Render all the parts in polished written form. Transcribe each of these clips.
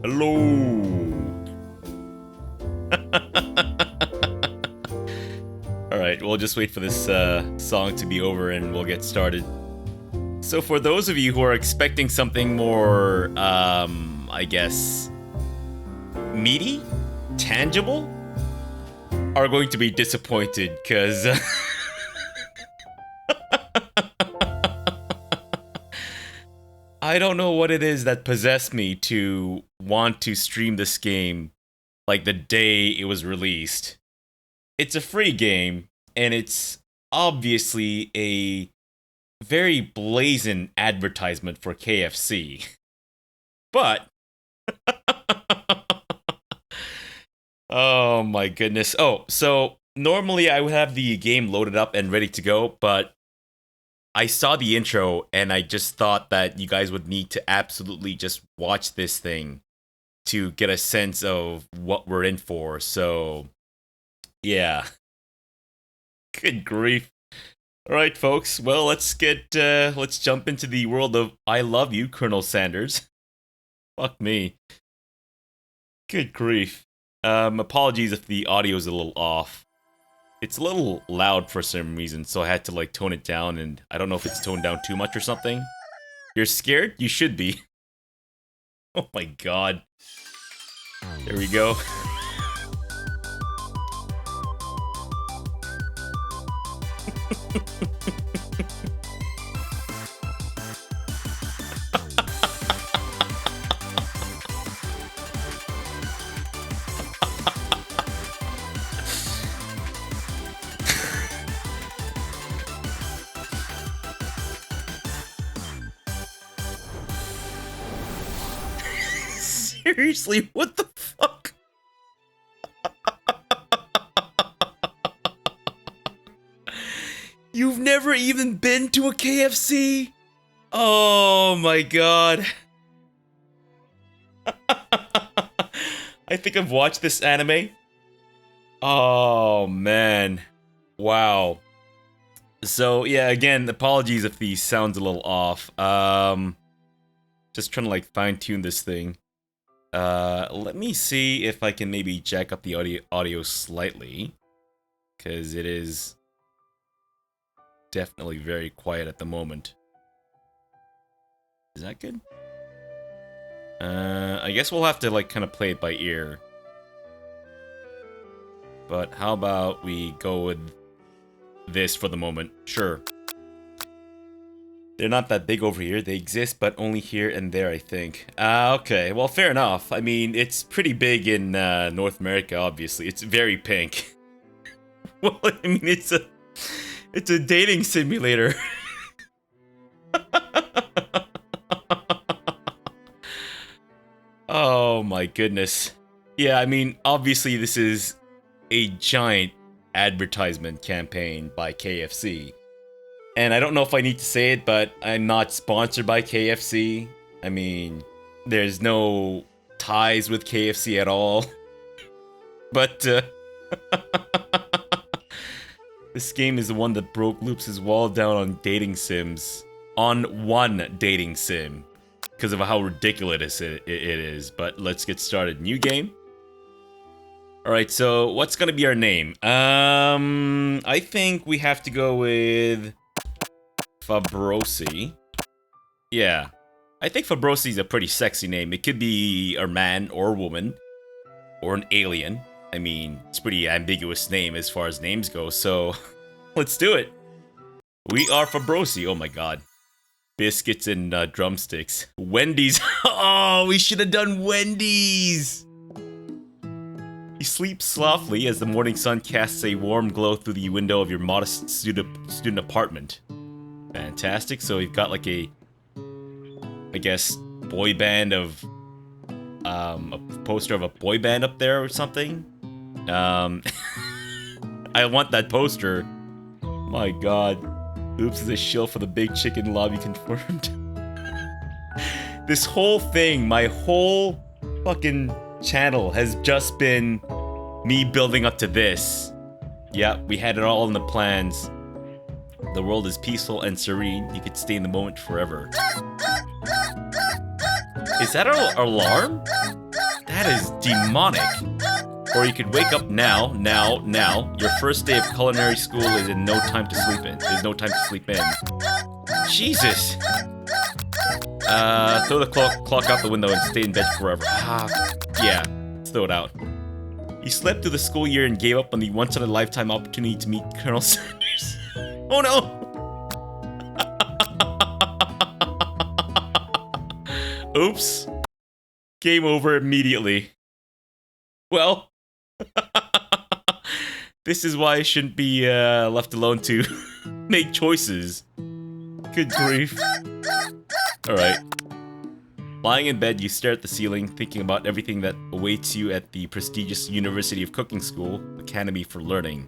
Hello. Alright, we'll just wait for this song to be over and we'll get started. So for those of you who are expecting something more, I guess, meaty, tangible, are going to be disappointed, because I don't know what it is that possessed me to want to stream this game like the day it was released. It's a free game, and it's obviously a very blazing advertisement for KFC. But oh my goodness. Oh, so normally I would have the game loaded up and ready to go, but I saw the intro and I just thought that you guys would need to absolutely just watch this thing to get a sense of what we're in for. So, yeah. Good grief. All right, folks. Well, let's jump into the world of I Love You, Colonel Sanders. Fuck me. Good grief. Apologies if the audio is a little off. It's a little loud for some reason, so I had to like tone it down, and I don't know if it's toned down too much or something. You're scared? You should be. Oh my god. There we go. Seriously, what the fuck? You've never even been to a KFC? Oh my god. I think I've watched this anime. Oh man. Wow. So yeah, again, apologies if the sound's a little off. Just trying to like fine-tune this thing. Let me see if I can maybe jack up the audio slightly, because it is definitely very quiet at the moment. Is that good? I guess we'll have to like kind of play it by ear. But how about we go with this for the moment? Sure. They're not that big over here. They exist, but only here and there, I think. Okay. Well, fair enough. I mean, it's pretty big in North America, obviously. It's very pink. Well, I mean, it's a dating simulator. Oh my goodness. Yeah, I mean, obviously this is a giant advertisement campaign by KFC. And I don't know if I need to say it, but I'm not sponsored by KFC. I mean, there's no ties with KFC at all. But this game is the one that broke Loops' wall down on dating sims. On one dating sim. Because of how ridiculous it is. But let's get started. New game. Alright, so what's gonna be our name? I think we have to go with Fabrosi. Yeah. I think Fabrosi is a pretty sexy name. It could be a man or a woman. Or an alien. I mean, it's a pretty ambiguous name as far as names go, so let's do it. We are Fabrosi. Oh my god. Biscuits and drumsticks. Wendy's. Oh, we should have done Wendy's. He sleeps softly as the morning sun casts a warm glow through the window of your modest student apartment. Fantastic. So we've got like a, I guess, boy band of, a poster of a boy band up there or something. I want that poster. My god. Oops is a shill for the big chicken lobby confirmed. This whole thing, my whole fucking channel has just been me building up to this. Yeah, we had it all in the plans. The world is peaceful and serene. You could stay in the moment forever. Is that our alarm? That is demonic. Or you could wake up now. Your first day of culinary school is in no time to sleep in. There's no time to sleep in. Jesus. Throw the clock out the window and stay in bed forever. Yeah, throw it out. You slept through the school year and gave up on the once-in-a-lifetime opportunity to meet Colonel Sanders. Oh no! Oops. Game over immediately. Well, this is why I shouldn't be left alone to make choices. Good grief. Alright. Lying in bed, you stare at the ceiling, thinking about everything that awaits you at the prestigious University of Cooking School, Academy for Learning.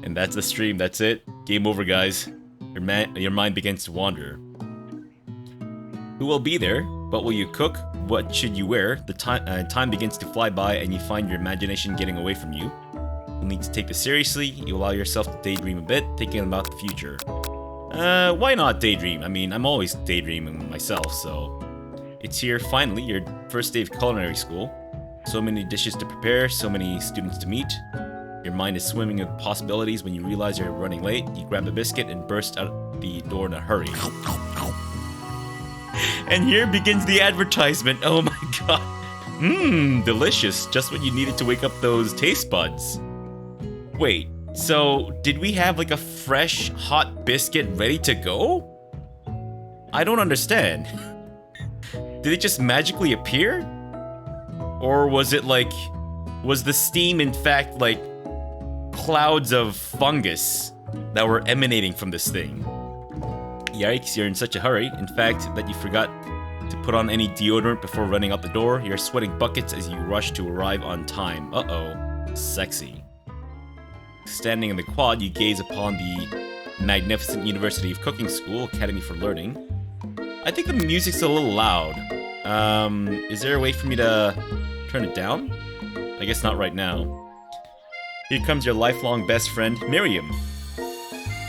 And that's the stream, that's it. Game over, guys. Your mind begins to wander. Who will be there? What will you cook? What should you wear? The time begins to fly by and you find your imagination getting away from you. You'll need to take this seriously. You allow yourself to daydream a bit, thinking about the future. Why not daydream? I mean, I'm always daydreaming myself, so... It's here, finally, your first day of culinary school. So many dishes to prepare, so many students to meet. Your mind is swimming with possibilities. When you realize you're running late, you grab a biscuit and burst out the door in a hurry. And here begins the advertisement. Oh my god. Mmm, delicious. Just what you needed to wake up those taste buds. Wait, so did we have like a fresh, hot biscuit ready to go? I don't understand. Did it just magically appear? Or was it like... Was the steam in fact like clouds of fungus that were emanating from this thing? Yikes, you're in such a hurry. In fact, that you forgot to put on any deodorant before running out the door. You're sweating buckets as you rush to arrive on time. Uh-oh. Sexy. Standing in the quad, you gaze upon the magnificent University of Cooking School, Academy for Learning. I think the music's a little loud. Is there a way for me to turn it down? I guess not right now. Here comes your lifelong best friend, Miriam.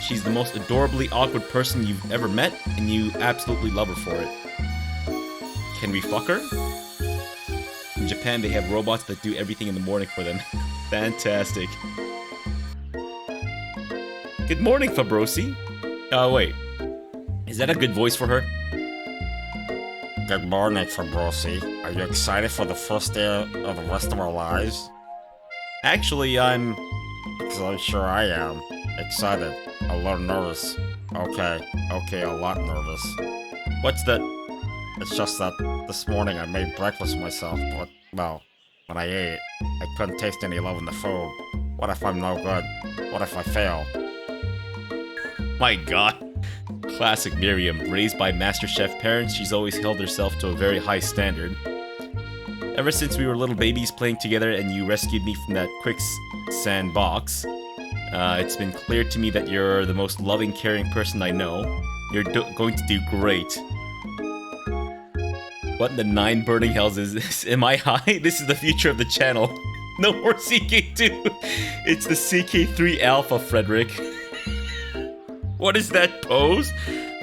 She's the most adorably awkward person you've ever met, and you absolutely love her for it. Can we fuck her? In Japan, they have robots that do everything in the morning for them. Fantastic. Good morning, Fabrosi. Wait. Is that a good voice for her? Good morning, Fabrosi. Are you excited for the first day of the rest of our lives? Actually, I'm sure I am. Excited. A little nervous. Okay, a lot nervous. What's that? It's just that this morning I made breakfast myself, but, well, when I ate, I couldn't taste any love in the food. What if I'm no good? What if I fail? My god. Classic Miriam. Raised by MasterChef parents, she's always held herself to a very high standard. Ever since we were little babies playing together and you rescued me from that quicksand box, it's been clear to me that you're the most loving, caring person I know. You're going to do great. What in the 9 burning hells is this? Am I high? This is the future of the channel. No more CK2. It's the CK3 Alpha, Frederick. What is that pose?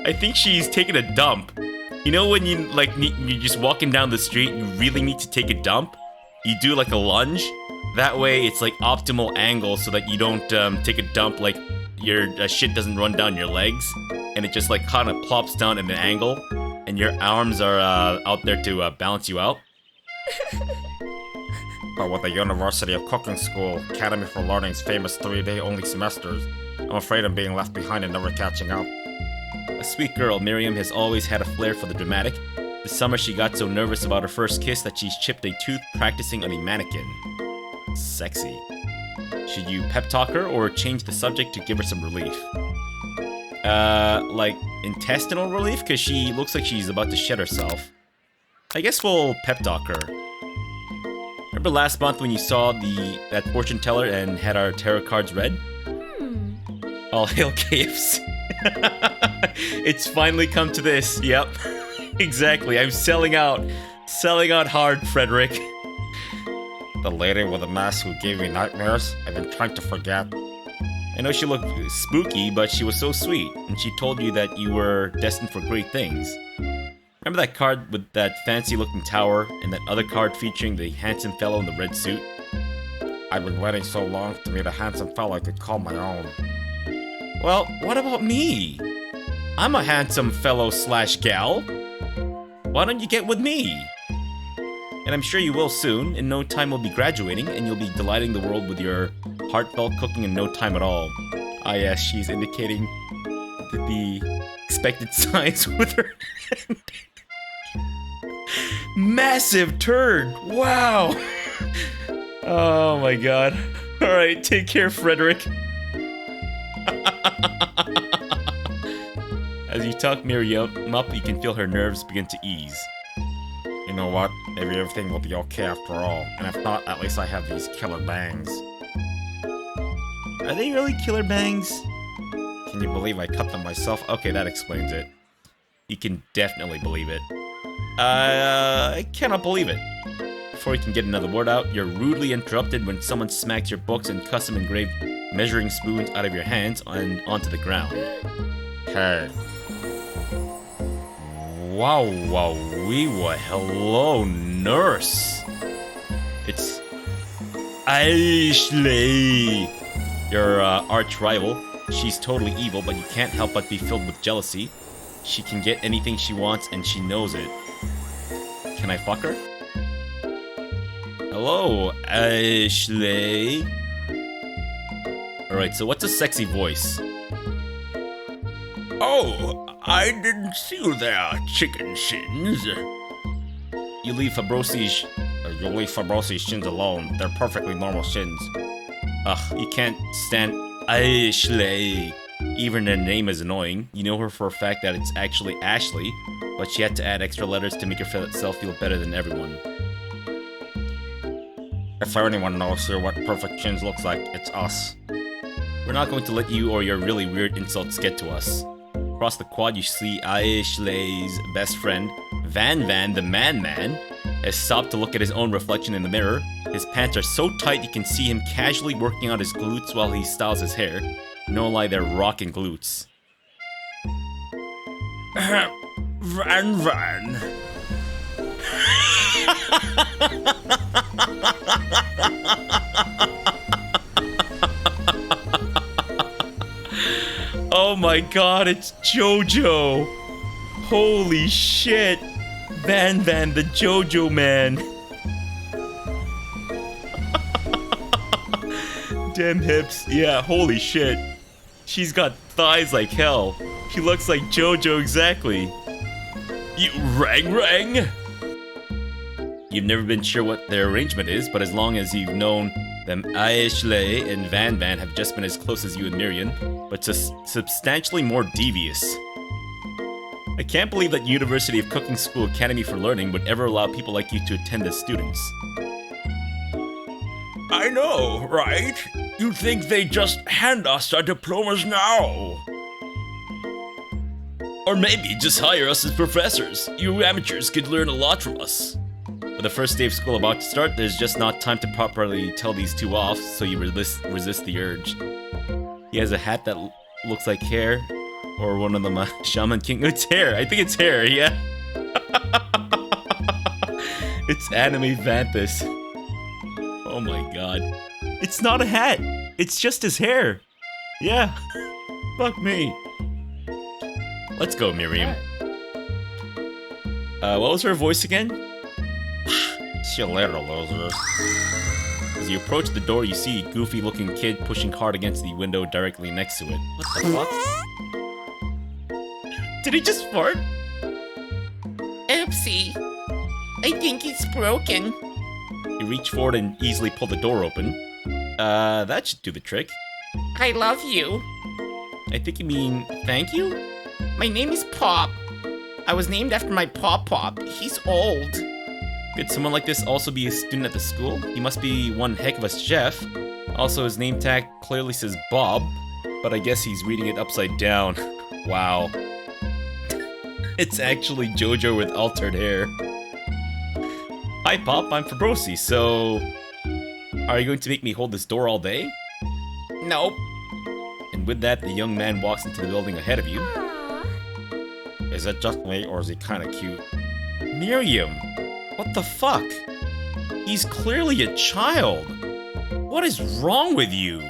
I think she's taking a dump. You know when you you're just walking down the street and you really need to take a dump? You do like a lunge. That way it's like optimal angle so that you don't take a dump like your shit doesn't run down your legs. And it just like kind of plops down at an angle. And your arms are out there to balance you out. But with the University of Cooking School, Academy for Learning's famous 3-day only semesters, I'm afraid I'm being left behind and never catching up. A sweet girl, Miriam has always had a flair for the dramatic. This summer she got so nervous about her first kiss that she's chipped a tooth practicing on a mannequin. Sexy. Should you pep talk her or change the subject to give her some relief? Like intestinal relief? Because she looks like she's about to shed herself. I guess we'll pep talk her. Remember last month when you saw that fortune teller and had our tarot cards read? All hail KFC. It's finally come to this. Yep. Exactly. I'm selling out. Selling out hard, Frederick. The lady with the mask who gave me nightmares, I've been trying to forget. I know she looked spooky, but she was so sweet, and she told you that you were destined for great things. Remember that card with that fancy-looking tower and that other card featuring the handsome fellow in the red suit? I've been waiting so long to meet a handsome fellow I could call my own. Well, what about me? I'm a handsome fellow slash gal. Why don't you get with me? And I'm sure you will soon. In no time we'll be graduating, and you'll be delighting the world with your heartfelt cooking in no time at all. Ah yes, she's indicating the expected size with her hand. Massive turd! Wow! Oh my god. Alright, take care, Frederick. As you tuck Miriam up, you can feel her nerves begin to ease. You know what? Maybe everything will be okay after all. And if not, at least I have these killer bangs. Are they really killer bangs? Can you believe I cut them myself? Okay, that explains it. You can definitely believe it. I cannot believe it. Before you can get another word out, you're rudely interrupted when someone smacks your books and custom engraved measuring spoons out of your hands and onto the ground. Hey. Wow, wow, hello, nurse. It's Ashley, your arch rival. She's totally evil, but you can't help but be filled with jealousy. She can get anything she wants, and she knows it. Can I fuck her? Hello, Ashley. Alright, so what's a sexy voice? Oh, I didn't see you there, chicken shins. You leave Fabrosi's shins alone. They're perfectly normal shins. Ugh, you can't stand Ashley. Even her name is annoying. You know her for a fact that it's actually Ashley, but she had to add extra letters to make herself feel better than everyone. If anyone knows here what perfect chins looks like, it's us. We're not going to let you or your really weird insults get to us. Across the quad, you see Ashley's best friend, Van the Man, has stopped to look at his own reflection in the mirror. His pants are so tight you can see him casually working out his glutes while he styles his hair. No lie, they're rockin' glutes. Van. Oh my god, it's JoJo! Holy shit! Van the JoJo man! Damn hips. Yeah, holy shit. She's got thighs like hell. She looks like JoJo exactly. You rang? You've never been sure what their arrangement is, but as long as you've known them, Ashley and Van have just been as close as you and Miriam, but just substantially more devious. I can't believe that University of Cooking School Academy for Learning would ever allow people like you to attend as students. I know, right? You'd think they'd just hand us our diplomas now. Or maybe just hire us as professors. You amateurs could learn a lot from us. With the first day of school about to start, there's just not time to properly tell these two off, so you resist the urge. He has a hat that looks like hair, or one of them Shaman King. It's hair. I think it's hair. Yeah. It's anime Vanthus. Oh my god. It's not a hat. It's just his hair. Yeah. Fuck me. Let's go, Miriam. What was her voice again? See you later, loser. As you approach the door, you see a goofy-looking kid pushing hard against the window directly next to it. What the fuck? Did he just fart? Oopsie. I think it's broken. You reach forward and easily pull the door open. That should do the trick. I love you. I think you mean thank you? My name is Pop. I was named after my Pop. He's old. Could someone like this also be a student at the school? He must be one heck of a chef. Also, his name tag clearly says Bob, but I guess he's reading it upside down. Wow. It's actually JoJo with altered hair. Hi, Pop. I'm Fabrosi, so... Are you going to make me hold this door all day? Nope. And with that, the young man walks into the building ahead of you. Is it just me, or is he kind of cute? Miriam, what the fuck? He's clearly a child. What is wrong with you?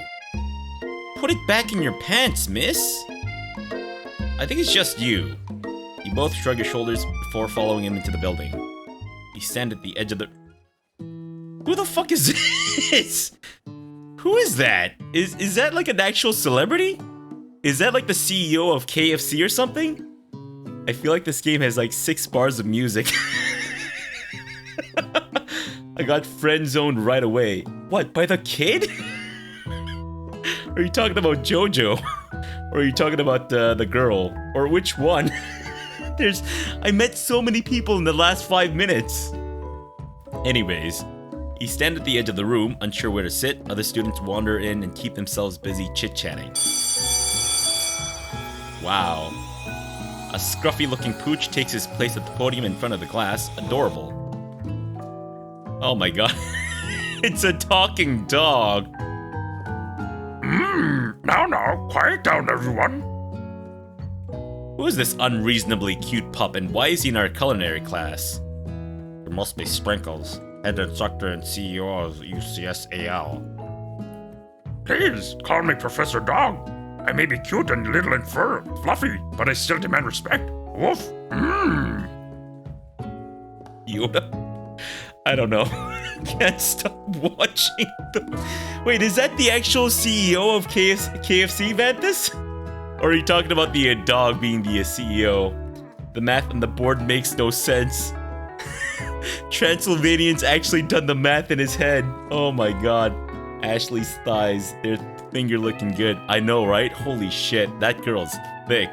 Put it back in your pants, miss. I think it's just you. You both shrug your shoulders before following him into the building. You stand at the edge of the... Who the fuck is this? Who is that? Is that like an actual celebrity? Is that like the CEO of KFC or something? I feel like this game has like 6 bars of music. I got friend zoned right away. What, by the kid? Are you talking about JoJo? Or are you talking about the girl? Or which one? I met so many people in the last 5 minutes. Anyways, you stand at the edge of the room, unsure where to sit. Other students wander in and keep themselves busy chit-chatting. Wow. A scruffy-looking pooch takes his place at the podium in front of the class. Adorable. Oh my god. It's a talking dog. Now, quiet down, everyone. Who is this unreasonably cute pup, and why is he in our culinary class? It must be Sprinkles, head instructor and CEO of UCSAL. Please, call me Professor Dog. I may be cute and little and fluffy, but I still demand respect. Woof. Yoda? I don't know. Can't stop watching them. Wait, is that the actual CEO of KFC, Vanthus? Or are you talking about the dog being the CEO? The math on the board makes no sense. Transylvanian's actually done the math in his head. Oh my god. Ashley's thighs, they're finger looking good. I know, right? Holy shit, that girl's thick.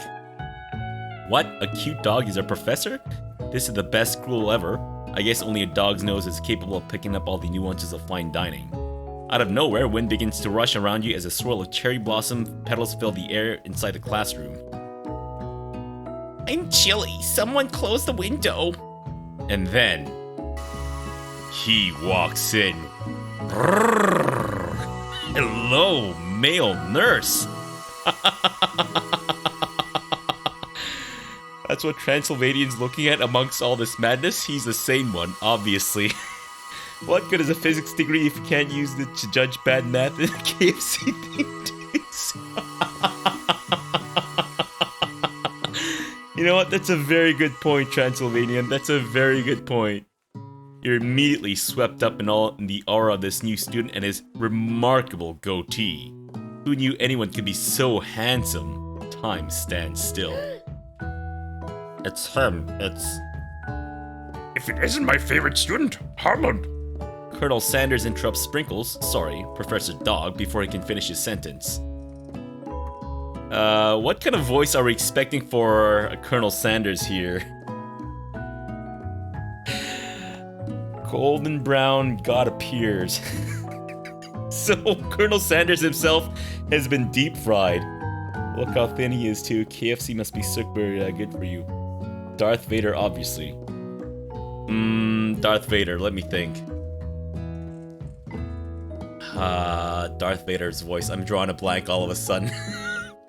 What? A cute dog is a professor? This is the best school ever. I guess only a dog's nose is capable of picking up all the nuances of fine dining. Out of nowhere, wind begins to rush around you as a swirl of cherry blossom petals fill the air inside the classroom. I'm chilly. Someone close the window. And then... he walks in. Hello, male nurse. That's what Transylvanian's looking at amongst all this madness. He's the sane one, obviously. What good is a physics degree if you can't use it to judge bad math in KFC things? You know what? That's a very good point, Transylvanian. That's a very good point. You're immediately swept up in the aura of this new student and his remarkable goatee. Who knew anyone could be so handsome? Time stands still. It's him. If it isn't my favorite student, Harlan. Colonel Sanders interrupts Sprinkles, sorry, Professor Dog, before he can finish his sentence. What kind of voice are we expecting for Colonel Sanders here? Golden brown god appears. So, Colonel Sanders himself has been deep fried. Look how thin he is too. KFC must be super good for you. Darth Vader, obviously. Darth Vader, let me think. Darth Vader's voice. I'm drawing a blank all of a sudden.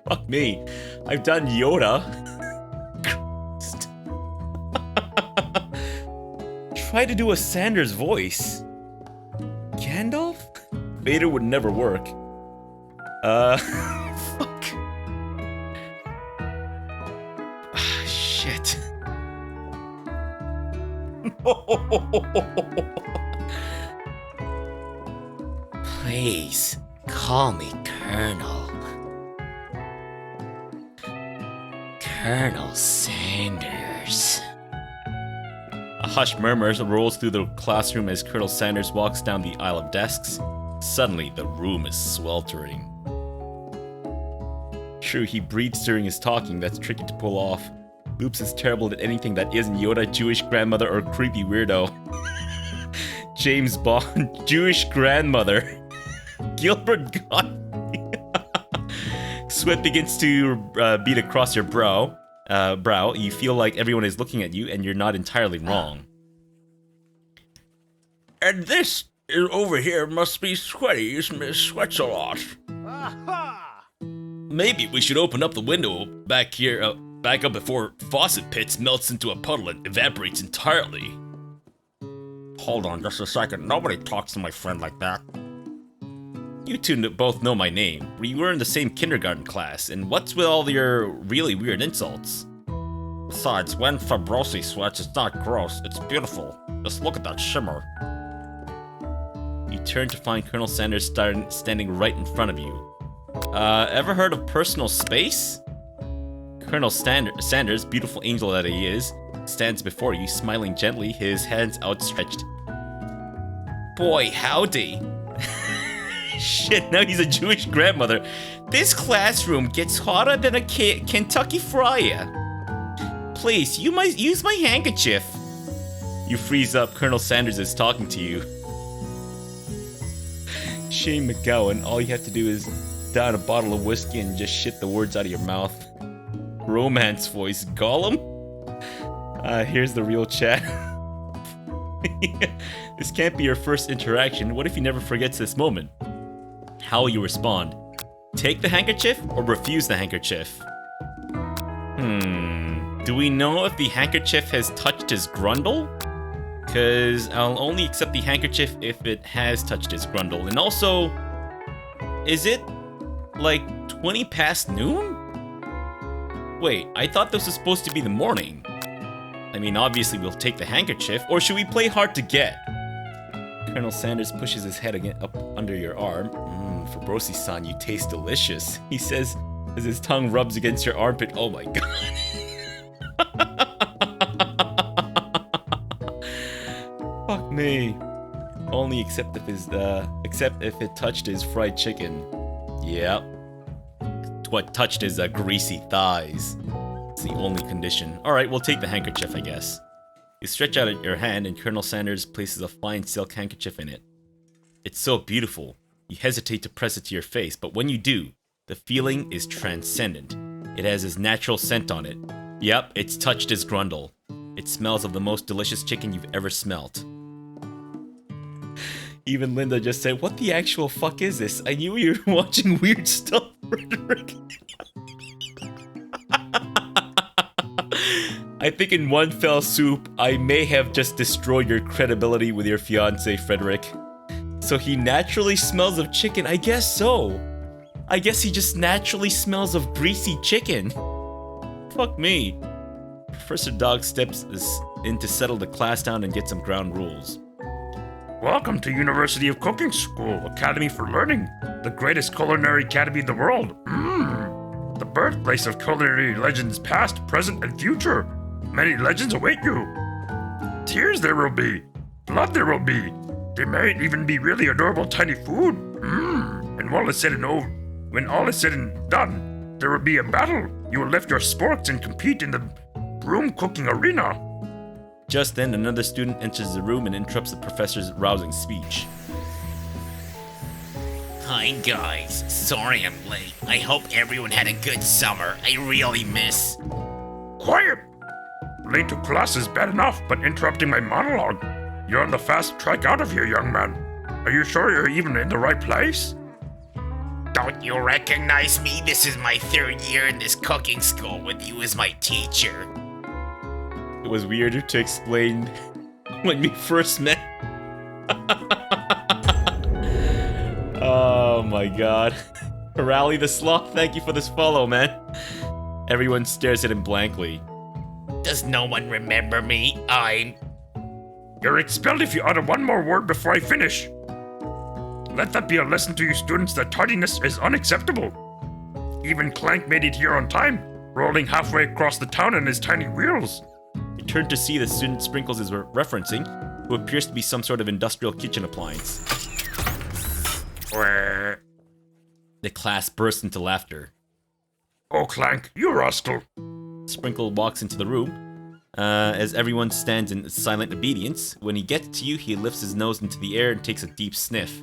Fuck me. I've done Yoda. Try to do a Sanders voice. Gandalf? Vader would never work. Fuck. Shit. Please, call me Colonel. Colonel Sanders. A hushed murmur rolls through the classroom as Colonel Sanders walks down the aisle of desks. Suddenly, the room is sweltering. True, he breathes during his talking. That's tricky to pull off. Loops is terrible at anything that isn't Yoda, Jewish grandmother, or creepy weirdo. James Bond, Jewish grandmother. Gilbert Gottfried. Sweat begins to beat across your brow. You feel like everyone is looking at you, and you're not entirely wrong. And this over here must be Sweaty's Miss Sweats a lot. Maybe we should open up the window back here. Back up before faucet pits melts into a puddle and evaporates entirely. Hold on just a second. Nobody talks to my friend like that. You two both know my name. We were in the same kindergarten class, and what's with all your really weird insults? Besides, when Fabrosi sweats, it's not gross, it's beautiful. Just look at that shimmer. You turn to find Colonel Sanders standing right in front of you. Ever heard of personal space? Colonel Sanders, beautiful angel that he is, stands before you, smiling gently, his hands outstretched. Boy, howdy. Shit, now he's a Jewish grandmother. This classroom gets hotter than a Kentucky fryer. Please, you might use my handkerchief. You freeze up. Colonel Sanders is talking to you. Shane McGowan, all you have to do is down a bottle of whiskey and just shit the words out of your mouth. Romance voice, Gollum? Here's the real chat. This can't be your first interaction. What if he never forgets this moment? How will you respond? Take the handkerchief or refuse the handkerchief? Do we know if the handkerchief has touched his grundle? Cause I'll only accept the handkerchief if it has touched his grundle. And also, is it like 20 past noon? Wait, I thought this was supposed to be the morning. I mean, obviously we'll take the handkerchief, or should we play hard to get? Colonel Sanders pushes his head again up under your arm. Fabrosi-san, you taste delicious, he says as his tongue rubs against your armpit. Oh my god. Fuck me. Only except if it touched his fried chicken. Yep. What touched his greasy thighs. It's the only condition. Alright, we'll take the handkerchief, I guess. You stretch out your hand and Colonel Sanders places a fine silk handkerchief in it. It's so beautiful. You hesitate to press it to your face, but when you do, the feeling is transcendent. It has his natural scent on it. Yep, it's touched his grundle. It smells of the most delicious chicken you've ever smelt. Even Linda just said, what the actual fuck is this? I knew you were watching weird stuff, Frederick. I think in one fell swoop, I may have just destroyed your credibility with your fiancé, Frederick. So he naturally smells of chicken? I guess so. I guess he just naturally smells of greasy chicken. Fuck me. Professor Dog steps in to settle the class down and get some ground rules. Welcome to University of Cooking School, Academy for Learning, the greatest culinary academy in the world. The birthplace of culinary legends past, present, and future. Many legends await you. Tears there will be. Blood there will be. There may even be really adorable tiny food. And when all is said and done, there will be a battle. You will lift your sporks and compete in the broom cooking arena. Just then, another student enters the room and interrupts the professor's rousing speech. Hi guys, sorry I'm late. I hope everyone had a good summer. I really miss... Quiet! Late to class is bad enough, but interrupting my monologue. You're on the fast track out of here, young man. Are you sure you're even in the right place? Don't you recognize me? This is my 3rd year in this cooking school with you as my teacher. It was weirder to explain when we first met. Oh my god. Rally the Sloth, thank you for this follow, man. Everyone stares at him blankly. Does no one remember me? You're expelled if you utter one more word before I finish. Let that be a lesson to you students that tardiness is unacceptable. Even Clank made it here on time, rolling halfway across the town in his tiny wheels. You turn to see the student Sprinkles is referencing, who appears to be some sort of industrial kitchen appliance. The class bursts into laughter. Oh, Clank, you rascal. Sprinkle walks into the room. As everyone stands in silent obedience, when he gets to you, he lifts his nose into the air and takes a deep sniff.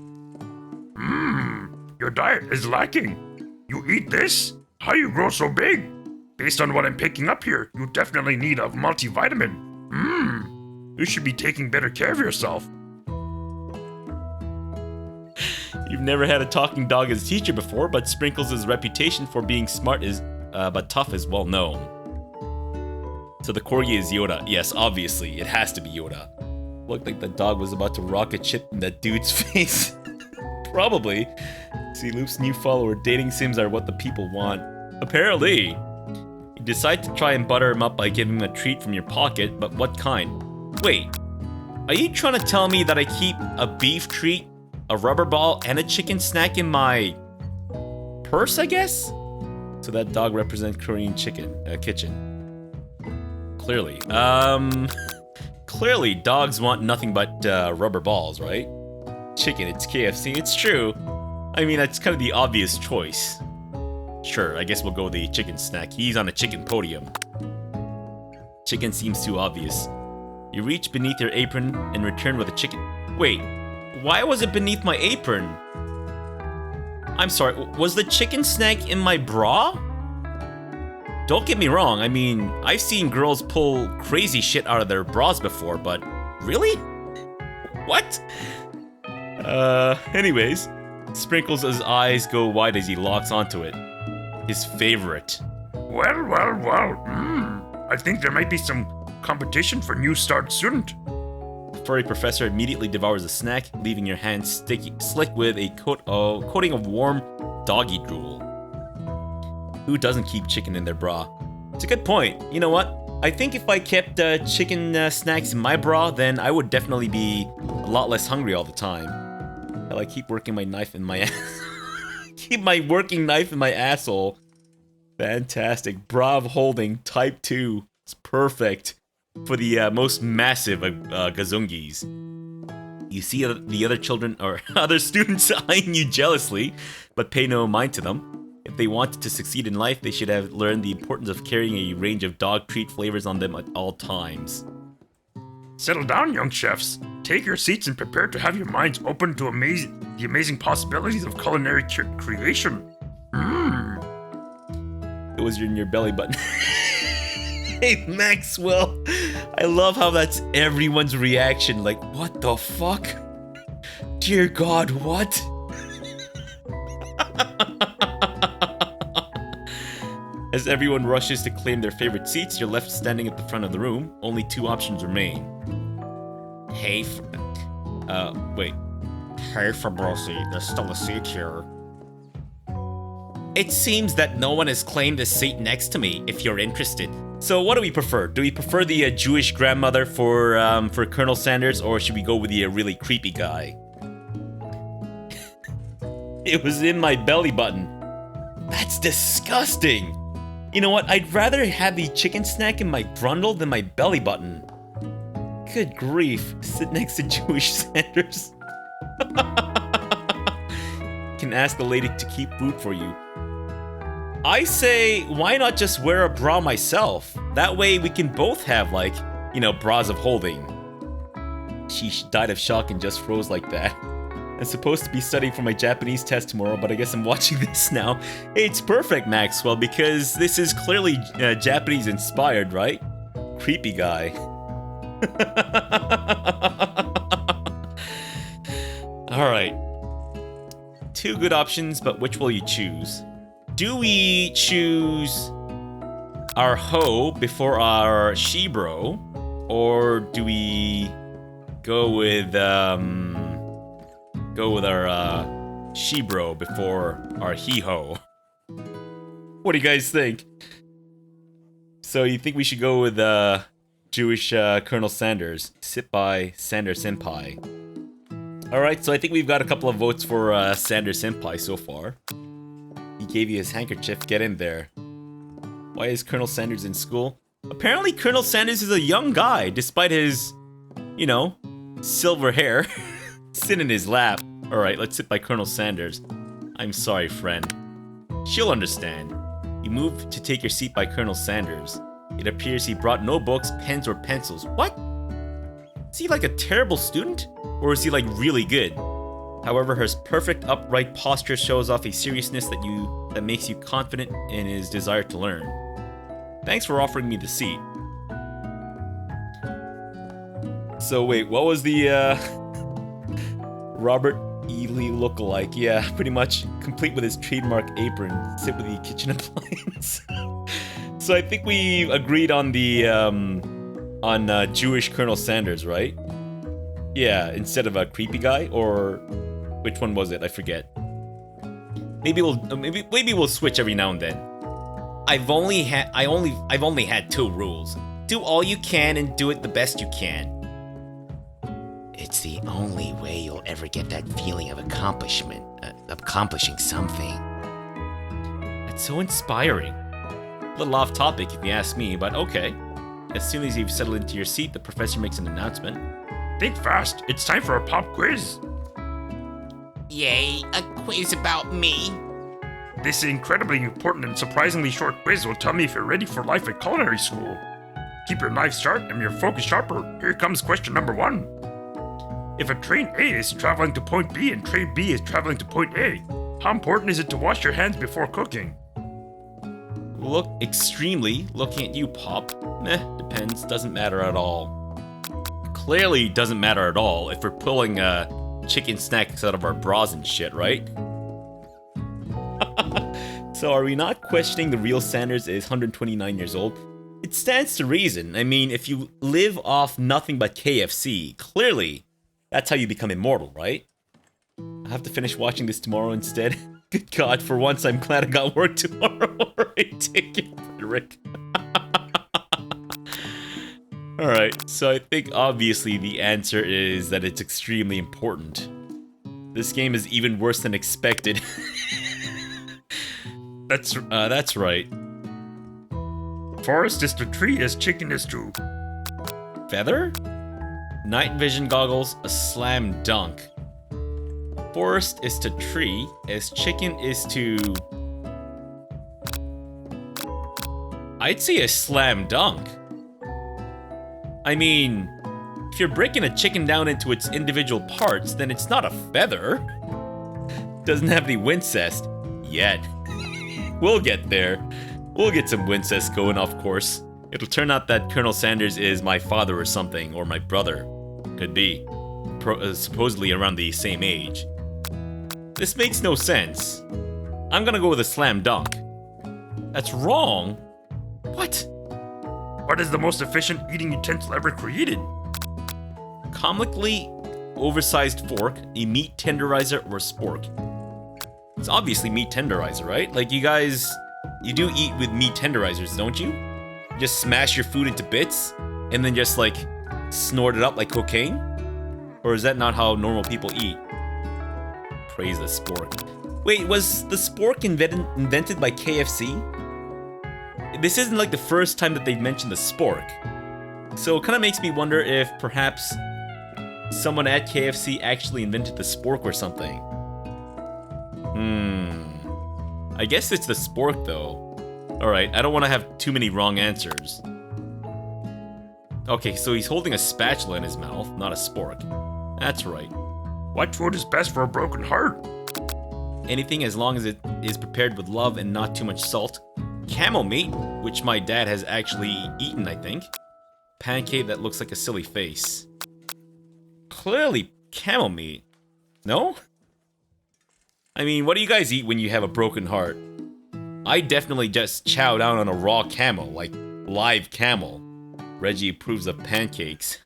Your diet is lacking. You eat this? How you grow so big? Based on what I'm picking up here, you definitely need a multivitamin. You should be taking better care of yourself. You've never had a talking dog as a teacher before, but Sprinkles' reputation for being smart but tough is well known. So the corgi is Yoda. Yes, obviously, it has to be Yoda. Looked like the dog was about to rock a chip in that dude's face. Probably. See, Loop's new follower, dating sims are what the people want. Apparently. You decide to try and butter him up by giving him a treat from your pocket, but what kind? Wait, are you trying to tell me that I keep a beef treat, a rubber ball, and a chicken snack in my purse, I guess? So that dog represents Korean kitchen. Clearly. Clearly, dogs want nothing but rubber balls, right? Chicken, it's KFC, it's true. I mean, that's kind of the obvious choice. Sure, I guess we'll go with the chicken snack. He's on a chicken podium. Chicken seems too obvious. You reach beneath your apron and return with a chicken. Wait, why was it beneath my apron? I'm sorry, was the chicken snack in my bra? Don't get me wrong, I mean, I've seen girls pull crazy shit out of their bras before, but really? What? Anyways, Sprinkles' eyes go wide as he locks onto it. His favorite. Well. I think there might be some competition for new start student. The furry professor immediately devours the snack, leaving your hands slick with a coating of warm doggy drool. Who doesn't keep chicken in their bra? It's a good point. You know what? I think if I kept chicken snacks in my bra, then I would definitely be a lot less hungry all the time. Hell, I keep working my knife in my ass. Keep my working knife in my asshole. Fantastic. Bra holding type 2. It's perfect for the most massive gazungis. You see the other children or other students eyeing you jealously, but pay no mind to them. If they wanted to succeed in life, they should have learned the importance of carrying a range of dog treat flavors on them at all times. Settle down, young chefs. Take your seats and prepare to have your minds open to the amazing possibilities of culinary creation. It was in your belly button. Hey, Maxwell. I love how that's everyone's reaction. Like, what the fuck? Dear God, what? As everyone rushes to claim their favorite seats, you're left standing at the front of the room. Only two options remain. Hey, wait. Hey, Fabrosi, there's still a seat here. It seems that no one has claimed a seat next to me, if you're interested. So what do we prefer? Do we prefer the Jewish grandmother for Colonel Sanders, or should we go with the really creepy guy? It was in my belly button. That's disgusting. You know what? I'd rather have the chicken snack in my grundle than my belly button. Good grief. Sit next to Jewish Sanders. Can ask the lady to keep food for you. I say, why not just wear a bra myself? That way we can both have, like, you know, bras of holding. She died of shock and just froze like that. I'm supposed to be studying for my Japanese test tomorrow, but I guess I'm watching this now. Hey, it's perfect, Maxwell, because this is clearly Japanese inspired, right? Creepy guy. Alright. Two good options, but which will you choose? Do we choose our hoe before our she-bro? Or do we go with our she-bro before our he-ho? What do you guys think? So you think we should go with Jewish Colonel Sanders? Sit by Sanders Senpai. Alright, so I think we've got a couple of votes for Sanders Senpai so far. He gave you his handkerchief, get in there. Why is Colonel Sanders in school? Apparently Colonel Sanders is a young guy, despite his, you know, silver hair. Sit in his lap. Alright, let's sit by Colonel Sanders. I'm sorry, friend. She'll understand. You move to take your seat by Colonel Sanders. It appears he brought no books, pens, or pencils. What? Is he like a terrible student? Or is he like really good? However, his perfect upright posture shows off a seriousness that makes you confident in his desire to learn. Thanks for offering me the seat. So wait, what was the Robert E. Lee lookalike? Yeah, pretty much complete with his trademark apron. Sit with the kitchen appliance. So I think we agreed on the Jewish Colonel Sanders, right? Yeah, instead of a creepy guy, or which one was it? I forget. Maybe we'll switch every now and then. I've only had 2 rules. Do all you can and do it the best you can. It's the only way you'll ever get that feeling of accomplishing something. That's so inspiring. A little off topic if you ask me, but okay. As soon as you've settled into your seat, the professor makes an announcement. Think fast. It's time for a pop quiz. Yay, a quiz about me. This incredibly important and surprisingly short quiz will tell me if you're ready for life at culinary school. Keep your knife sharp and your focus sharper. Here comes question number 1. If a train A is traveling to point B and train B is traveling to point A, how important is it to wash your hands before cooking? Look, extremely. Looking at you, Pop. Depends. Doesn't matter at all. Clearly doesn't matter at all if we're pulling chicken snacks out of our bras and shit, right? So are we not questioning the real Sanders is 129 years old? It stands to reason. I mean, if you live off nothing but KFC, clearly that's how you become immortal, right? I have to finish watching this tomorrow instead. Good God, for once I'm glad I got work tomorrow. Alright, take it, Rick. Alright, so I think obviously the answer is that it's extremely important. This game is even worse than expected. That's right. Forest is to tree as chicken is to... Feather? Night vision goggles, a slam dunk. Forest is to tree as chicken is to... I'd say a slam dunk. I mean, if you're breaking a chicken down into its individual parts, then it's not a feather. Doesn't have any Wincest yet. We'll get there. We'll get some Wincest going, of course. It'll turn out that Colonel Sanders is my father or something, or my brother. Could be. Supposedly around the same age. This makes no sense. I'm gonna go with a slam dunk. That's wrong. What? What is the most efficient eating utensil ever created? Comically oversized fork, a meat tenderizer, or a spork. It's obviously meat tenderizer, right? Like, you guys, you do eat with meat tenderizers, don't you? Just smash your food into bits, and then just, like, snort it up like cocaine? Or is that not how normal people eat? Praise the spork. Wait, was the spork invented by KFC? This isn't like the first time that they've mentioned the spork. So it kind of makes me wonder if perhaps someone at KFC actually invented the spork or something. I guess it's the spork though. Alright, I don't want to have too many wrong answers. Okay, so he's holding a spatula in his mouth, not a spork. That's right. What food is best for a broken heart? Anything as long as it is prepared with love and not too much salt. Camel meat, which my dad has actually eaten, I think. Pancake that looks like a silly face. Clearly camel meat. No? I mean, what do you guys eat when you have a broken heart? I definitely just chow down on a raw camel, like live camel. Reggie approves of pancakes.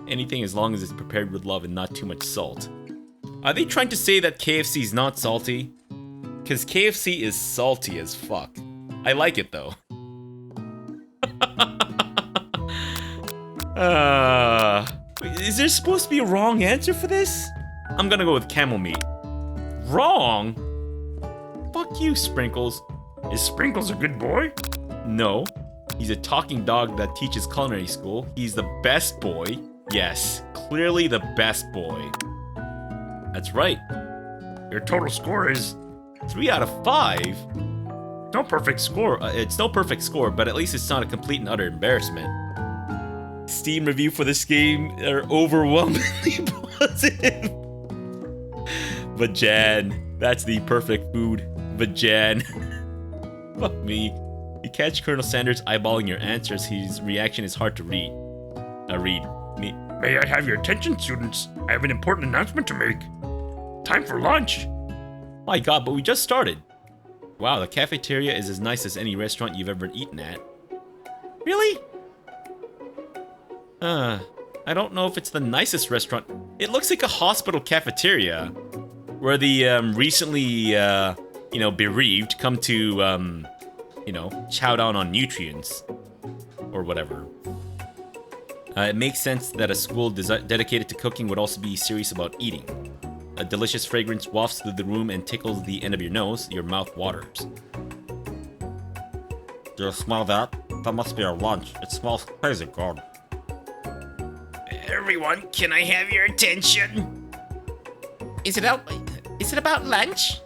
Anything as long as it's prepared with love and not too much salt. Are they trying to say that KFC is not salty? Because KFC is salty as fuck. I like it though. Is there supposed to be a wrong answer for this? I'm gonna go with camel meat. Wrong? Fuck you, Sprinkles. Is Sprinkles a good boy? No. He's a talking dog that teaches culinary school. He's the best boy. Yes, clearly the best boy. That's right. Your total score is 3 out of 5? no perfect score. It's no perfect score, but at least it's not a complete and utter embarrassment. Steam review for this game are overwhelmingly positive. Vajan. That's the perfect food. Vajan. Fuck me. You catch Colonel Sanders eyeballing your answers, his reaction is hard to read. May I have your attention, students? I have an important announcement to make. Time for lunch. My god, but we just started. Wow, the cafeteria is as nice as any restaurant you've ever eaten at. Really? I don't know if it's the nicest restaurant. It looks like a hospital cafeteria where the recently, bereaved come to, chow down on nutrients or whatever. It makes sense that a school dedicated to cooking would also be serious about eating. A delicious fragrance wafts through the room and tickles the end of your nose. Your mouth waters. Do you smell that? That must be our lunch. It smells crazy good. Everyone, can I have your attention? Is it about lunch?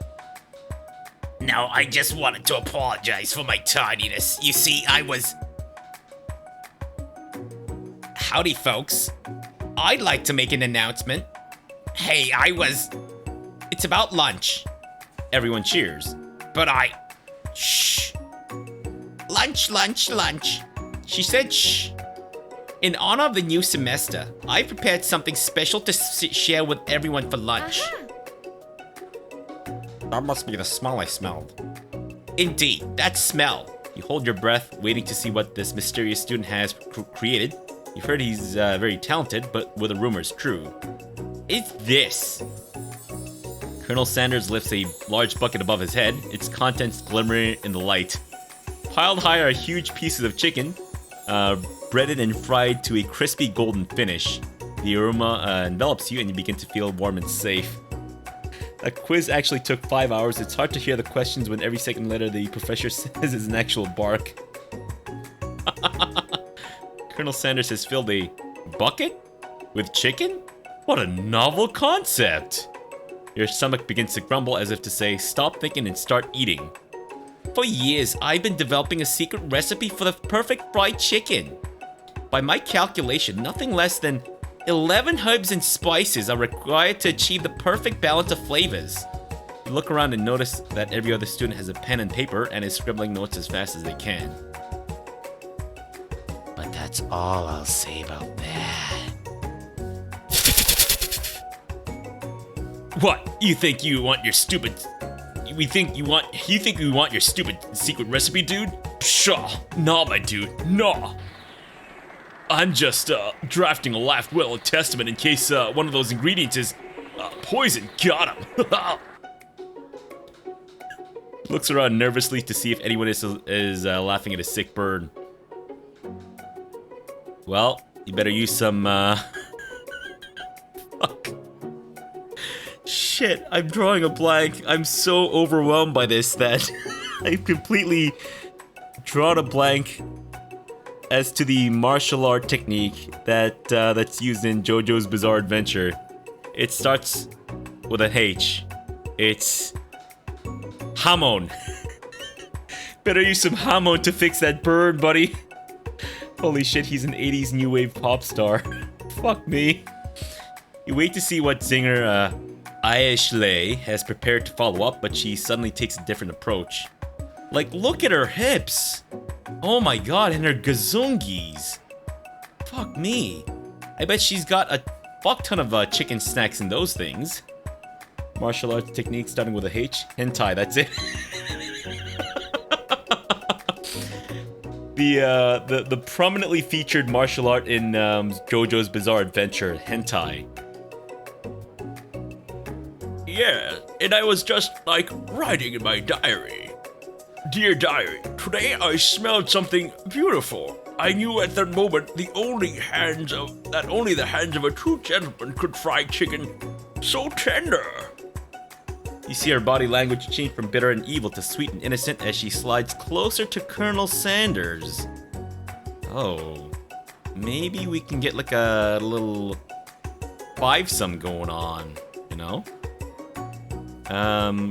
No, I just wanted to apologize for my tardiness. You see, Howdy, folks. I'd like to make an announcement. Hey, It's about lunch. Everyone cheers. But Shh. Lunch, lunch, lunch. She said shh. In honor of the new semester, I prepared something special to share with everyone for lunch. That must be the smell I smelled. Indeed, that smell. You hold your breath, waiting to see what this mysterious student has created. You've heard he's very talented, but were the rumors true? It's this. Colonel Sanders lifts a large bucket above his head, its contents glimmering in the light. Piled high are huge pieces of chicken, breaded and fried to a crispy golden finish. The aroma envelops you and you begin to feel warm and safe. A quiz actually took 5 hours. It's hard to hear the questions when every second letter the professor says is an actual bark. Colonel Sanders has filled a bucket with chicken? What a novel concept! Your stomach begins to grumble as if to say, stop thinking and start eating. For years, I've been developing a secret recipe for the perfect fried chicken. By my calculation, nothing less than 11 herbs and spices are required to achieve the perfect balance of flavors. You look around and notice that every other student has a pen and paper and is scribbling notes as fast as they can. But that's all I'll say about that. What? You think you want your stupid secret recipe, dude? Pshaw. Nah, my dude. Nah. I'm just drafting a last will and testament in case one of those ingredients is poison. Got him. Looks around nervously to see if anyone is laughing at a sick bird. Well, you better use some fuck. Shit, I'm drawing a blank. I'm so overwhelmed by this that I've completely drawn a blank as to the martial art technique that's used in JoJo's Bizarre Adventure. It starts with a H. It's Hamon. Better use some Hamon to fix that bird, buddy. Holy shit, he's an 80s new wave pop star. Fuck me. You wait to see what singer Aishle has prepared to follow up, but she suddenly takes a different approach. Like, look at her hips. Oh my god, and her gazungis. Fuck me. I bet she's got a fuck ton of chicken snacks in those things. Martial arts technique starting with a H. Hentai, that's it. The prominently featured martial art in JoJo's Bizarre Adventure, hentai. Yeah, and I was just like writing in my diary. Dear diary, today I smelled something beautiful. I knew at that moment that only the hands of a true gentleman could fry chicken so tender. You see her body language change from bitter and evil to sweet and innocent as she slides closer to Colonel Sanders. Oh, maybe we can get like a little five-some going on, you know?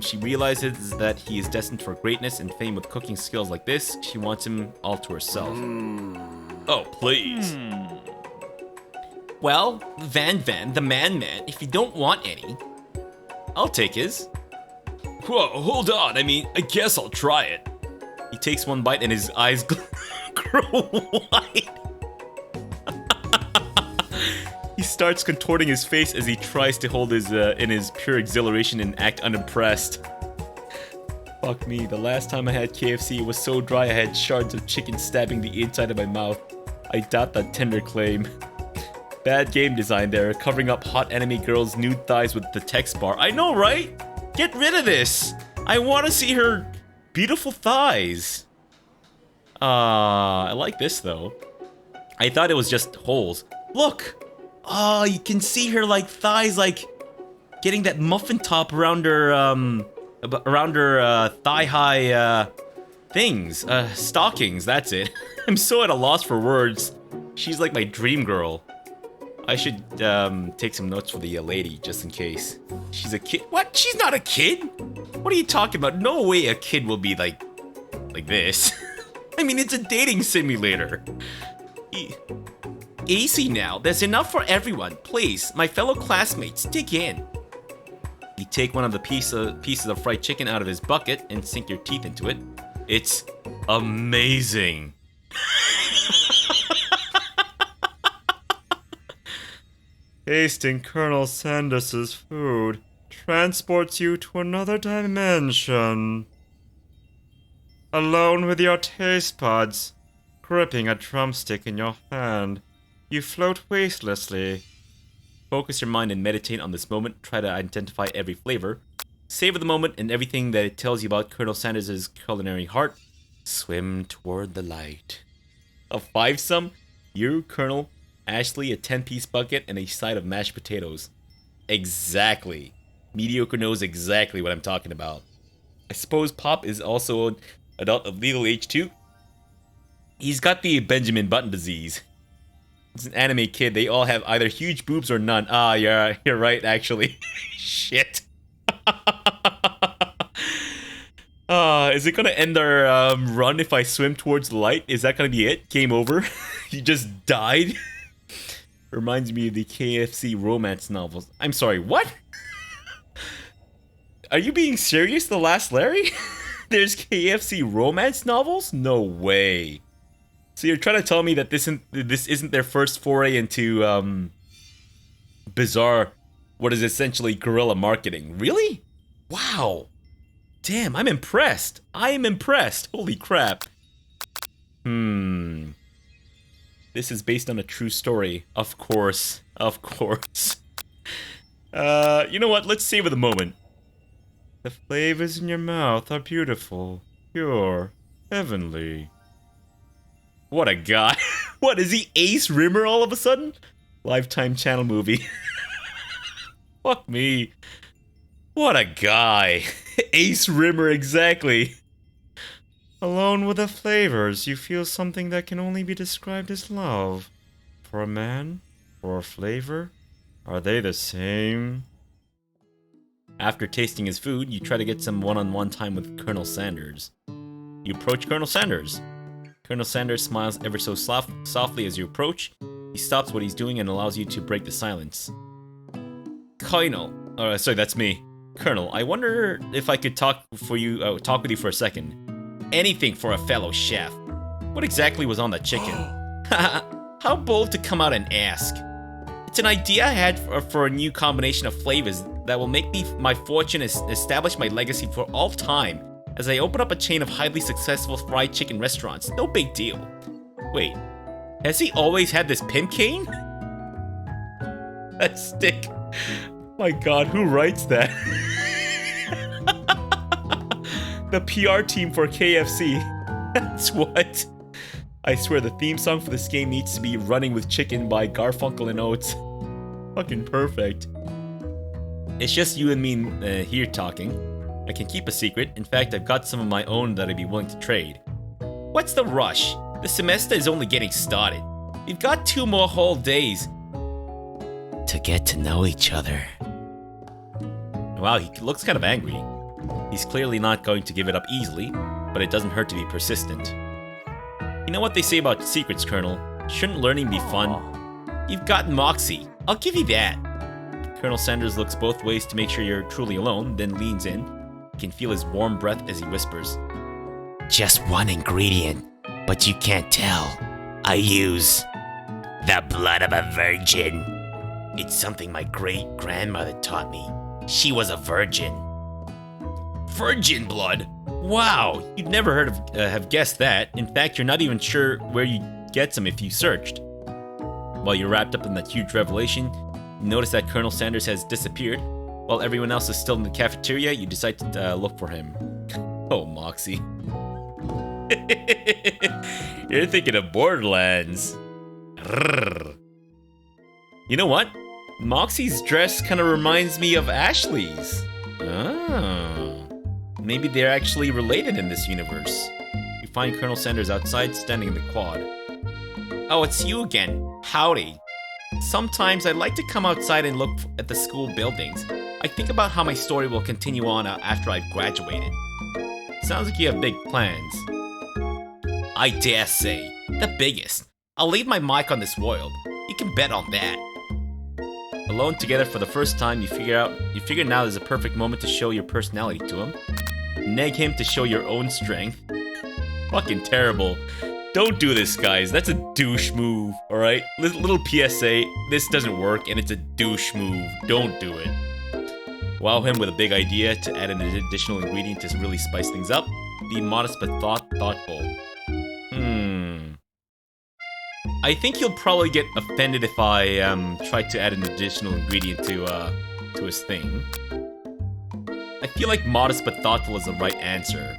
She realizes that he is destined for greatness and fame with cooking skills like this. She wants him all to herself. Oh, please. Well, Van, the man, if you don't want any, I'll take his. Whoa, hold on. I mean, I guess I'll try it. He takes one bite and his eyes grow wide. He starts contorting his face as he tries to hold his in his pure exhilaration and act unimpressed. Fuck me, the last time I had KFC, it was so dry I had shards of chicken stabbing the inside of my mouth. I doubt that tender claim. Bad game design there, covering up hot enemy girl's nude thighs with the text bar. I know, right? Get rid of this! I want to see her beautiful thighs. I like this though. I thought it was just holes. Look! Oh, you can see her like thighs like getting that muffin top around her thigh-high things. Stockings, that's it. I'm so at a loss for words. She's like my dream girl. I should take some notes for the lady, just in case. She's a kid? What? She's not a kid? What are you talking about? No way a kid will be like this. I mean, it's a dating simulator. Easy now. There's enough for everyone. Please, my fellow classmates, dig in. You take one of the pieces of fried chicken out of his bucket and sink your teeth into it. It's amazing. Tasting Colonel Sanders's food transports you to another dimension. Alone with your taste buds, gripping a drumstick in your hand, you float wastelessly. Focus your mind and meditate on this moment. Try to identify every flavor. Savor the moment and everything that it tells you about Colonel Sanders' culinary heart. Swim toward the light. A 5-some? You, Colonel, Ashley, a 10-piece bucket, and a side of mashed potatoes. Exactly. Mediocre knows exactly what I'm talking about. I suppose Pop is also an adult of legal age too. He's got the Benjamin Button disease. It's an anime kid. They all have either huge boobs or none. Ah, yeah, you're right, actually. Shit. Is it gonna end our run if I swim towards the light? Is that gonna be it? Game over? You just died? Reminds me of the KFC romance novels. I'm sorry, what? Are you being serious, The Last Larry? There's KFC romance novels? No way. So you're trying to tell me that this isn't their first foray into bizarre, what is essentially guerrilla marketing? Really? Wow. Damn, I'm impressed. I am impressed. Holy crap. This is based on a true story. Of course. Of course. You know what? Let's savor the moment. The flavors in your mouth are beautiful, pure, heavenly. What a guy. What, is he Ace Rimmer all of a sudden? Lifetime channel movie. Fuck me. What a guy. Ace Rimmer, exactly. Alone with the flavors, you feel something that can only be described as love. For a man, or a flavor, are they the same? After tasting his food, you try to get some one-on-one time with Colonel Sanders. You approach Colonel Sanders. Colonel Sanders smiles ever so softly as you approach. He stops what he's doing and allows you to break the silence. Colonel, sorry, that's me. Colonel, I wonder if I could talk with you for a second. Anything for a fellow chef. What exactly was on the chicken? How bold to come out and ask. It's an idea I had for a new combination of flavors that will make me my fortune and establish my legacy for all time as I open up a chain of highly successful fried chicken restaurants. No big deal. Wait, has he always had this pimp cane? That stick. My god, who writes that? The PR team for KFC. That's what. I swear the theme song for this game needs to be Running with Chicken by Garfunkel and Oates. Fucking perfect. It's just you and me here talking. I can keep a secret. In fact, I've got some of my own that I'd be willing to trade. What's the rush? The semester is only getting started. We've got 2 more whole days to get to know each other. Wow, he looks kind of angry. He's clearly not going to give it up easily, but it doesn't hurt to be persistent. You know what they say about secrets, Colonel? Shouldn't learning be fun? You've got moxie. I'll give you that. Colonel Sanders looks both ways to make sure you're truly alone, then leans in. You can feel his warm breath as he whispers. Just one ingredient, but you can't tell. I use the blood of a virgin. It's something my great-grandmother taught me. She was a virgin. Virgin blood? Wow, you'd never have guessed that. In fact, you're not even sure where you'd get some if you searched. While you're wrapped up in that huge revelation, you notice that Colonel Sanders has disappeared. While everyone else is still in the cafeteria, you decide to look for him. Oh, Moxie. You're thinking of Borderlands. Rrr. You know what? Moxie's dress kind of reminds me of Ashley's. Oh. Maybe they're actually related in this universe. You find Colonel Sanders outside, standing in the quad. Oh, it's you again. Howdy. Sometimes I like to come outside and look at the school buildings. I think about how my story will continue on after I've graduated. Sounds like you have big plans. I dare say, the biggest. I'll leave my mic on this world. You can bet on that. Alone together for the first time, you figure now is a perfect moment to show your personality to him. Neg him to show your own strength. Fucking terrible. Don't do this, guys. That's a douche move, alright? Little PSA, this doesn't work and it's a douche move. Don't do it. Wow him with a big idea to add an additional ingredient to really spice things up. Be modest but thoughtful. I think he'll probably get offended if I try to add an additional ingredient to his thing. I feel like modest but thoughtful is the right answer.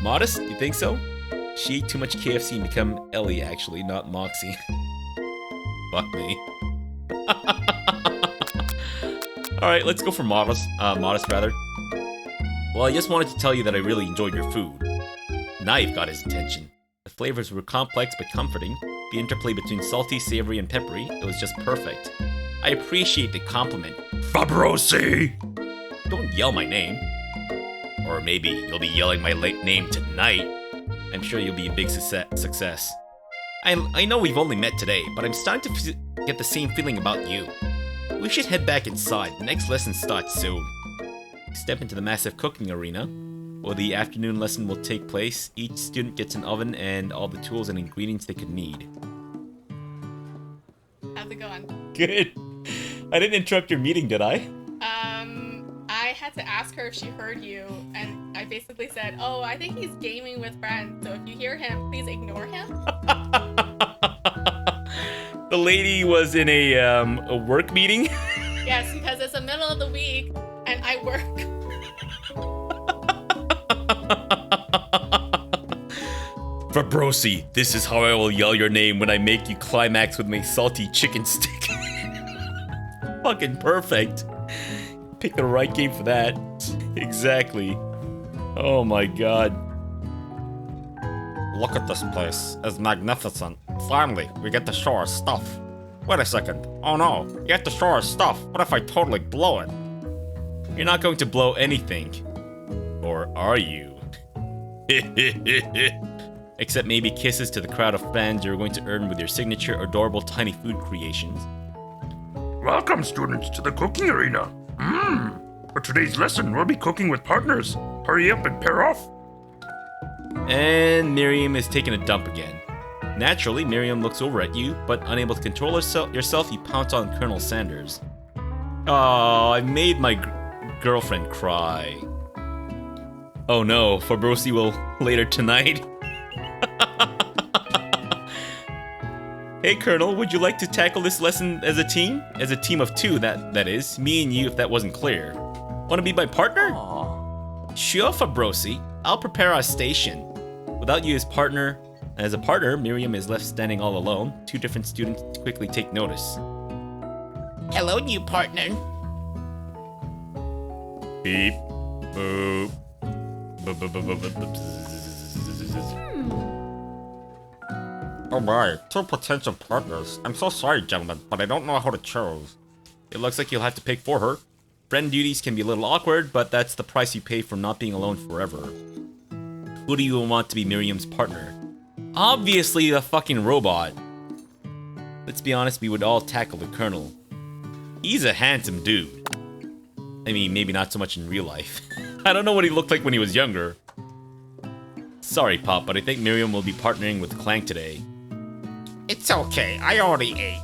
Modest? You think so? She ate too much KFC and become Ellie, actually, not Moxie. Fuck me. Alright, let's go for modest. Modest, rather. Well, I just wanted to tell you that I really enjoyed your food. Now you've got his attention. The flavors were complex but comforting. The interplay between salty, savory, and peppery, it was just perfect. I appreciate the compliment. Fabrosi! Don't yell my name. Or maybe you'll be yelling my late name tonight. I'm sure you'll be a big success. I know we've only met today, but I'm starting to get the same feeling about you. We should head back inside. The next lesson starts soon. Step into the massive cooking arena, where the afternoon lesson will take place. Each student gets an oven and all the tools and ingredients they could need. How's it going? Good. I didn't interrupt your meeting, did I? I had to ask her if she heard you, and I basically said, oh, I think he's gaming with friends, so if you hear him, please ignore him. The lady was in a work meeting? Yes, because it's the middle of the week, and I work. Fabrosi, this is how I will yell your name when I make you climax with my salty chicken stick. Fucking perfect. Pick the right game for that. Exactly. Oh my god. Look at this place. It's magnificent. Finally, we get to show our stuff. Wait a second. Oh no, you have to show our stuff. What if I totally blow it? You're not going to blow anything. Or are you? Except maybe kisses to the crowd of fans you're going to earn with your signature adorable tiny food creations. Welcome, students, to the cooking arena. For today's lesson, we'll be cooking with partners. Hurry up and pair off. And Miriam is taking a dump again. Naturally, Miriam looks over at you, but unable to control yourself, you pounce on Colonel Sanders. Oh, I made my girlfriend cry. Oh no, Fabrosi will later tonight. Hey Colonel, would you like to tackle this lesson as a team? As a team of two, that is. Me and you, if that wasn't clear. Want to be my partner? Aww. Sure, Fabrosi. I'll prepare our station. Without you as a partner, Miriam is left standing all alone. Two different students quickly take notice. Hello, new partner. Beep. Boop. Oh my, two potential partners. I'm so sorry, gentlemen, but I don't know how to choose. It looks like you'll have to pick for her. Friend duties can be a little awkward, but that's the price you pay for not being alone forever. Who do you want to be Miriam's partner? Obviously the fucking robot. Let's be honest, we would all tackle the Colonel. He's a handsome dude. I mean, maybe not so much in real life. I don't know what he looked like when he was younger. Sorry, Pop, but I think Miriam will be partnering with Clank today. It's okay, I already ate.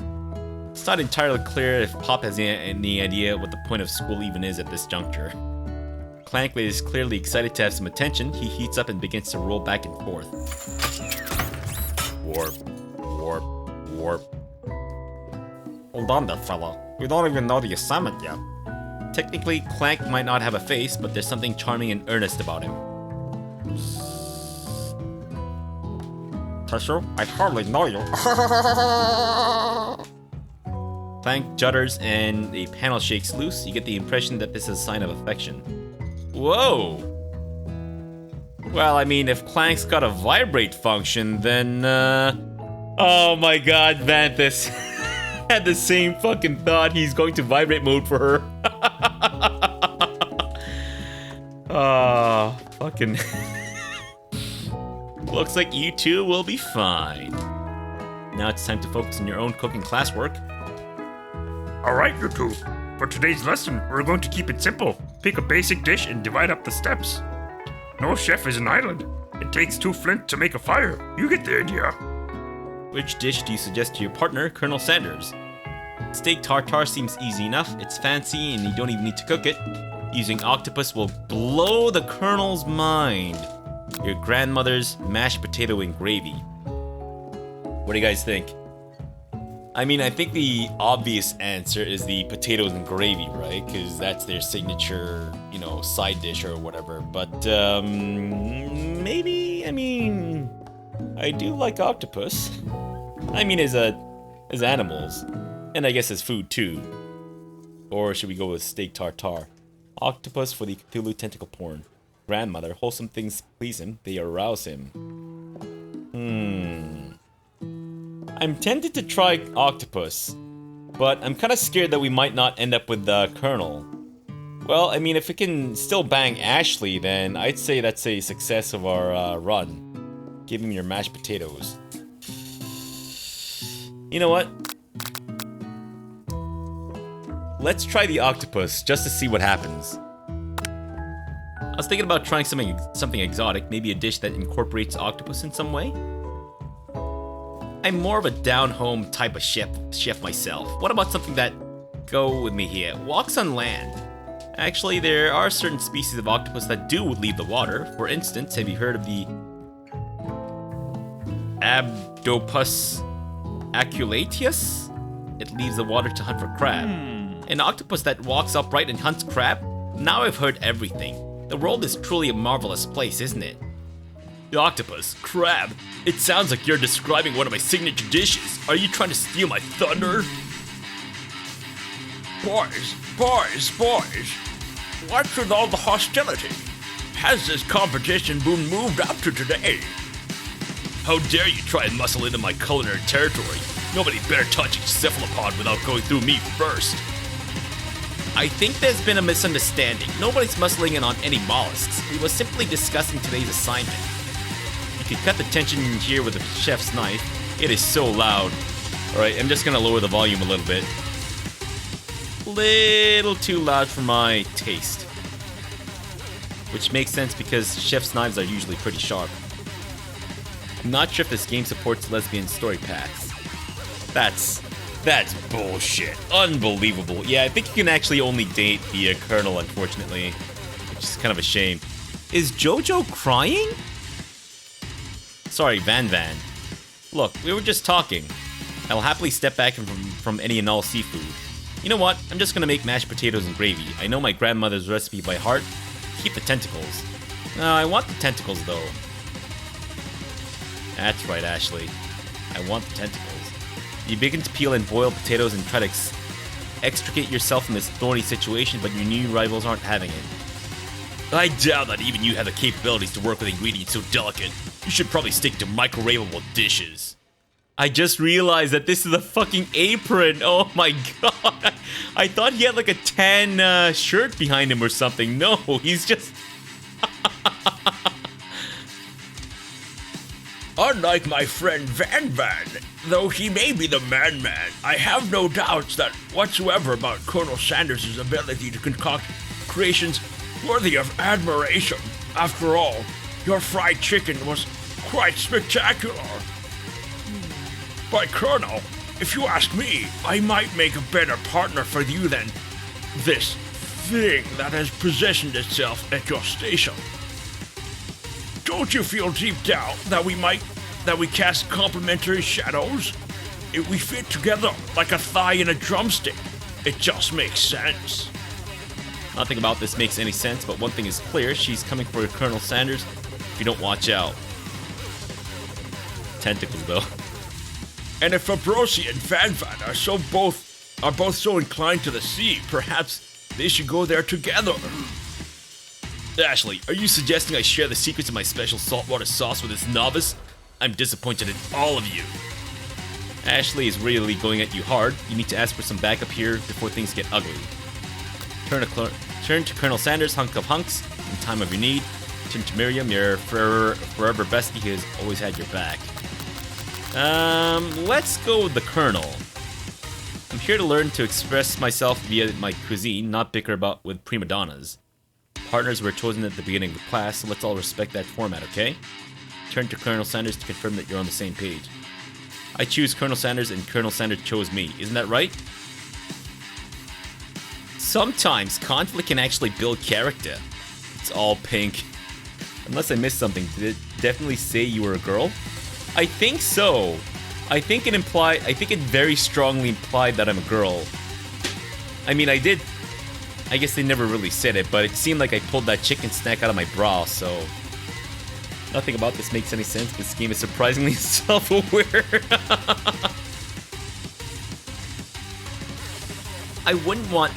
It's not entirely clear if Pop has any idea what the point of school even is at this juncture. Clank is clearly excited to have some attention. He heats up and begins to roll back and forth. Warp, warp, warp. Hold on there, fella. We don't even know the assignment yet. Technically, Clank might not have a face, but there's something charming and earnest about him. Tissue, I hardly know you. Clank judders and a panel shakes loose. You get the impression that this is a sign of affection. Whoa! Well, I mean, if Clank's got a vibrate function, then, oh my god, Vanthus had the same fucking thought. He's going to vibrate mode for her. Oh, fucking... Looks like you two will be fine. Now it's time to focus on your own cooking classwork. Alright, you two. For today's lesson, we're going to keep it simple. Pick a basic dish and divide up the steps. No chef is an island. It takes 2 flint to make a fire. You get the idea. Which dish do you suggest to your partner, Colonel Sanders? Steak tartare seems easy enough. It's fancy and you don't even need to cook it. Using octopus will blow the Colonel's mind. Your grandmother's mashed potato and gravy. What do you guys think? I mean, I think the obvious answer is the potatoes and gravy, right? Because that's their signature, you know, side dish or whatever. But, maybe, I mean, I do like octopus. I mean, as animals. And I guess as food, too. Or should we go with steak tartare? Octopus for the Cthulhu tentacle porn. Grandmother, wholesome things please him, they arouse him. I'm tempted to try octopus, but I'm kind of scared that we might not end up with the Colonel. Well, I mean, if we can still bang Ashley, then I'd say that's a success of our run. Give him your mashed potatoes. You know what? Let's try the octopus just to see what happens. I was thinking about trying something exotic, maybe a dish that incorporates octopus in some way. I'm more of a down-home type of chef myself. What about something that, go with me here, walks on land? Actually, there are certain species of octopus that do leave the water. For instance, have you heard of the Abdopus aculeatus? It leaves the water to hunt for crab. An octopus that walks upright and hunts crab? Now I've heard everything. The world is truly a marvelous place, isn't it? The octopus, crab. It sounds like you're describing one of my signature dishes. Are you trying to steal my thunder? Boys. What's with all the hostility? Has this competition been moved up to today? How dare you try and muscle into my culinary territory? Nobody better touch a cephalopod without going through me first. I think there's been a misunderstanding. Nobody's muscling in on any mollusks. We were simply discussing today's assignment. You can cut the tension here with a chef's knife. It is so loud. Alright, I'm just gonna lower the volume a little bit. Little too loud for my taste. Which makes sense because chef's knives are usually pretty sharp. I'm not sure if this game supports lesbian story paths. That's bullshit. Unbelievable. Yeah, I think you can actually only date the Colonel, unfortunately. Which is kind of a shame. Is Jojo crying? Sorry, Van. Look, we were just talking. I will happily step back from any and all seafood. You know what? I'm just gonna make mashed potatoes and gravy. I know my grandmother's recipe by heart. Keep the tentacles. No, I want the tentacles, though. That's right, Ashley. I want the tentacles. You begin to peel and boil potatoes and try to extricate yourself from this thorny situation, but your new rivals aren't having it. I doubt that even you have the capabilities to work with ingredients so delicate. You should probably stick to microwavable dishes. I just realized that this is a fucking apron. Oh my god. I thought he had like a tan shirt behind him or something. No, he's just... Unlike my friend Van, though he may be the man, I have no doubts that whatsoever about Colonel Sanders' ability to concoct creations worthy of admiration. After all, your fried chicken was quite spectacular. But Colonel, if you ask me, I might make a better partner for you than this thing that has positioned itself at your station. Don't you feel deep down that we cast complementary shadows? If we fit together like a thigh and a drumstick, it just makes sense. Nothing about this makes any sense, but one thing is clear. She's coming for Colonel Sanders if you don't watch out. Tentacles, though. And if Fabrosi and Fanfan are both so inclined to the sea, perhaps they should go there together. Ashley, are you suggesting I share the secrets of my special saltwater sauce with this novice? I'm disappointed in all of you. Ashley is really going at you hard. You need to ask for some backup here before things get ugly. Turn to Colonel Sanders, hunk of hunks, in time of your need. Turn to Miriam, your forever bestie who has always had your back. Let's go with the Colonel. I'm here to learn to express myself via my cuisine, not bicker about with prima donnas. Partners were chosen at the beginning of the class, so let's all respect that format, okay? Turn to Colonel Sanders to confirm that you're on the same page. I choose Colonel Sanders and Colonel Sanders chose me. Isn't that right? Sometimes conflict can actually build character. It's all pink. Unless I missed something, did it definitely say you were a girl? I think so. I think it very strongly implied that I'm a girl. I mean, I guess they never really said it, but it seemed like I pulled that chicken snack out of my bra, so... Nothing about this makes any sense. This game is surprisingly self-aware. I wouldn't want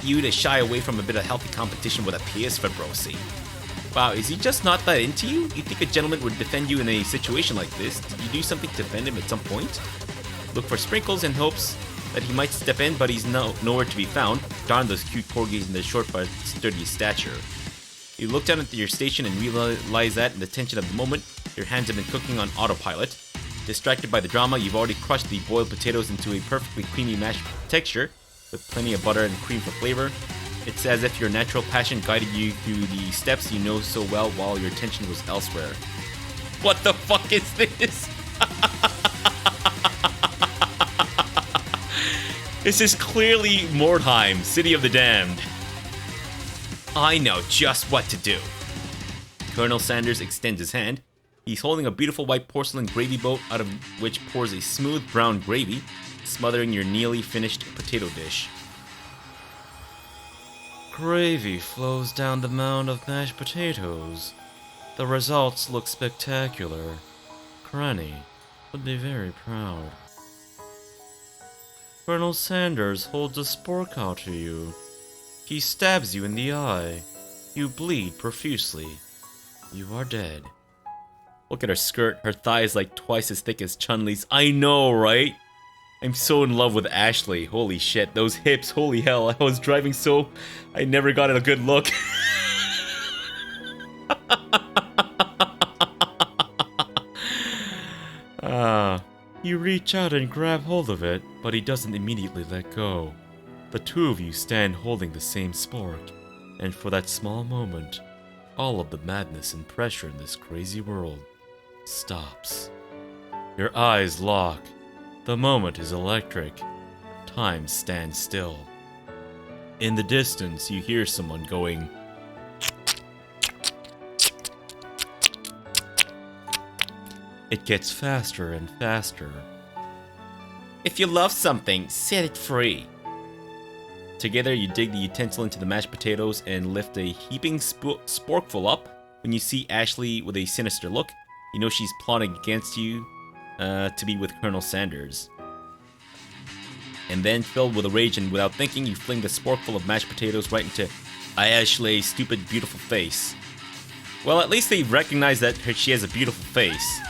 you to shy away from a bit of healthy competition with a PS Fabrosi. Wow, is he just not that into you? You think a gentleman would defend you in a situation like this? Did you do something to defend him at some point? Look for sprinkles in hopes that he might step in, but he's nowhere to be found. Darn those cute corgis and their short but sturdy stature. You look down at your station and realize that, in the tension of the moment, your hands have been cooking on autopilot. Distracted by the drama, you've already crushed the boiled potatoes into a perfectly creamy mashed texture, with plenty of butter and cream for flavor. It's as if your natural passion guided you through the steps you know so well while your attention was elsewhere. What the fuck is this? This is clearly Mordheim, City of the Damned. I know just what to do. Colonel Sanders extends his hand. He's holding a beautiful white porcelain gravy boat out of which pours a smooth brown gravy, smothering your nearly finished potato dish. Gravy flows down the mound of mashed potatoes. The results look spectacular. Granny would be very proud. Colonel Sanders holds a spork out to you. He stabs you in the eye. You bleed profusely. You are dead. Look at her skirt. Her thigh is like twice as thick as Chun-Li's. I know, right? I'm so in love with Ashley. Holy shit, those hips, holy hell. I was driving so... I never got a good look. You reach out and grab hold of it, but he doesn't immediately let go. The two of you stand holding the same spork, and for that small moment, all of the madness and pressure in this crazy world stops. Your eyes lock. The moment is electric. Time stands still. In the distance, you hear someone going... It gets faster and faster. If you love something, set it free. Together, you dig the utensil into the mashed potatoes and lift a heaping sporkful up. When you see Ashley with a sinister look, you know she's plotting against you to be with Colonel Sanders. And then, filled with rage and without thinking, you fling the sporkful of mashed potatoes right into Ashley's stupid, beautiful face. Well, at least they recognize that she has a beautiful face.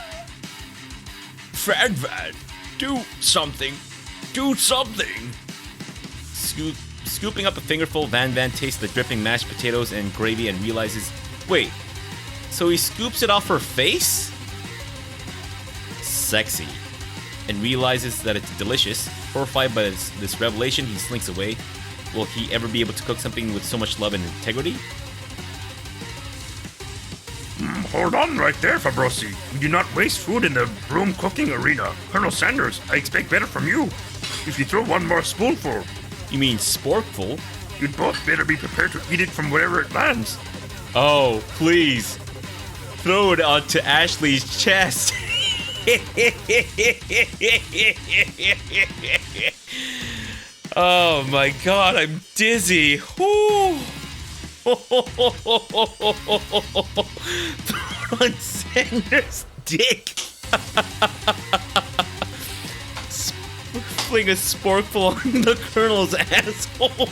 Van, do something. Do something. Scooping up a fingerful, Van tastes the dripping mashed potatoes and gravy and realizes, wait, so he scoops it off her face? Sexy. And realizes that it's delicious. Horrified by this revelation, he slinks away. Will he ever be able to cook something with so much love and integrity? Hold on right there, Fabrosi. We do not waste food in the room cooking arena. Colonel Sanders, I expect better from you. If you throw one more spoonful. You mean sporkful? You'd both better be prepared to eat it from wherever it lands. Oh, please. Throw it onto Ashley's chest. Oh my god, I'm dizzy. Woo. Throw on Xander's dick. Fling a sporkful on the Colonel's asshole.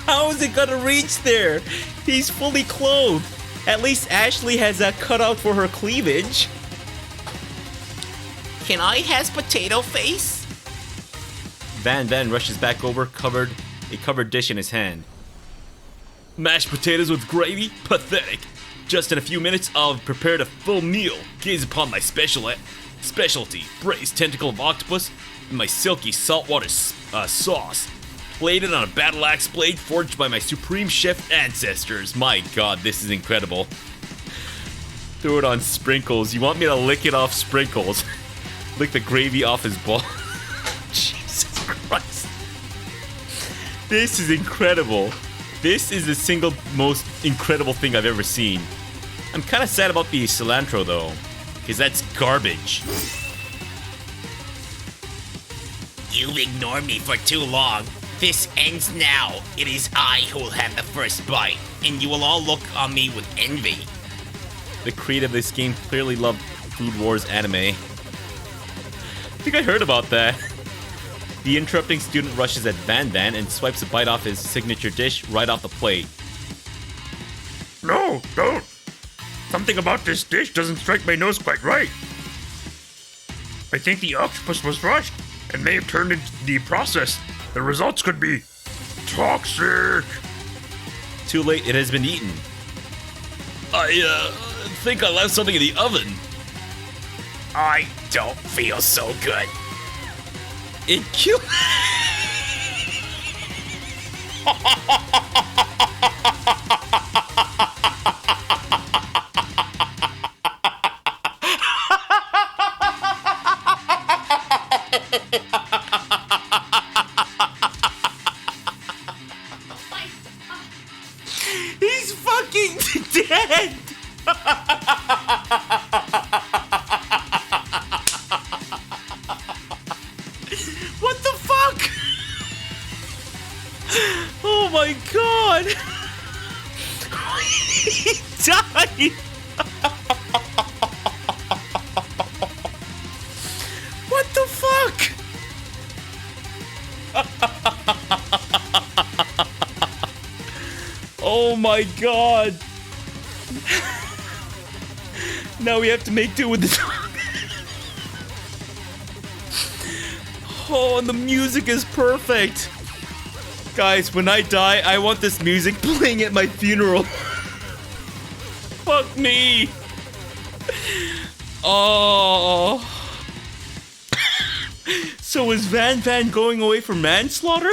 How is it gonna reach there? He's fully clothed. At least Ashley has a cutout for her cleavage. Can I has potato face? Van rushes back over, a covered dish in his hand. Mashed potatoes with gravy? Pathetic. Just in a few minutes, I'll prepare a full meal. Gaze upon my specialty, braised tentacle of octopus, and my silky saltwater sauce. Plated on a battle axe blade forged by my supreme chef ancestors. My god, this is incredible. Throw it on sprinkles. You want me to lick it off sprinkles? Lick the gravy off his ball. Jesus Christ. This is incredible. This is the single most incredible thing I've ever seen. I'm kind of sad about the cilantro though, because that's garbage. You've ignored me for too long. This ends now. It is I who will have the first bite, and you will all look on me with envy. The creator of this game clearly loved Food Wars anime. I think I heard about that. The interrupting student rushes at Van and swipes a bite off his signature dish right off the plate. No, don't. Something about this dish doesn't strike my nose quite right. I think the octopus was rushed and may have turned into the process. The results could be toxic. Too late, it has been eaten. I think I left something in the oven. I don't feel so good. It killed. He's fucking dead. What the fuck? Oh my god! He died! What the fuck? Oh my god! Now we have to make do with this. Oh, and the music is perfect. Guys, when I die, I want this music playing at my funeral. Fuck me. Oh. So is Van going away for manslaughter?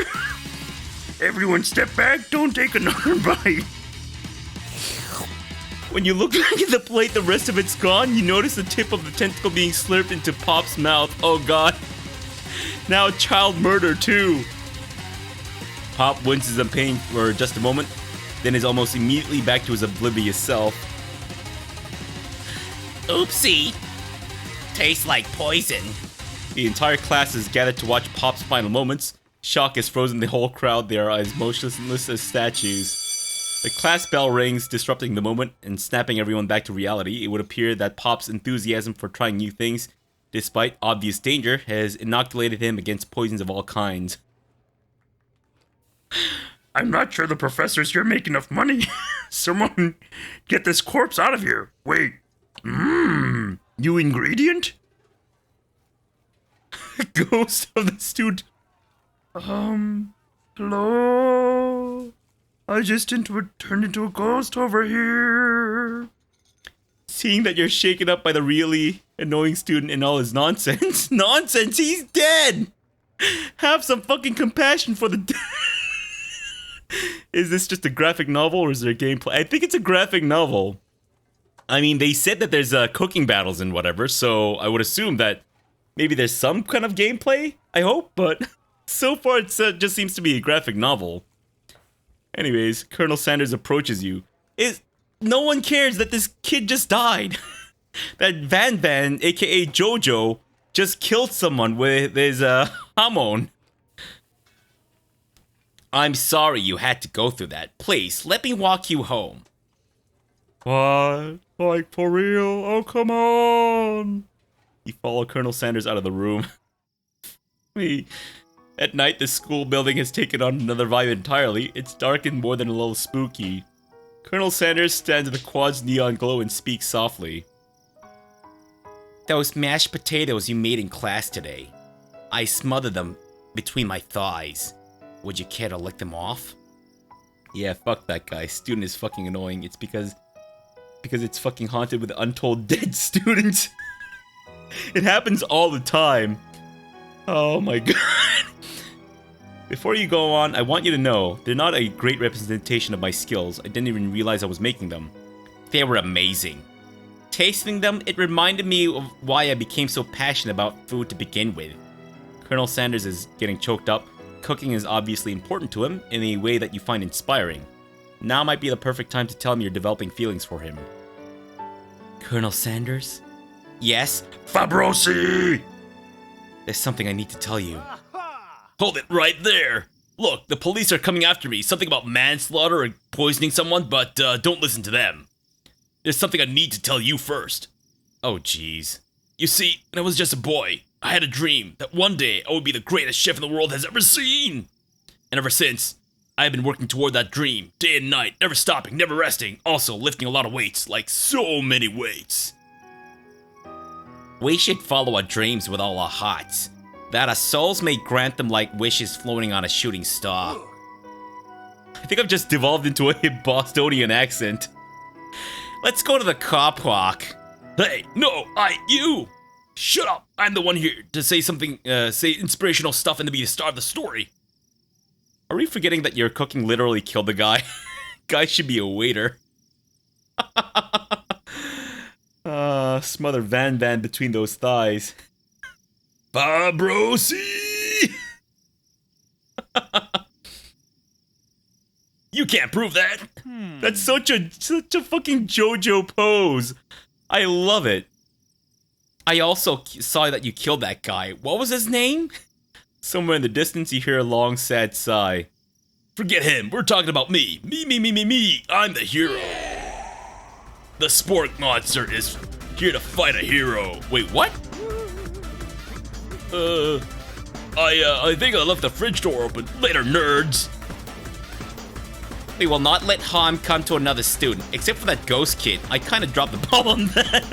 Everyone step back, don't take another bite. When you look back at the plate, the rest of it's gone. You notice the tip of the tentacle being slurped into Pop's mouth. Oh god. Now child murder too. Pop winces in pain for just a moment, then is almost immediately back to his oblivious self. Oopsie. Tastes like poison. The entire class is gathered to watch Pop's final moments. Shock has frozen the whole crowd. They are as motionless as statues. The class bell rings, disrupting the moment and snapping everyone back to reality. It would appear that Pop's enthusiasm for trying new things, despite obvious danger, has inoculated him against poisons of all kinds. I'm not sure the professors here make enough money. Someone get this corpse out of here. Wait. New ingredient? Ghost of the student. Hello? I just turned into a ghost over here. Seeing that you're shaken up by the really annoying student and all his nonsense. Nonsense, he's dead! Have some fucking compassion for the dead. Is this just a graphic novel or is there gameplay? I think it's a graphic novel. I mean, they said that there's cooking battles and whatever, so I would assume that maybe there's some kind of gameplay, I hope, but so far it just seems to be a graphic novel. Anyways, Colonel Sanders approaches you. No one cares that this kid just died. That Van, aka Jojo, just killed someone with his hamon. I'm sorry you had to go through that. Please, let me walk you home. What? Like, for real? Oh, come on! You follow Colonel Sanders out of the room. At night, the school building has taken on another vibe entirely. It's dark and more than a little spooky. Colonel Sanders stands in the quad's neon glow and speaks softly. Those mashed potatoes you made in class today. I smothered them between my thighs. Would you care to lick them off? Yeah, fuck that guy. Student is fucking annoying. It's because it's fucking haunted with untold dead students. It happens all the time. Oh my god. Before you go on, I want you to know, they're not a great representation of my skills. I didn't even realize I was making them. They were amazing. Tasting them, it reminded me of why I became so passionate about food to begin with. Colonel Sanders is getting choked up. Cooking is obviously important to him in a way that you find inspiring. Now might be the perfect time to tell him you're developing feelings for him. Colonel Sanders? Yes? Fabrosi! There's something I need to tell you. Hold it right there! Look, the police are coming after me. Something about manslaughter or poisoning someone, but don't listen to them. There's something I need to tell you first. Oh, jeez. You see, when I was just a boy, I had a dream that one day I would be the greatest chef in the world has ever seen. And ever since, I have been working toward that dream, day and night, never stopping, never resting, also lifting a lot of weights, like so many weights. We should follow our dreams with all our hearts, that our souls may grant them like wishes floating on a shooting star. I think I've just devolved into a Bostonian accent. Let's go to the car park. Hey, no, you! Shut up! I'm the one here to say something, say inspirational stuff and to be the star of the story. Are we forgetting that your cooking literally killed the guy? Guy should be a waiter. Smother Van between those thighs. Fabrosi! You can't prove that! That's such a fucking JoJo pose. I love it. I also saw that you killed that guy. What was his name? Somewhere in the distance you hear a long, sad sigh. Forget him. We're talking about me. Me. I'm the hero. The spork monster is here to fight a hero. Wait, what? I think I left the fridge door open. Later, nerds. We will not let harm come to another student, except for that ghost kid. I kind of dropped the ball on that.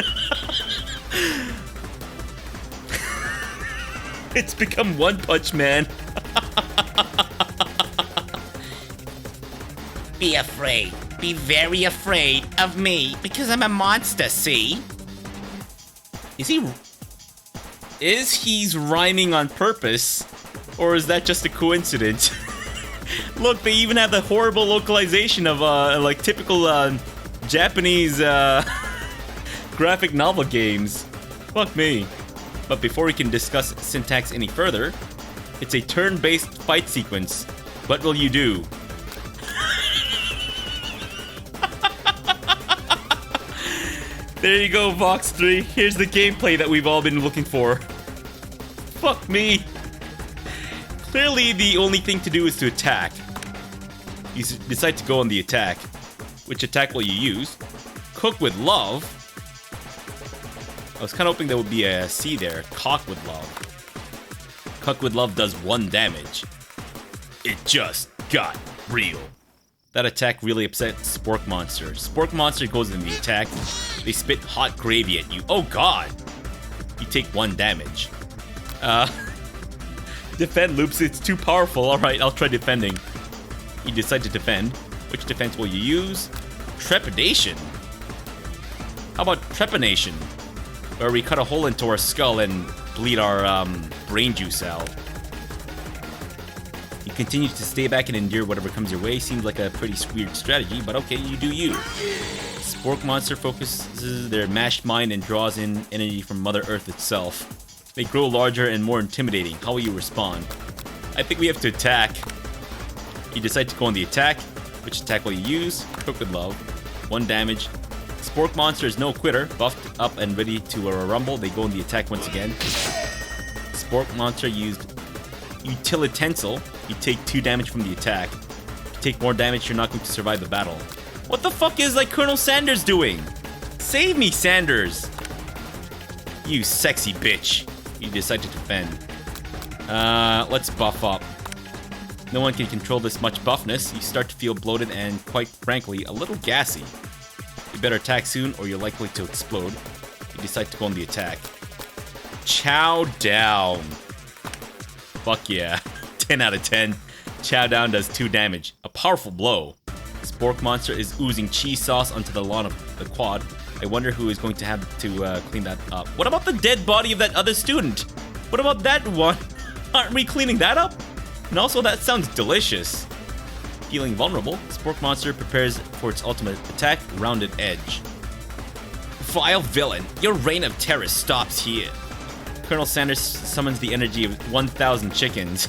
It's become One Punch Man. Be afraid. Be very afraid of me, because I'm a monster, see? Is he's rhyming on purpose? Or is that just a coincidence? Look, they even have the horrible localization of, like, typical, Japanese, graphic novel games. Fuck me. But before we can discuss syntax any further, it's a turn-based fight sequence. What will you do? There you go, Vox 3. Here's the gameplay that we've all been looking for. Fuck me. Clearly, the only thing to do is to attack. You decide to go on the attack. Which attack will you use? Cook with love. I was kind of hoping there would be a C there. Cock with love. Cook with love does 1 damage. It just got real. That attack really upsets Spork Monster. Spork Monster goes in the attack. They spit hot gravy at you. Oh god! You take 1 damage. Defend loops, it's too powerful. Alright, I'll try defending. You decide to defend. Which defense will you use? Trepidation. How about trepanation? Where we cut a hole into our skull and bleed our brain juice out. You continue to stay back and endure whatever comes your way. Seems like a pretty weird strategy, but okay, you do you. Spork Monster focuses their mashed mind and draws in energy from Mother Earth itself. They grow larger and more intimidating. How will you respond? I think we have to attack. You decide to go on the attack. Which attack will you use? Cook with love. 1 damage. Spork Monster is no quitter. Buffed up and ready to rumble. They go in the attack once again. Spork Monster used Utilitensile. You take 2 damage from the attack. If you take more damage, you're not going to survive the battle. What the fuck is like Colonel Sanders doing? Save me, Sanders! You sexy bitch. You decide to defend. Let's buff up. No one can control this much buffness. You start to feel bloated and, quite frankly, a little gassy. You better attack soon or you're likely to explode. You decide to go on the attack. Chow down. Fuck yeah. 10 out of 10. Chow down does 2 damage. A powerful blow. Spork Monster is oozing cheese sauce onto the lawn of the quad. I wonder who is going to have to clean that up. What about the dead body of that other student? What about that one? Aren't we cleaning that up? And also, that sounds delicious. Feeling vulnerable, Spork Monster prepares for its ultimate attack, Rounded Edge. Vile villain, your reign of terror stops here. Colonel Sanders summons the energy of 1,000 chickens.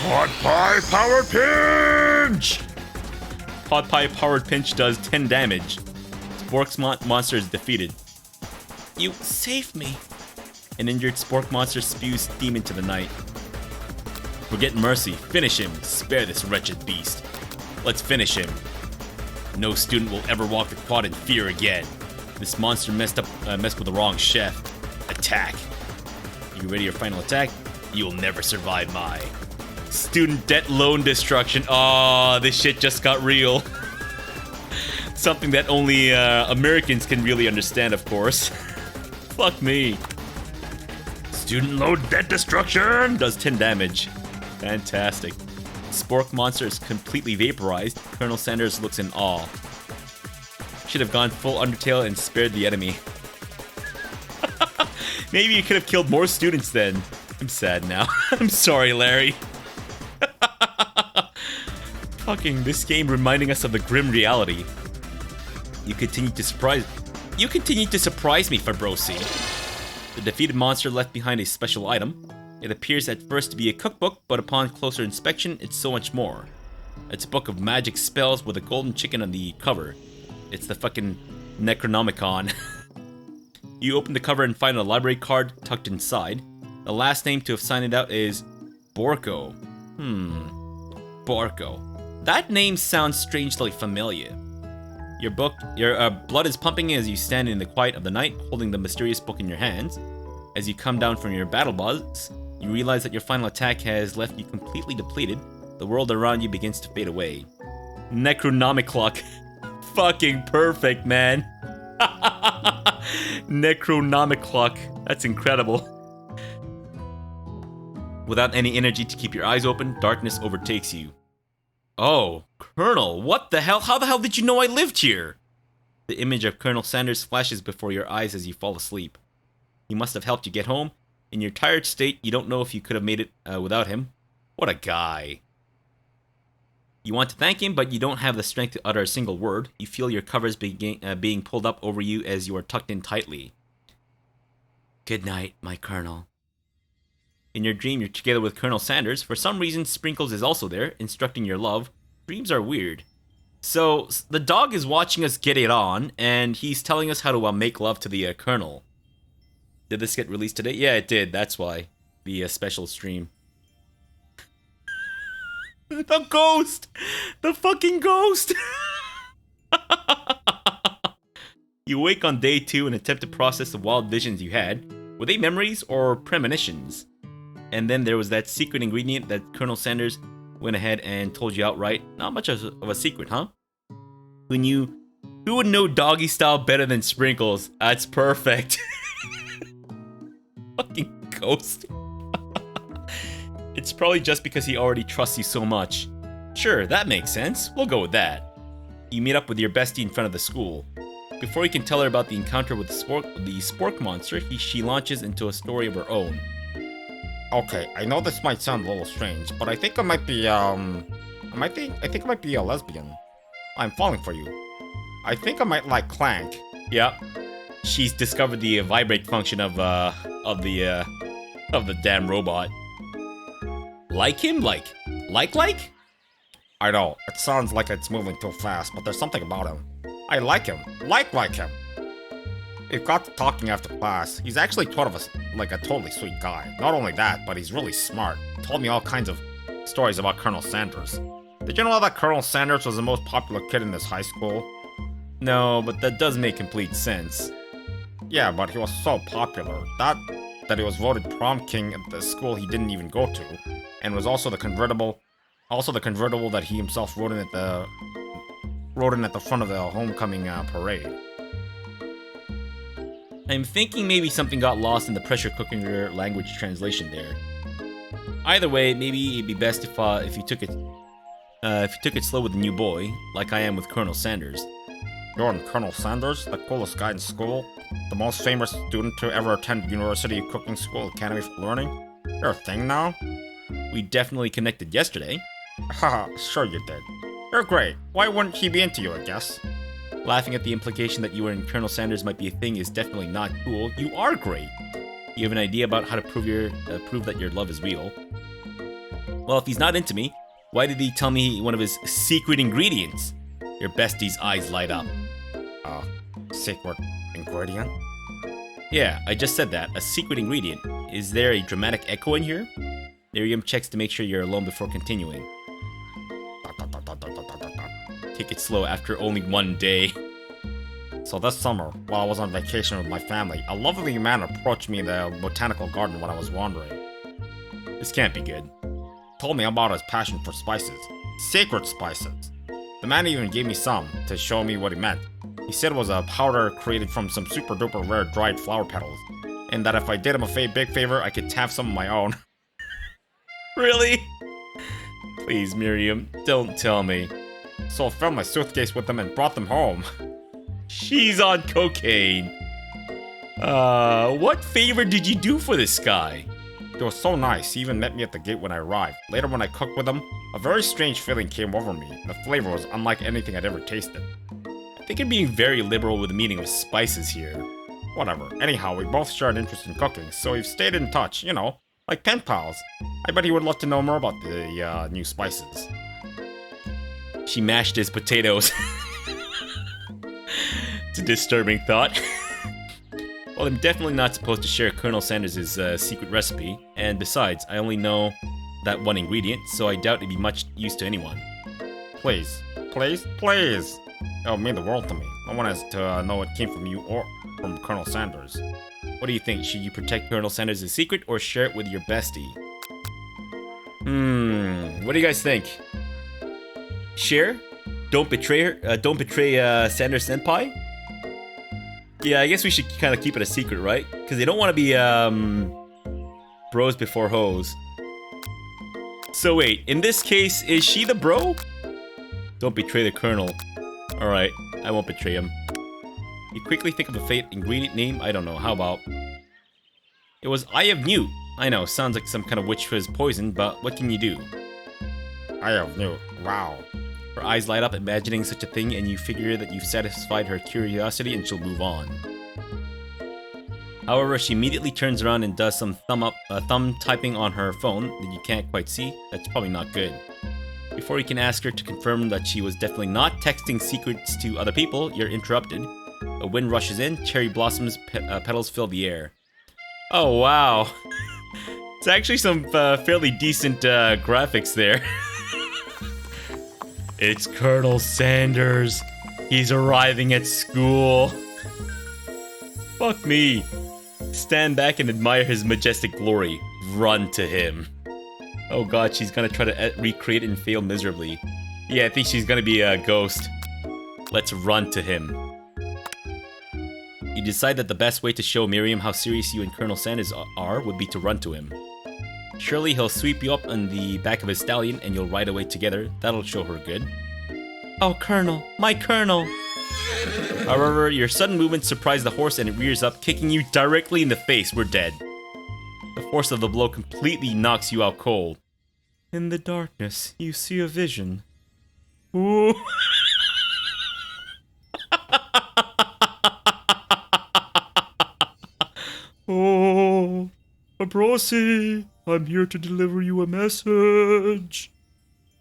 Pot Pie Power Pinch! Pot Pie Powered Pinch does 10 damage. Spork's monster is defeated. You saved me. An injured Spork Monster spews steam into the night. Forget mercy. Finish him. Spare this wretched beast. Let's finish him. No student will ever walk the quad in fear again. This monster messed with the wrong chef. Attack. You ready your final attack? You'll never survive my student debt loan destruction. Aw, this shit just got real. Something that only Americans can really understand, of course. Fuck me. Student loan debt destruction! Does 10 damage. Fantastic. Spork Monster is completely vaporized. Colonel Sanders looks in awe. Should have gone full Undertale and spared the enemy. Maybe you could have killed more students then. I'm sad now. I'm sorry, Larry. Fucking this game reminding us of the grim reality. You continue to surprise me, Fabrosi. The defeated monster left behind a special item. It appears at first to be a cookbook, but upon closer inspection, it's so much more. It's a book of magic spells with a golden chicken on the cover. It's the fucking Necronomicon. You open the cover and find a library card tucked inside. The last name to have signed it out is Borko. Borko. That name sounds strangely familiar. Your blood is pumping as you stand in the quiet of the night, holding the mysterious book in your hands. As you come down from your battle buzz, you realize that your final attack has left you completely depleted. The world around you begins to fade away. Necronomicon. Fucking perfect, man. Necronomicon. That's incredible. Without any energy to keep your eyes open, darkness overtakes you. Oh, Colonel, what the hell? How the hell did you know I lived here? The image of Colonel Sanders flashes before your eyes as you fall asleep. He must have helped you get home. In your tired state, you don't know if you could have made it without him. What a guy. You want to thank him, but you don't have the strength to utter a single word. You feel your covers being pulled up over you as you are tucked in tightly. Good night, my Colonel. In your dream, you're together with Colonel Sanders. For some reason, Sprinkles is also there, instructing your love. Dreams are weird. So, the dog is watching us get it on, and he's telling us how to make love to the Colonel. Did this get released today? Yeah, it did. That's why. The special stream. The ghost! The fucking ghost! You wake on day 2 and attempt to process the wild visions you had. Were they memories or premonitions? And then there was that secret ingredient that Colonel Sanders went ahead and told you outright. Not much of a secret, huh? Who would know doggy style better than Sprinkles? That's perfect. Fucking ghost. It's probably just because he already trusts you so much. Sure, that makes sense. We'll go with that. You meet up with your bestie in front of the school. Before you can tell her about the encounter with the Spork monster, she launches into a story of her own. Okay, I know this might sound a little strange, but I think I might be, I think I might be a lesbian. I'm falling for you. I think I might like Clank. Yep. She's discovered the vibrate function of the damn robot. Like him? Like? I know, it sounds like it's moving too fast, but there's something about him. I like him. Like him. We got to talking after class. He's actually sort of a totally sweet guy. Not only that, but he's really smart. Told me all kinds of stories about Colonel Sanders. Did you know that Colonel Sanders was the most popular kid in this high school? No, but that does make complete sense. Yeah, but he was so popular that he was voted prom king at the school he didn't even go to, and was also the convertible that he himself rode in at the front of the homecoming parade. I'm thinking maybe something got lost in the pressure cooking your language translation there. Either way, maybe it'd be best if you took it slow with the new boy, like I am with Colonel Sanders. You're on Colonel Sanders, the coolest guy in school, the most famous student to ever attend University of Cooking School Academy for Learning. You're a thing now? We definitely connected yesterday. Haha, sure you did. You're great. Why wouldn't he be into you, I guess? Laughing at the implication that you and Colonel Sanders might be a thing is definitely not cool. You are great. You have an idea about how to prove that your love is real. Well, if he's not into me, why did he tell me one of his secret ingredients? Your bestie's eyes light up. Secret ingredient? Yeah, I just said that. A secret ingredient. Is there a dramatic echo in here? Miriam checks to make sure you're alone before continuing. Take it slow after only one day. So this summer, while I was on vacation with my family, a lovely man approached me in the botanical garden when I was wandering. This can't be good. Told me about his passion for spices. Sacred spices. The man even gave me some to show me what he meant. He said it was a powder created from some super duper rare dried flower petals, and that if I did him a big favor, I could have some of my own. Really? Please, Miriam, don't tell me. So I filled my suitcase with them and brought them home. She's on cocaine. What favor did you do for this guy? He was so nice, he even met me at the gate when I arrived. Later when I cooked with him, a very strange feeling came over me. The flavor was unlike anything I'd ever tasted. I think you're being very liberal with the meaning of spices here. Whatever. Anyhow, we both share an interest in cooking, so we've stayed in touch, you know, like pen pals. I bet he would love to know more about the new spices. She mashed his potatoes. It's a disturbing thought. Well, I'm definitely not supposed to share Colonel Sanders' secret recipe, and besides, I only know that one ingredient, so I doubt it'd be much use to anyone. Please. Please? Please! That would mean the world to me. No one has to know it came from you or from Colonel Sanders. What do you think? Should you protect Colonel Sanders' secret or share it with your bestie? What do you guys think? Share? Don't betray her? Don't betray Sanders Senpai? Yeah, I guess we should kind of keep it a secret, right? Because they don't want to be bros before hoes. So wait, in this case, is she the bro? Don't betray the Colonel. Alright, I won't betray him. You quickly think of a fate ingredient name? I don't know, how about... It was Eye of Newt. I know, sounds like some kind of witch fizz poison, but what can you do? Eye of Newt. Wow. Her eyes light up imagining such a thing, and you figure that you've satisfied her curiosity and she'll move on. However, she immediately turns around and does some thumb typing on her phone that you can't quite see. That's probably not good. Before you can ask her to confirm that she was definitely not texting secrets to other people, you're interrupted. A wind rushes in, cherry blossoms petals fill the air. Oh wow. It's actually some fairly decent graphics there. It's Colonel Sanders. He's arriving at school. Fuck me. Stand back and admire his majestic glory. Run to him. Oh god, she's gonna try to recreate it and fail miserably. Yeah, I think she's gonna be a ghost. Let's run to him. You decide that the best way to show Miriam how serious you and Colonel Sanders are would be to run to him. Surely he'll sweep you up on the back of his stallion and you'll ride away together. That'll show her good. Oh, Colonel, my Colonel. However, your sudden movement surprises the horse and it rears up, kicking you directly in the face. We're dead. The force of the blow completely knocks you out cold. In the darkness, you see a vision. Ooh. Oh, Abrosi, I'm here to deliver you a message.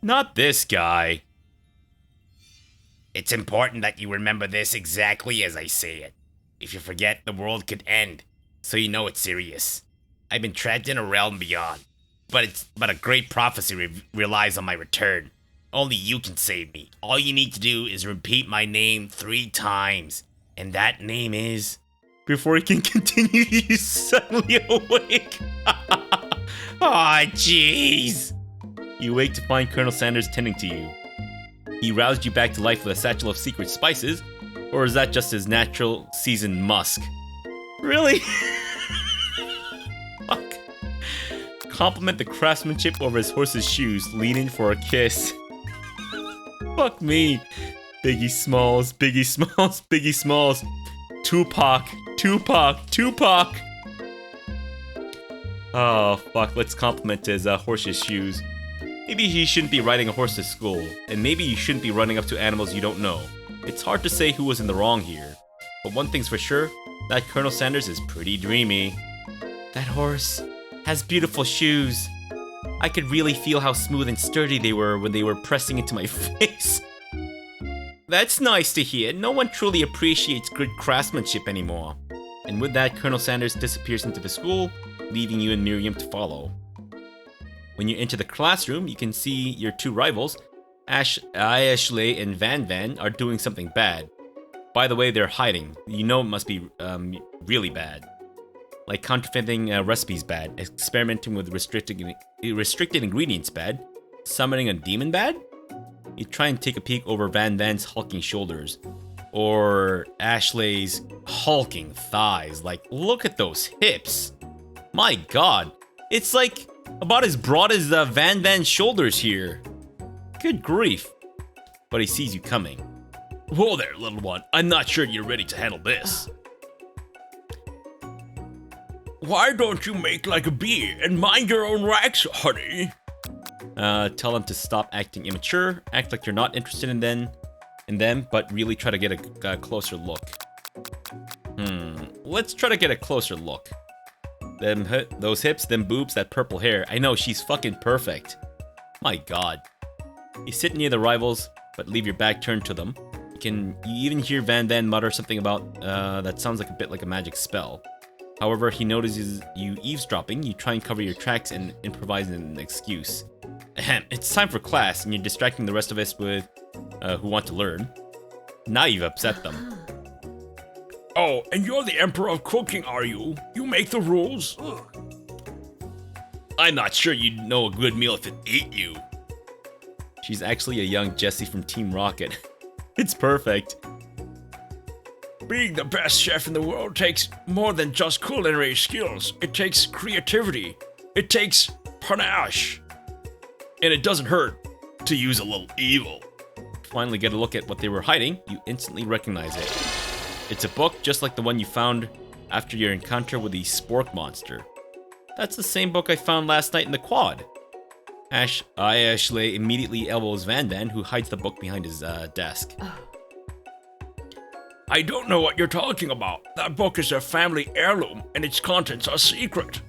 Not this guy. It's important that you remember this exactly as I say it. If you forget, the world could end, so you know it's serious. I've been trapped in a realm beyond, but a great prophecy relies on my return. Only you can save me. All you need to do is repeat my name 3 times, and that name is... Before he can continue, he's suddenly awake. Aw, jeez! You wake to find Colonel Sanders tending to you. He roused you back to life with a satchel of secret spices, or is that just his natural seasoned musk? Really? Fuck. Compliment the craftsmanship over his horse's shoes, lean in for a kiss. Fuck me. Biggie Smalls, Biggie Smalls, Biggie Smalls. Tupac, Tupac, Tupac. Oh, fuck. Let's compliment his horse's shoes. Maybe he shouldn't be riding a horse to school, and maybe you shouldn't be running up to animals you don't know. It's hard to say who was in the wrong here. But one thing's for sure, that Colonel Sanders is pretty dreamy. That horse has beautiful shoes. I could really feel how smooth and sturdy they were when they were pressing into my face. That's nice to hear. No one truly appreciates good craftsmanship anymore. And with that, Colonel Sanders disappears into the school, leaving you and Miriam to follow. When you enter the classroom, you can see your 2 rivals, Ashley and Van Van, are doing something bad. By the way, they're hiding. You know it must be really bad. Like counterfeiting recipes bad, experimenting with restricted ingredients bad, summoning a demon bad? You try and take a peek over Van Van's hulking shoulders. Or Ashley's hulking thighs. Like, look at those hips. My god. It's like about as broad as Van Van's shoulders here. Good grief. But he sees you coming. Whoa there, little one. I'm not sure you're ready to handle this. Why don't you make like a bee and mind your own racks, honey? Tell them to stop acting immature, act like you're not interested in them, but really try to get a closer look. Let's try to get a closer look. Those hips, them boobs, that purple hair. I know, she's fucking perfect. My god. You sit near the rivals, but leave your back turned to them. You even hear Van Van mutter something about, that sounds like a bit like a magic spell. However, he notices you eavesdropping, you try and cover your tracks and improvise an excuse. Ahem, it's time for class, and you're distracting the rest of us with, who want to learn. Now you've upset them. Oh, and you're the Emperor of Cooking, are you? You make the rules? I'm not sure you'd know a good meal if it ate you. She's actually a young Jessie from Team Rocket. It's perfect. Being the best chef in the world takes more than just culinary skills. It takes creativity. It takes panache. And it doesn't hurt to use a little evil. Finally get a look at what they were hiding, you instantly recognize it. It's a book just like the one you found after your encounter with the spork monster. That's the same book I found last night in the quad. Ashley immediately elbows Van Van, who hides the book behind his desk. I don't know what you're talking about. That book is a family heirloom, and its contents are secret.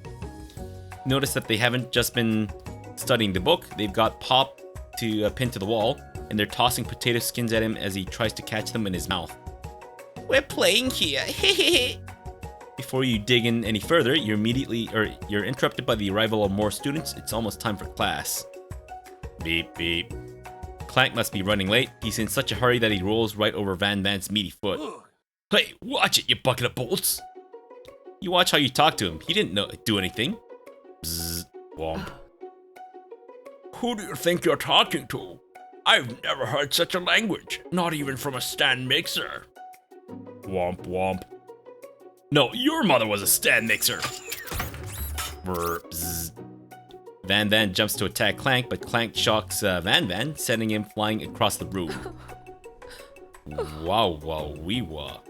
Notice that they haven't just been studying the book, they've got Pop to pin to the wall, and they're tossing potato skins at him as he tries to catch them in his mouth. We're playing here. Before you dig in any further, you're interrupted by the arrival of more students. It's almost time for class. Beep beep. Clank must be running late. He's in such a hurry that he rolls right over Van Van's meaty foot. Hey, watch it, you bucket of bolts. You watch how you talk to him. He didn't do anything. Bzzz. Womp. Who do you think you're talking to? I've never heard such a language, not even from a stand mixer. Womp womp. No, your mother was a stand mixer. Bzzz. Van Van jumps to attack Clank, but Clank shocks Van Van, sending him flying across the room. Wow, wow, wee wah.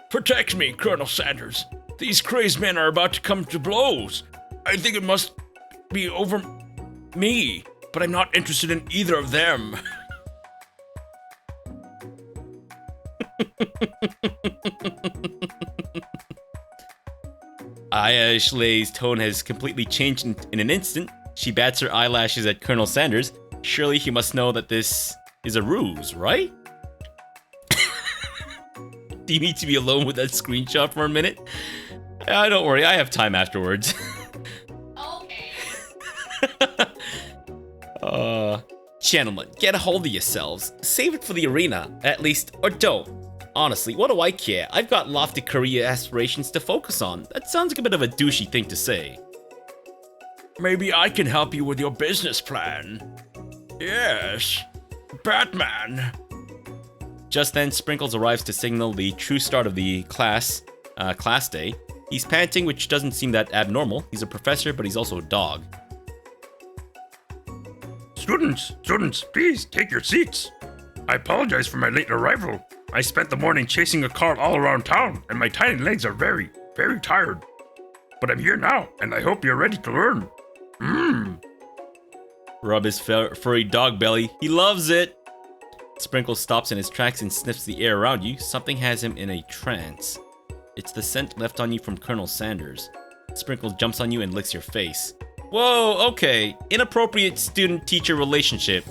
Protect me, Colonel Sanders. These crazed men are about to come to blows. I think it must be over me, but I'm not interested in either of them. Aishley's tone has completely changed in an instant. She bats her eyelashes at Colonel Sanders. Surely he must know that this is a ruse, right? Do you need to be alone with that screenshot for a minute? Don't worry, I have time afterwards. Okay. Gentlemen, get a hold of yourselves. Save it for the arena, at least, or don't. Honestly, what do I care? I've got lofty career aspirations to focus on. That sounds like a bit of a douchey thing to say. Maybe I can help you with your business plan. Yes, Batman. Just then, Sprinkles arrives to signal the true start of the class day. He's panting, which doesn't seem that abnormal. He's a professor, but he's also a dog. Students, please take your seats. I apologize for my late arrival. I spent the morning chasing a car all around town, and my tiny legs are very, very tired. But I'm here now, and I hope you're ready to learn. Rub his furry dog belly. He loves it. Sprinkles stops in his tracks and sniffs the air around you. Something has him in a trance. It's the scent left on you from Colonel Sanders. Sprinkles jumps on you and licks your face. Whoa, okay. Inappropriate student-teacher relationship.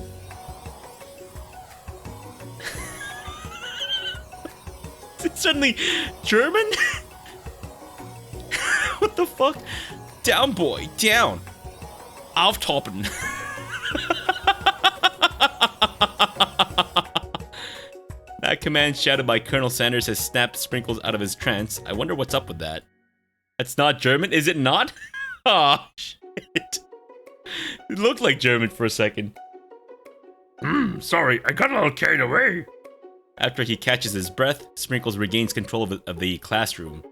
Is it suddenly German? What the fuck? Down, boy, down. Auftoppen. That command shouted by Colonel Sanders has snapped Sprinkles out of his trance. I wonder what's up with that. That's not German, is it not? Aw, shit. It looked like German for a second. Sorry, I got a little carried away. After he catches his breath, Sprinkles regains control of the classroom.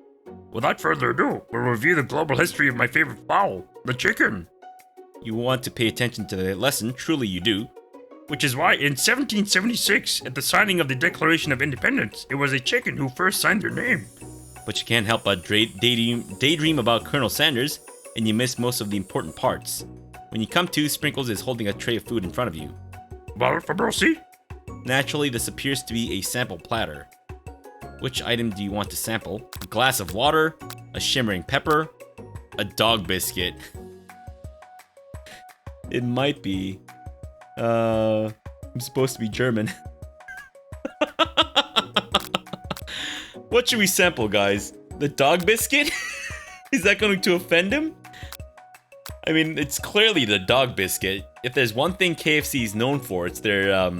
Without further ado, we'll review the global history of my favorite fowl, the chicken. You want to pay attention to the lesson, truly you do. Which is why in 1776, at the signing of the Declaration of Independence, it was a chicken who first signed their name. But you can't help but daydream about Colonel Sanders, and you miss most of the important parts. When you come to, Sprinkles is holding a tray of food in front of you. Well, Fabrici? Naturally, this appears to be a sample platter. Which item do you want to sample? A glass of water, a shimmering pepper, a dog biscuit. It might be. I'm supposed to be German. What should we sample, guys? The dog biscuit? Is that going to offend him? I mean, it's clearly the dog biscuit. If there's one thing KFC is known for, it's their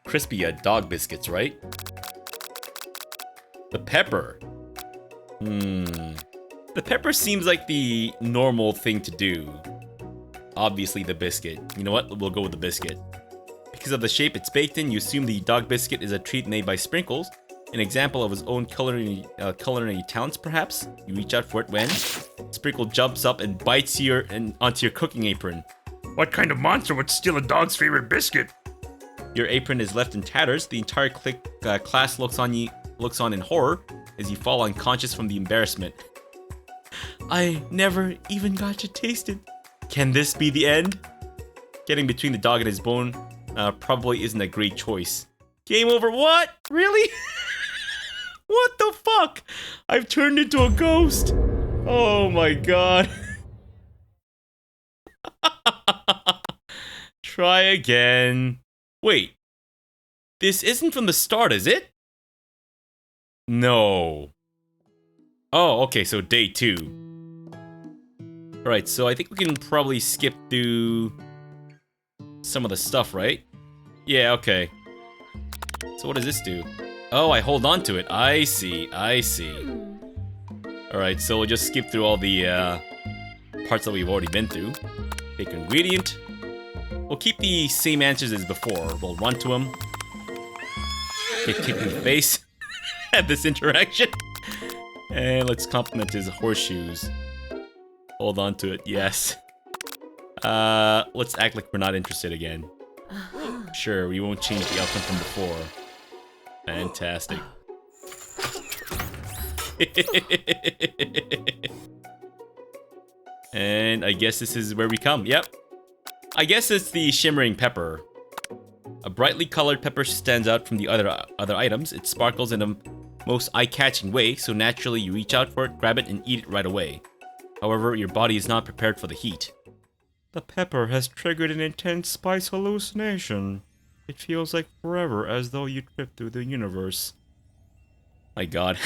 crispy dog biscuits, right? The pepper. The pepper seems like the normal thing to do. Obviously the biscuit. You know what? We'll go with the biscuit. Because of the shape it's baked in, you assume the dog biscuit is a treat made by Sprinkles. An example of his own culinary talents, perhaps? You reach out for it when Sprinkle jumps up and bites onto your cooking apron. What kind of monster would steal a dog's favorite biscuit? Your apron is left in tatters. The entire class looks on in horror as you fall unconscious from the embarrassment. I never even got to taste it. Can this be the end? Getting between the dog and his bone probably isn't a great choice. Game over. What? Really? What the fuck? I've turned into a ghost. Oh my god. Try again. Wait. This isn't from the start, is it? No. Oh, okay, so day 2. Alright, so I think we can probably skip through some of the stuff, right? Yeah, okay. So what does this do? Oh, I hold on to it. I see. Alright, so we'll just skip through all the parts that we've already been through. Pick ingredient. We'll keep the same answers as before. We'll run to him. Get kicked in the face at this interaction. And let's compliment his horseshoes. Hold on to it, yes. Let's act like we're not interested again. Sure, we won't change the outcome from before. Fantastic. And I guess this is where we come. Yep. I guess it's the shimmering pepper. A brightly colored pepper stands out from the other items. It sparkles in a most eye-catching way, so naturally you reach out for it, grab it, and eat it right away. However, your body is not prepared for the heat. The pepper has triggered an intense spice hallucination. It feels like forever, as though you tripped through the universe. My god.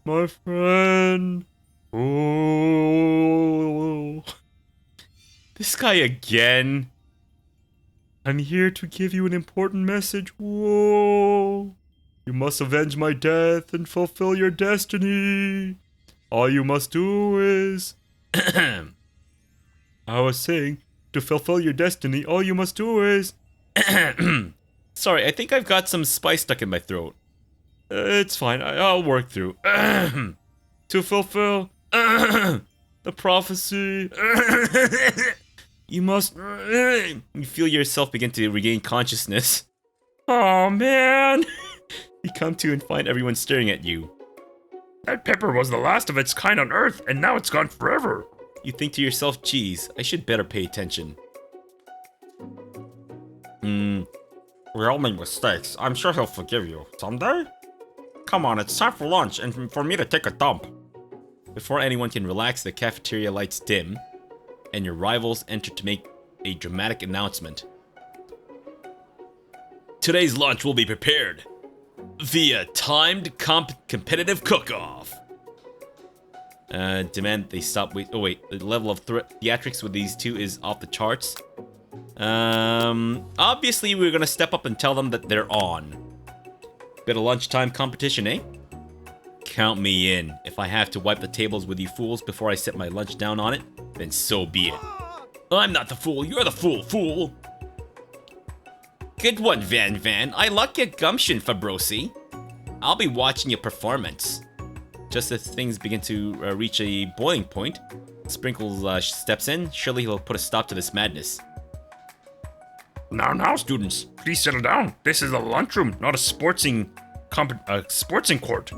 My friend. Oh. This guy again. I'm here to give you an important message. Whoa. You must avenge my death and fulfill your destiny. All you must do is... I was saying, to fulfill your destiny, all you must do is... Sorry, I think I've got some spice stuck in my throat. It's fine, I'll work through. To fulfill the prophecy, You must... You feel yourself begin to regain consciousness. oh man, You come to and find everyone staring at you. that pepper was the last of its kind on Earth, and now it's gone forever. You think to yourself, geez, I should better pay attention. We all make mistakes. I'm sure he'll forgive you. Someday? Come on, it's time for lunch and for me to take a dump. Before anyone can relax, the cafeteria lights dim, and your rivals enter to make a dramatic announcement. Today's lunch will be prepared via timed competitive cook-off. Demand they stop. Oh wait, the level of theatrics with these two is off the charts. Obviously we're gonna step up and tell them that they're on. Bit of lunchtime competition, eh? Count me in. If I have to wipe the tables with you fools before I set my lunch down on it, then so be it. I'm not the fool, you're the fool! Good one, Van. I like your gumption, Fabrosi. I'll be watching your performance. Just as things begin to reach a boiling point, Sprinkles steps in. Surely he'll put a stop to this madness. Now, students, please settle down. This is a lunchroom, not a sportsing court.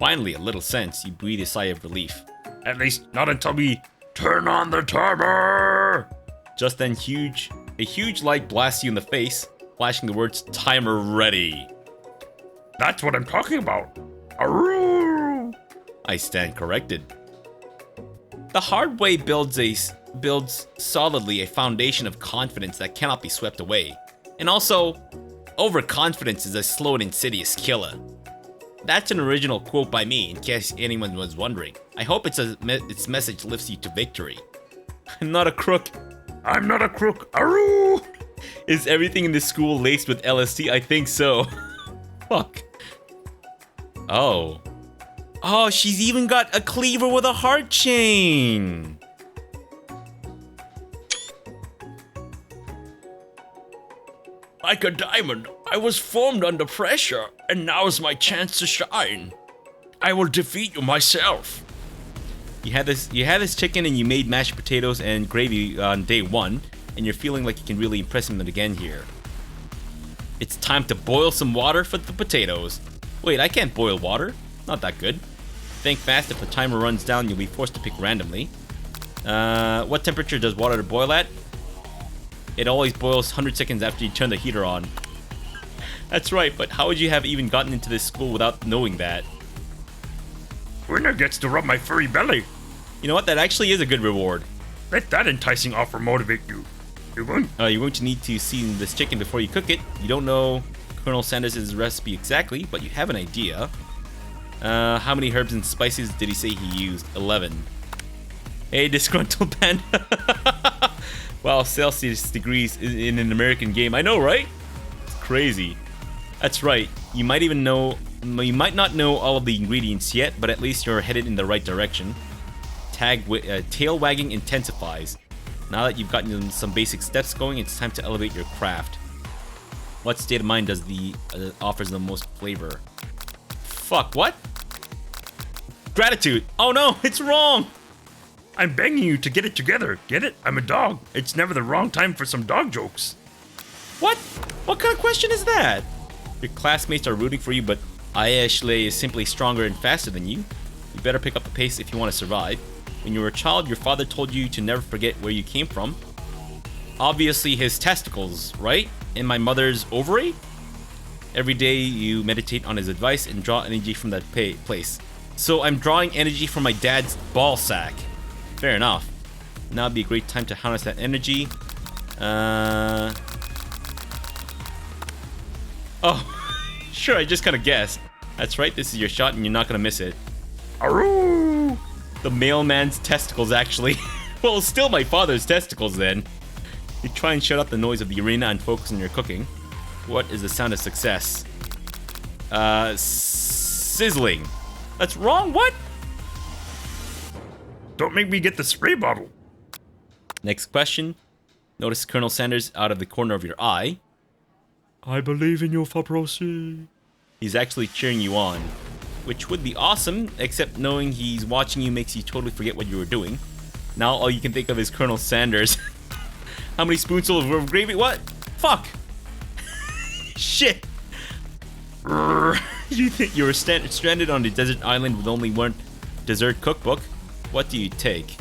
Finally, a little sense. You breathe a sigh of relief. At least, not until we turn on the timer. Just then, a huge light blasts you in the face, flashing the words "Timer ready." That's what I'm talking about. Aroo! I stand corrected. The hard way builds solidly a foundation of confidence that cannot be swept away. And also, overconfidence is a slow and insidious killer. That's an original quote by me, in case anyone was wondering. I hope its message lifts you to victory. I'm not a crook. I'm not a crook. Aroo! Is everything in this school laced with LSD? I think so. Fuck. Oh, she's even got a cleaver with a heart chain. Like a diamond, I was formed under pressure, and now is my chance to shine. I will defeat you myself. You had this chicken and you made mashed potatoes and gravy on day 1, and you're feeling like you can really impress him again here. It's time to boil some water for the potatoes. Wait, I can't boil water. Not that good. Think fast, if the timer runs down, you'll be forced to pick randomly. What temperature does water boil at? It always boils 100 seconds after you turn the heater on. That's right, but how would you have even gotten into this school without knowing that? Winner gets to rub my furry belly. You know what? That actually is a good reward. Let that enticing offer motivate you. You won't. You're going to need to season this chicken before you cook it. You don't know Colonel Sanders' recipe exactly, but you have an idea. How many herbs and spices did he say he used? 11. Hey, disgruntled panda. Wow, Celsius degrees in an American game. I know, right? It's crazy. That's right. You might not know all of the ingredients yet, but at least you're headed in the right direction. Tail wagging intensifies. Now that you've gotten some basic steps going, it's time to elevate your craft. What state of mind does offers the most flavor? Fuck, what? Gratitude. Oh no, it's wrong. I'm begging you to get it together. Get it? I'm a dog. It's never the wrong time for some dog jokes. What? What kind of question is that? Your classmates are rooting for you, but Ayeshle is simply stronger and faster than you. You better pick up the pace if you want to survive. When you were a child, your father told you to never forget where you came from. Obviously his testicles, right? And my mother's ovary? Every day you meditate on his advice and draw energy from that place. So I'm drawing energy from my dad's ball sack. Fair enough. Now would be a great time to harness that energy. Oh, sure, I just kind of guessed. That's right, this is your shot and you're not going to miss it. Aroo! The mailman's testicles, actually. Well, still my father's testicles, then. You try and shut up the noise of the arena and focus on your cooking. What is the sound of success? Sizzling. That's wrong, what? Don't make me get the spray bottle. Next question. Notice Colonel Sanders out of the corner of your eye. I believe in you, Faprosi. He's actually cheering you on, which would be awesome, except knowing he's watching you makes you totally forget what you were doing. Now all you can think of is Colonel Sanders. How many spoonfuls of gravy? What? Fuck! Shit! You think you were stranded on a desert island with only one dessert cookbook? What do you take?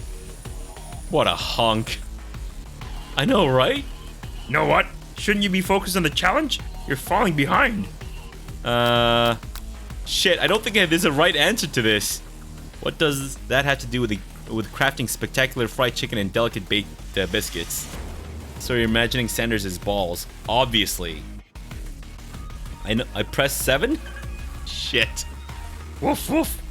What a hunk. I know, right? You know what? Shouldn't you be focused on the challenge? You're falling behind. Shit, I don't think there's a right answer to this. What does that have to do with crafting spectacular fried chicken and delicate baked biscuits? So you're imagining Sanders as balls. Obviously. I pressed 7? Shit. Woof woof.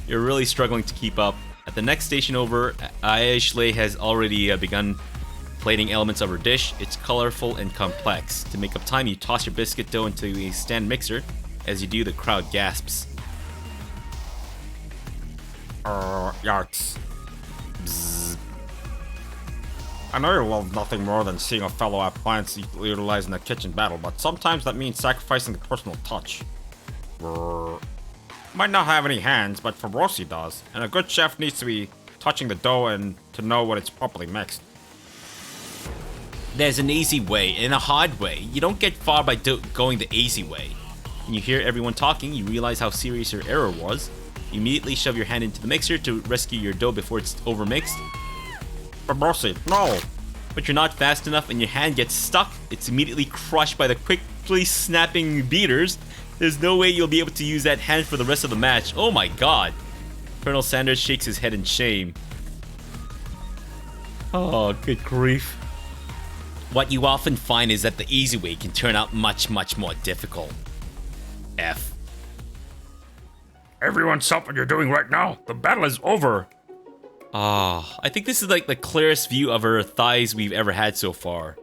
You're really struggling to keep up. At the next station over, Ashley has already begun plating elements of her dish. It's colorful and complex. To make up time, you toss your biscuit dough into a stand mixer. As you do, the crowd gasps. Yards. Bzzz. I know you love nothing more than seeing a fellow appliance utilized in a kitchen battle, but sometimes that means sacrificing the personal touch. Might not have any hands, but Farosi does, and a good chef needs to be touching the dough and to know when it's properly mixed. There's an easy way and a hard way. You don't get far by going the easy way. When you hear everyone talking, you realize how serious your error was. You immediately shove your hand into the mixer to rescue your dough before it's overmixed. Farosi, no! But you're not fast enough and your hand gets stuck. It's immediately crushed by the quickly snapping beaters. There's no way you'll be able to use that hand for the rest of the match. Oh my god. Colonel Sanders shakes his head in shame. Oh, good grief. What you often find is that the easy way can turn out much, much more difficult. F. Everyone stop what you're doing right now. The battle is over. Ah, I think this is like the clearest view of her thighs we've ever had so far.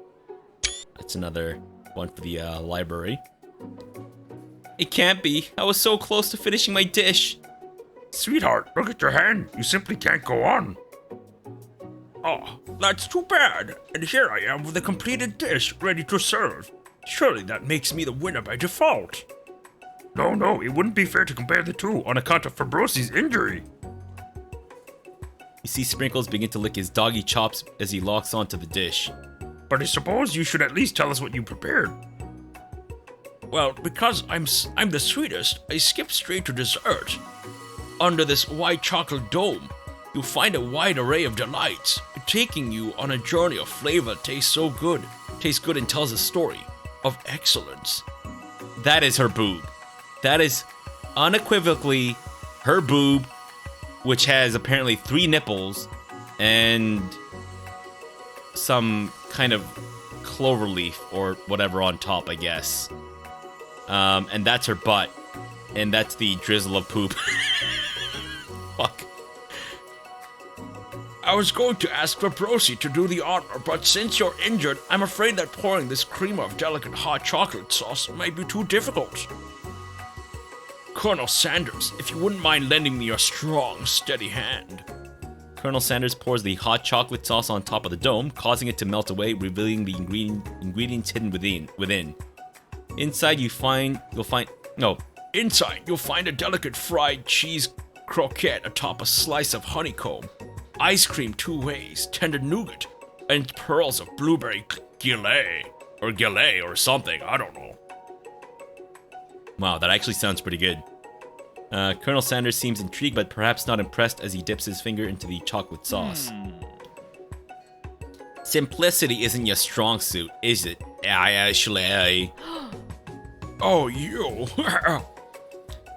That's another one for the library. It can't be. I was so close to finishing my dish. Sweetheart, look at your hand. You simply can't go on. Oh, that's too bad. And here I am with a completed dish ready to serve. Surely that makes me the winner by default. No, it wouldn't be fair to compare the two on account of Fabrosi's injury. You see Sprinkles begin to lick his doggy chops as he locks onto the dish. But I suppose you should at least tell us what you prepared. Well, because I'm the sweetest, I skipped straight to dessert. Under this white chocolate dome, you'll find a wide array of delights, taking you on a journey of flavor. Tastes good and tells a story of excellence. That is her boob. That is unequivocally her boob, which has apparently 3 nipples and some kind of clover leaf or whatever on top, I guess. And that's her butt. And that's the drizzle of poop. Fuck. I was going to ask Fabrosi to do the honor, but since you're injured, I'm afraid that pouring this cream of delicate hot chocolate sauce might be too difficult. Colonel Sanders, if you wouldn't mind lending me your strong, steady hand. Colonel Sanders pours the hot chocolate sauce on top of the dome, causing it to melt away, revealing the ingredients hidden within. Inside you'll find a delicate fried cheese croquette atop a slice of honeycomb, ice cream 2 ways, tender nougat, and pearls of blueberry gillet or something, I don't know. Wow, that actually sounds pretty good. Colonel Sanders seems intrigued but perhaps not impressed as he dips his finger into the chocolate sauce. Simplicity isn't your strong suit, is it? Oh, you.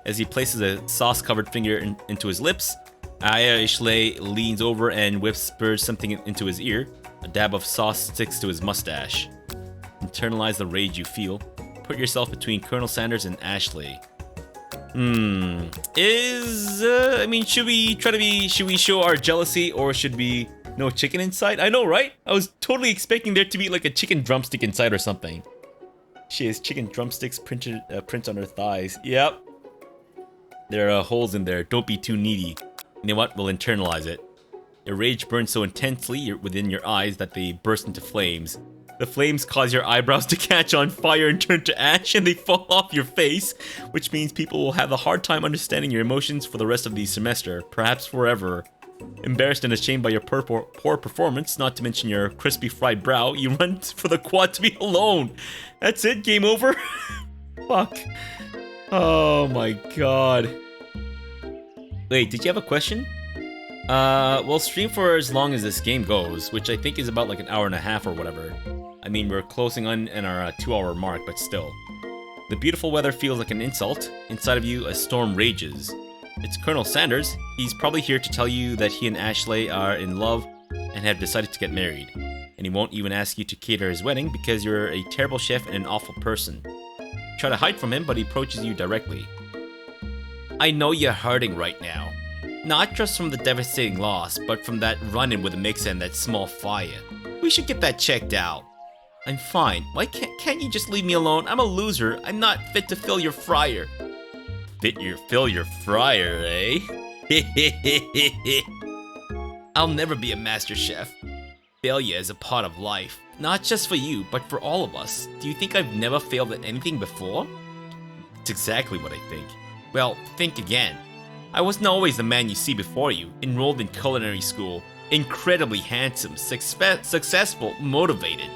As he places a sauce-covered finger into his lips, Ashley leans over and whispers something into his ear. A dab of sauce sticks to his mustache. Internalize the rage you feel. Put yourself between Colonel Sanders and Ashley. Should we show our jealousy, or should we no chicken inside? I know, right? I was totally expecting there to be like a chicken drumstick inside or something. She has chicken drumsticks print on her thighs. Yep. There are holes in there. Don't be too needy. You know what? We'll internalize it. Your rage burns so intensely within your eyes that they burst into flames. The flames cause your eyebrows to catch on fire and turn to ash, and they fall off your face, which means people will have a hard time understanding your emotions for the rest of the semester, perhaps forever. Embarrassed and ashamed by your poor performance, not to mention your crispy fried brow, you run for the quad to be alone. That's it? Game over? Fuck. Oh my god. Wait, did you have a question? We'll stream for as long as this game goes, which I think is about like an hour and a half or whatever. I mean, we're closing on our 2-hour mark, but still. The beautiful weather feels like an insult. Inside of you, a storm rages. It's Colonel Sanders. He's probably here to tell you that he and Ashley are in love and have decided to get married. And he won't even ask you to cater his wedding because you're a terrible chef and an awful person. You try to hide from him, but he approaches you directly. I know you're hurting right now. Not just from the devastating loss, but from that run-in with the mixer and that small fire. We should get that checked out. I'm fine. Why can't you just leave me alone? I'm a loser. I'm not fit to fill your fryer. Fill your fryer, eh? I'll never be a master chef. Failure is a part of life. Not just for you, but for all of us. Do you think I've never failed at anything before? It's exactly what I think. Well, think again. I wasn't always the man you see before you, enrolled in culinary school, incredibly handsome, successful, motivated.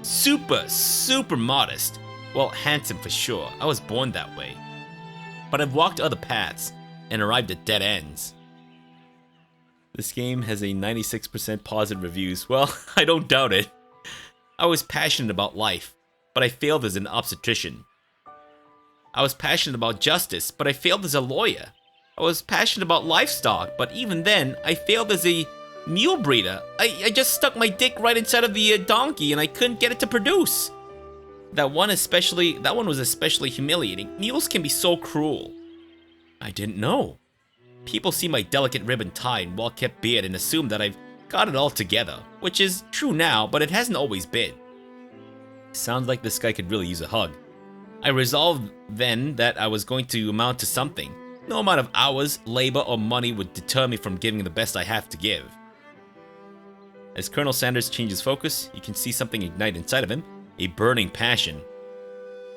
Super modest. Well, handsome for sure. I was born that way. But I've walked other paths and arrived at dead ends. This game has a 96% positive reviews. Well, I don't doubt it. I was passionate about life, but I failed as an obstetrician. I was passionate about justice, but I failed as a lawyer. I was passionate about livestock, but even then, I failed as a mule breeder. I just stuck my dick right inside of the donkey and I couldn't get it to produce. That one was especially humiliating. Mules can be so cruel. I didn't know. People see my delicate ribbon tie and well-kept beard and assume that I've got it all together, which is true now, but it hasn't always been. Sounds like this guy could really use a hug. I resolved then that I was going to amount to something. No amount of hours, labor, or money would deter me from giving the best I have to give. As Colonel Sanders changes focus, you can see something ignite inside of him, a burning passion.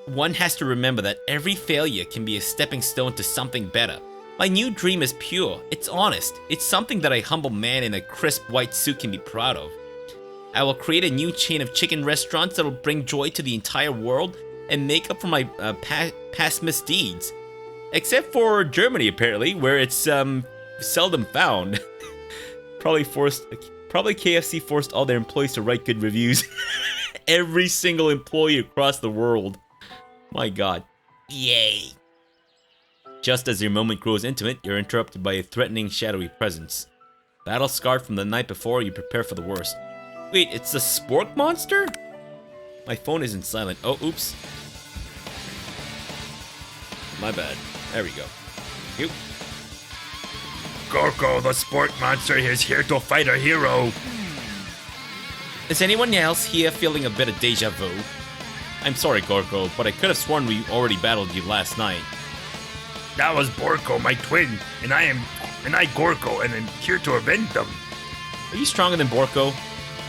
One has to remember that every failure can be a stepping stone to something better. My new dream is pure, it's honest, it's something that a humble man in a crisp white suit can be proud of. I will create a new chain of chicken restaurants that will bring joy to the entire world and make up for my past misdeeds. Except for Germany, apparently, where it's seldom found. Probably KFC forced all their employees to write good reviews. Every single employee across the world. My god. Yay. Just as your moment grows intimate, you're interrupted by a threatening, shadowy presence. Battle scarred from the night before, you prepare for the worst. Wait, it's the spork monster? My phone isn't silent. Oh, oops. My bad. There we go. Thank you. Gorko, the sport monster, is here to fight our hero. Is anyone else here feeling a bit of deja vu? I'm sorry, Gorko, but I could have sworn we already battled you last night. That was Borko, my twin, and I Gorko, and I'm here to avenge them. Are you stronger than Borko?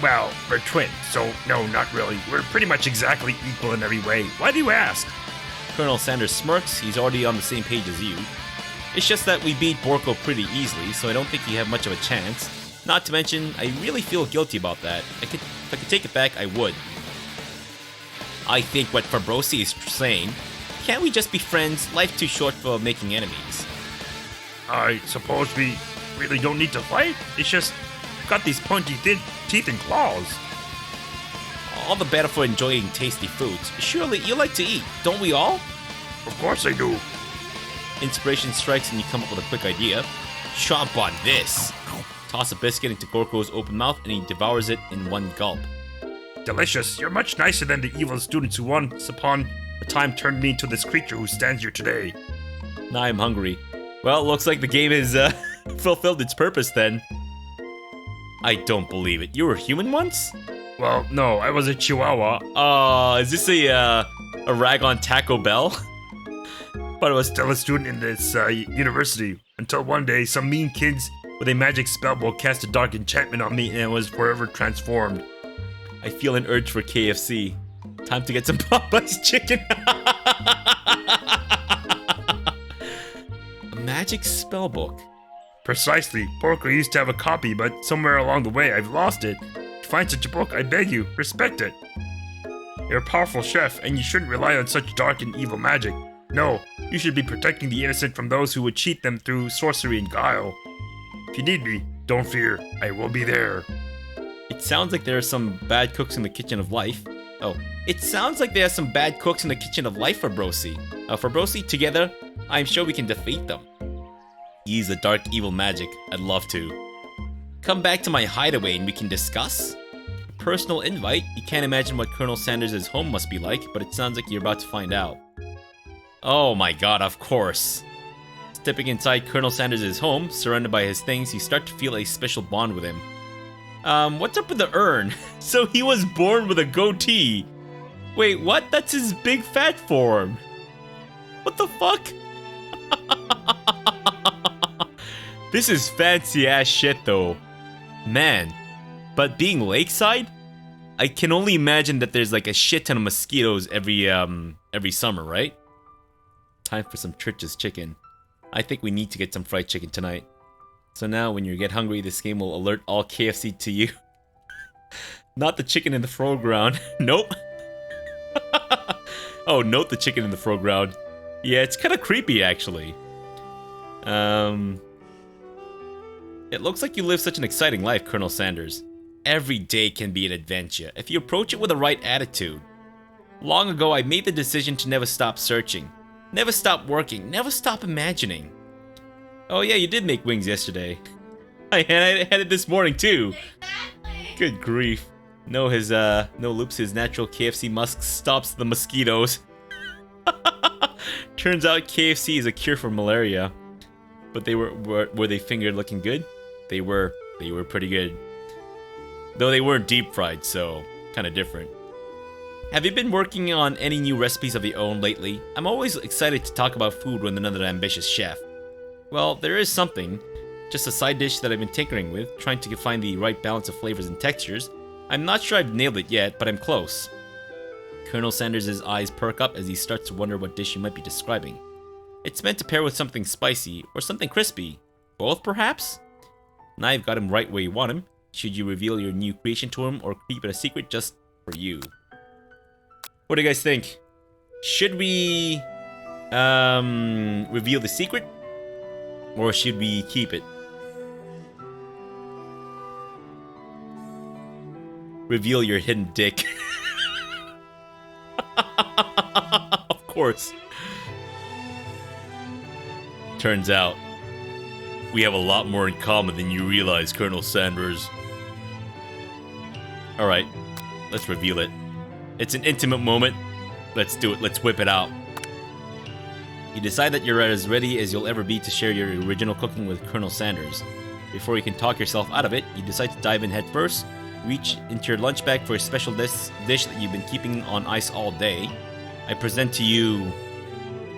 Well, we're twins, so no, not really. We're pretty much exactly equal in every way. Why do you ask? Colonel Sanders smirks. He's already on the same page as you. It's just that we beat Borko pretty easily, so I don't think you have much of a chance. Not to mention, I really feel guilty about that. If I could take it back, I would. I think what Fabrosi is saying. Can't we just be friends? Life's too short for making enemies. I suppose we really don't need to fight? It's just got these pointy teeth and claws. all the better for enjoying tasty foods. Surely you like to eat, don't we all? Of course I do. Inspiration strikes and you come up with a quick idea. Chomp on this! Toss a biscuit into Gorko's open mouth and he devours it in one gulp. Delicious. You're much nicer than the evil students who once upon a time turned me into this creature who stands here today. Now I'm hungry. Well, looks like the game has fulfilled its purpose then. I don't believe it. You were human once? Well, no, I was a chihuahua, Is this a rag on Taco Bell? but I was still a student in this university until one day some mean kids with a magic spellbook cast a dark enchantment on me and I was forever transformed. I feel an urge for KFC. Time to get some Popeye's chicken. A magic spellbook. Precisely. Porco used to have a copy, but somewhere along the way I've lost it. If you find such a book, I beg you, respect it. You're a powerful chef, and you shouldn't rely on such dark and evil magic. No, you should be protecting the innocent from those who would cheat them through sorcery and guile. If you need me, don't fear, I will be there. It sounds like there are some bad cooks in the kitchen of life. Oh, it sounds like there are some bad cooks in the kitchen of life for Brosi. For Brosi, together, I'm sure we can defeat them. Use the dark evil magic. I'd love to. Come back to my hideaway and we can discuss? Personal invite? You can't imagine what Colonel Sanders' home must be like, but it sounds like you're about to find out. Oh my god, of course. Stepping inside Colonel Sanders' home, surrounded by his things, you start to feel a special bond with him. What's up with the urn? So he was born with a goatee. Wait, what? That's his big fat form. What the fuck? This is fancy ass shit though. Man. But being lakeside, I can only imagine that there's like a shit ton of mosquitoes every summer, right? Time for some Church's chicken. I think we need to get some fried chicken tonight. So now when you get hungry, this game will alert all KFC to you. Not the chicken in the foreground. Nope. Oh, note the chicken in the foreground. Yeah, it's kind of creepy actually. It looks like you live such an exciting life, Colonel Sanders. Every day can be an adventure if you approach it with the right attitude. Long ago, I made the decision to never stop searching. Never stop working. Never stop imagining. Oh yeah, you did make wings yesterday. I had it this morning too. Exactly. Good grief. No loops, his natural KFC musk stops the mosquitoes. Turns out KFC is a cure for malaria. But were they fingered looking good? They were pretty good. Though they weren't deep fried, so kind of different. Have you been working on any new recipes of your own lately? I'm always excited to talk about food with another ambitious chef. Well, there is something. Just a side dish that I've been tinkering with, trying to find the right balance of flavors and textures. I'm not sure I've nailed it yet, but I'm close. Colonel Sanders' eyes perk up as he starts to wonder what dish you might be describing. It's meant to pair with something spicy, or something crispy. Both, perhaps? Now you've got him right where you want him. Should you reveal your new creation to him, or keep it a secret just for you? What do you guys think? Should we reveal the secret? Or should we keep it? Reveal your hidden dick. Of course. Turns out, we have a lot more in common than you realize, Colonel Sanders. Alright, let's reveal it. It's an intimate moment. Let's do it. Let's whip it out. You decide that you're as ready as you'll ever be to share your original cooking with Colonel Sanders. Before you can talk yourself out of it, you decide to dive in head first, reach into your lunch bag for a special dish that you've been keeping on ice all day. I present to you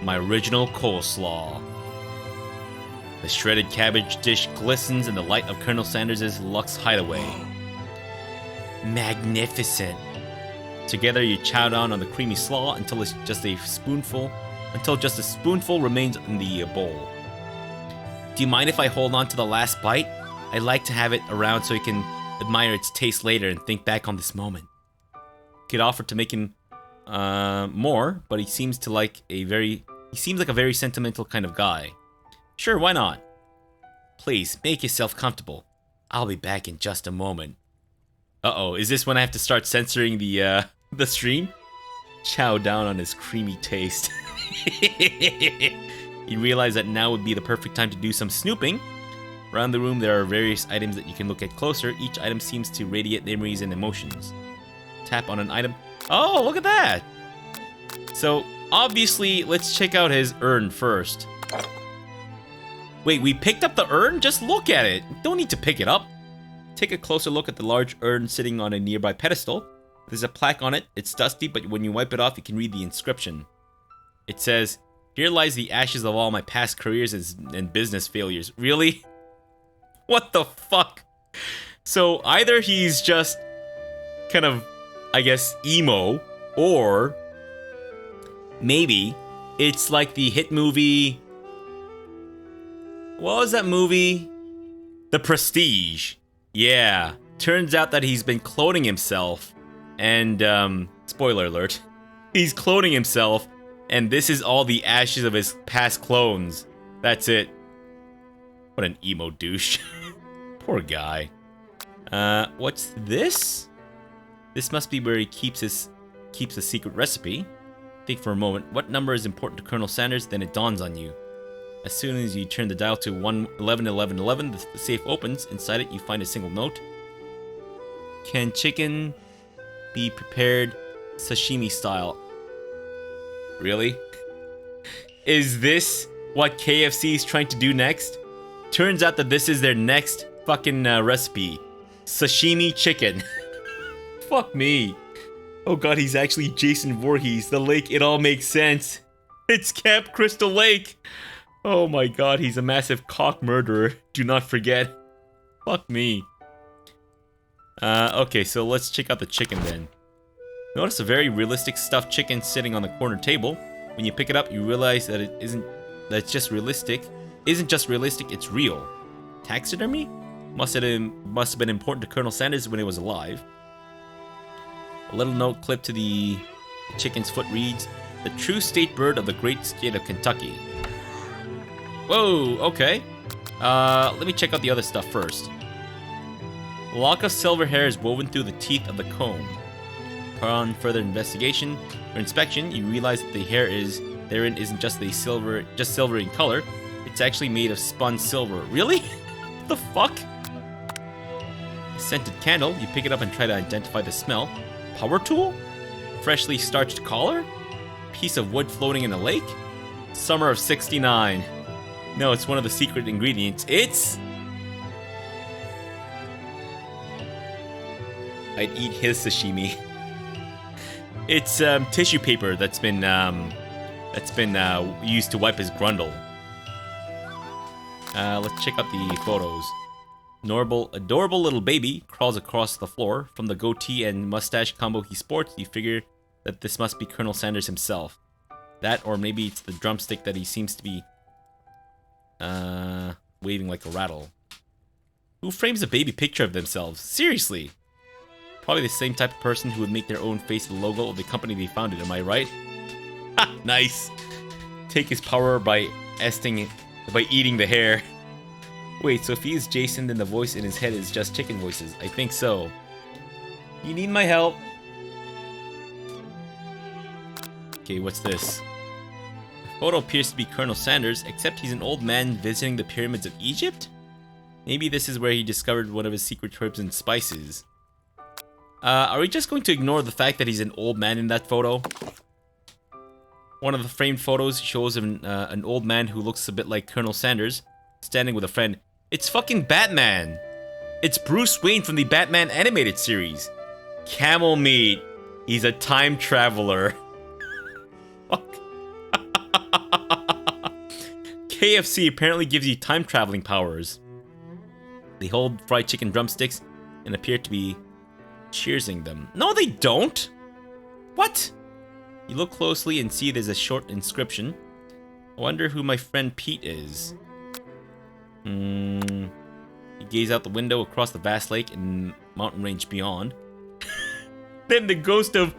my original coleslaw. The shredded cabbage dish glistens in the light of Colonel Sanders' luxe hideaway. Magnificent. Together you chow down on the creamy slaw until just a spoonful remains in the bowl. Do you mind if I hold on to the last bite? I like to have it around so you can admire its taste later and think back on this moment. Could offer to make him more, but he seems like a very sentimental kind of guy. Sure, why not? Please, make yourself comfortable. I'll be back in just a moment. Uh-oh, is this when I have to start censoring the stream? Chow down on his creamy taste. You realize that now would be the perfect time to do some snooping. Around the room, there are various items that you can look at closer. Each item seems to radiate memories and emotions. Tap on an item. Oh, look at that! So, obviously, let's check out his urn first. Wait, we picked up the urn? Just look at it. Don't need to pick it up. Take a closer look at the large urn sitting on a nearby pedestal. There's a plaque on it. It's dusty, but when you wipe it off, you can read the inscription. It says, "Here lies the ashes of all my past careers and business failures." Really? What the fuck? So either he's just kind of, I guess, emo, or maybe it's like the hit movie. What was that movie? The Prestige. Yeah. Turns out that he's been cloning himself. And, spoiler alert. He's cloning himself. And this is all the ashes of his past clones. That's it. What an emo douche. Poor guy. What's this? This must be where he keeps a secret recipe. Think for a moment. What number is important to Colonel Sanders? Then it dawns on you. As soon as you turn the dial to 111111, the safe opens. Inside it, you find a single note. Can chicken be prepared sashimi style? Really? Is this what KFC is trying to do next? Turns out that this is their next fucking recipe. Sashimi chicken. Fuck me. Oh god, he's actually Jason Voorhees. The lake, it all makes sense. It's Camp Crystal Lake. Oh my god, he's a massive cock murderer. Do not forget. Fuck me. Okay, so let's check out the chicken then. Notice a very realistic stuffed chicken sitting on the corner table. When you pick it up, you realize that it's just realistic. Isn't just realistic, it's real. Taxidermy? Must have been important to Colonel Sanders when he was alive. A little note clipped to the chicken's foot reads, "The true state bird of the great state of Kentucky." Whoa, okay. Let me check out the other stuff first. A lock of silver hair is woven through the teeth of the comb. Upon further investigation or inspection, you realize that the hair therein isn't just silvery in color. It's actually made of spun silver. Really? What the fuck? A scented candle. You pick it up and try to identify the smell. Power tool? Freshly starched collar? Piece of wood floating in a lake? Summer of '69. No, it's one of the secret ingredients. It's... I'd eat his sashimi. It's tissue paper that's been used to wipe his grundle. Let's check out the photos. Adorable little baby crawls across the floor. From the goatee and mustache combo he sports, you figure that this must be Colonel Sanders himself. That, or maybe it's the drumstick that he seems to be waving like a rattle. Who frames a baby picture of themselves? Seriously! Probably the same type of person who would make their own face the logo of the company they founded, am I right? Ha! Nice! Take his power by eating the hair. Wait, so if he is Jason, then the voice in his head is just chicken voices. I think so. You need my help. Okay, what's this? The photo appears to be Colonel Sanders, except he's an old man visiting the pyramids of Egypt? Maybe this is where he discovered one of his secret herbs and spices. Are we just going to ignore the fact that he's an old man in that photo? One of the framed photos shows an old man who looks a bit like Colonel Sanders, standing with a friend. It's fucking Batman! It's Bruce Wayne from the Batman animated series. Camel meat. He's a time traveler. Fuck. KFC apparently gives you time traveling powers. They hold fried chicken drumsticks and appear to be cheersing them. No, they don't! What? You look closely and see there's a short inscription. I wonder who my friend Pete is. You gaze out the window across the vast lake and mountain range beyond. Then the ghost of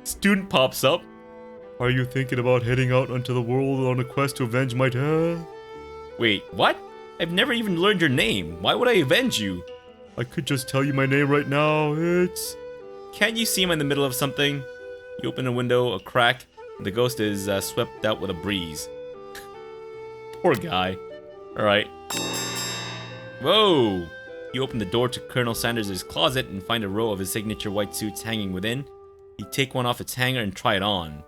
Student pops up. Are you thinking about heading out onto the world on a quest to avenge my death? Wait, what? I've never even learned your name. Why would I avenge you? I could just tell you my name right now. It's... Can't you see him in the middle of something? You open a window, a crack. The ghost is swept out with a breeze. Poor guy. Alright. Whoa! You open the door to Colonel Sanders' closet and find a row of his signature white suits hanging within. You take one off its hanger and try it on.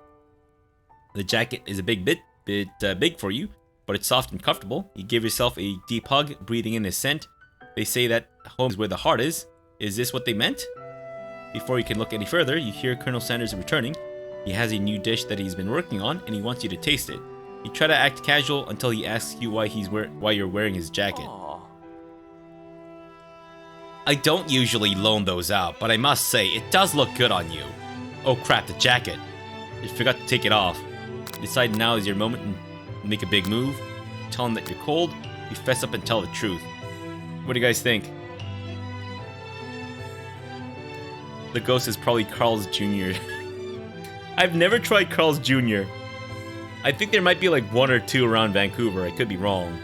The jacket is a bit big for you, but it's soft and comfortable. You give yourself a deep hug, breathing in his scent. They say that home is where the heart is. Is this what they meant? Before you can look any further, you hear Colonel Sanders returning. He has a new dish that he's been working on, and he wants you to taste it. You try to act casual until he asks you why you're wearing his jacket. Aww. I don't usually loan those out, but I must say, it does look good on you. Oh crap, the jacket. I forgot to take it off. Decide now is your moment and make a big move. Tell him that you're cold. You fess up and tell the truth. What do you guys think? The ghost is probably Carl's Jr. I've never tried Carl's Jr. I think there might be like one or two around Vancouver. I could be wrong.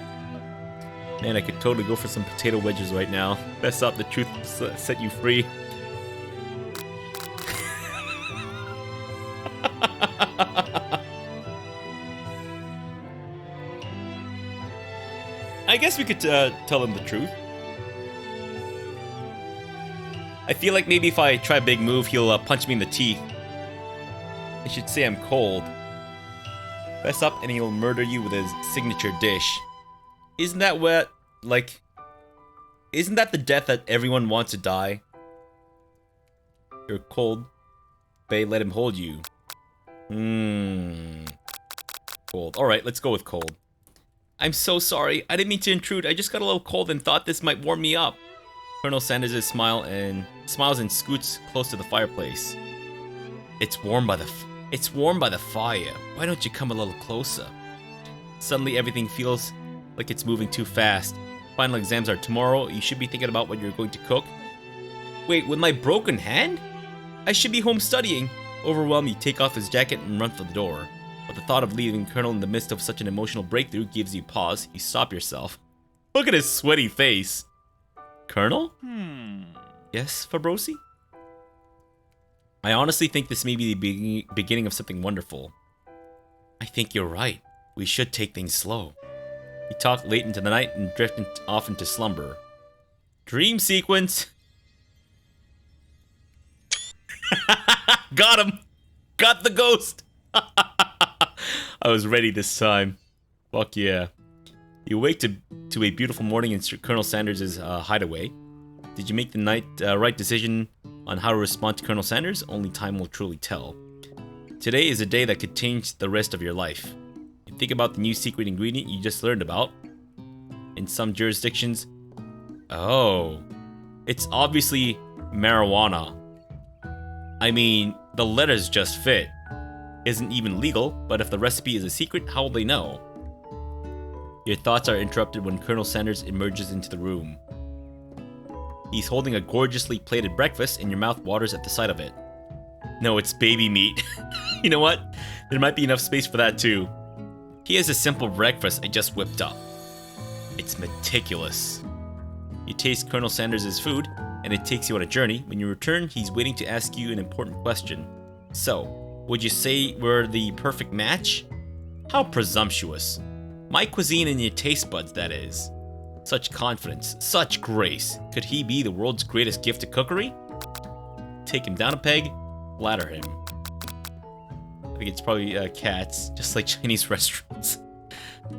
Man, I could totally go for some potato wedges right now. Fess up, the truth set you free. I guess we could tell him the truth. I feel like maybe if I try a big move, he'll punch me in the teeth. I should say I'm cold. Fess up and he'll murder you with his signature dish. Isn't that what, like... Isn't that the death that everyone wants to die? You're cold. Bae, let him hold you. Cold. Alright, let's go with cold. I'm so sorry. I didn't mean to intrude. I just got a little cold and thought this might warm me up. Colonel Sanders smiles and scoots close to the fireplace. It's warm by the fire. Why don't you come a little closer? Suddenly everything feels like it's moving too fast. Final exams are tomorrow. You should be thinking about what you're going to cook. Wait, with my broken hand? I should be home studying. Overwhelmed, you take off his jacket and run for the door. But the thought of leaving Colonel in the midst of such an emotional breakthrough gives you pause. You stop yourself. Look at his sweaty face. Colonel? Yes, Fabrosi? I honestly think this may be the beginning of something wonderful. I think you're right. We should take things slow. You talk late into the night and drift off into slumber. Dream sequence. Got him. Got the ghost. I was ready this time. Fuck yeah. You wake to a beautiful morning in Colonel Sanders' hideaway. Did you make the right decision on how to respond to Colonel Sanders? Only time will truly tell. Today is a day that could change the rest of your life. You think about the new secret ingredient you just learned about. In some jurisdictions, oh, it's obviously marijuana. I mean, the letters just fit. Isn't even legal, but if the recipe is a secret, how will they know? Your thoughts are interrupted when Colonel Sanders emerges into the room. He's holding a gorgeously plated breakfast and your mouth waters at the sight of it. No, it's baby meat. You know what? There might be enough space for that too. He has a simple breakfast I just whipped up. It's meticulous. You taste Colonel Sanders' food, and it takes you on a journey. When you return, he's waiting to ask you an important question. So, would you say we're the perfect match? How presumptuous. My cuisine and your taste buds, that is. Such confidence, such grace. Could he be the world's greatest gift to cookery? Take him down a peg, flatter him. I think it's probably cats, just like Chinese restaurants.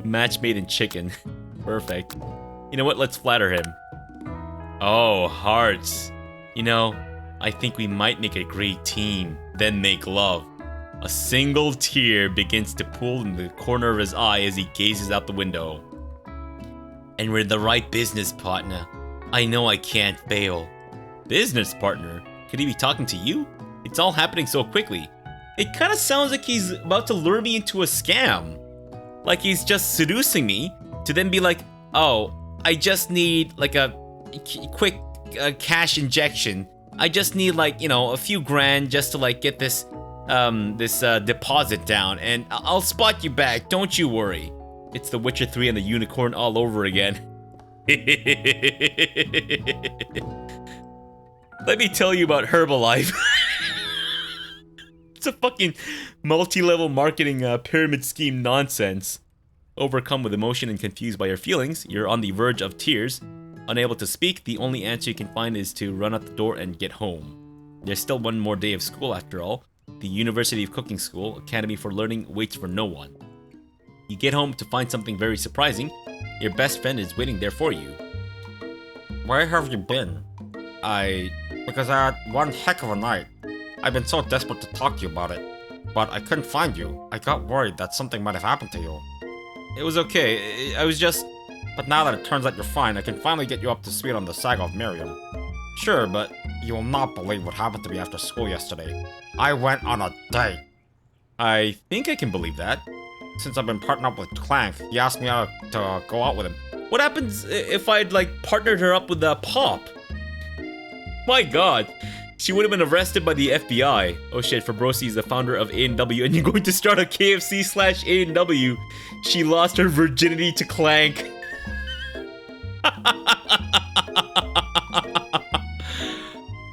Match made in chicken. Perfect. You know what? Let's flatter him. Oh, hearts. You know, I think we might make a great team, then make love. A single tear begins to pool in the corner of his eye as he gazes out the window. And we're the right business partner. I know I can't fail. Business partner? Could he be talking to you? It's all happening so quickly. It kind of sounds like he's about to lure me into a scam. Like he's just seducing me to then be like, oh, I just need like a quick cash injection. I just need like, you know, a few grand just to like get this deposit down, and I'll spot you back, don't you worry. It's The Witcher 3 and the unicorn all over again. Let me tell you about Herbalife. It's a fucking multi-level marketing pyramid scheme nonsense. Overcome with emotion and confused by your feelings, you're on the verge of tears. Unable to speak, the only answer you can find is to run out the door and get home. There's still one more day of school after all. The University of Cooking School, Academy for Learning, waits for no one. You get home to find something very surprising. Your best friend is waiting there for you. Where have you been? Because I had one heck of a night. I've been so desperate to talk to you about it, but I couldn't find you. I got worried that something might have happened to you. It was okay. I was just... But now that it turns out you're fine, I can finally get you up to speed on the saga of Miriam. Sure, but you will not believe what happened to me after school yesterday. I went on a date. I think I can believe that. Since I've been partnered up with Clank, he asked me out to go out with him. What happens if I'd, partnered her up with Pop? My god. She would have been arrested by the FBI. Oh shit, Fabrosi is the founder of A&W, and you're going to start a KFC/A&W. She lost her virginity to Clank.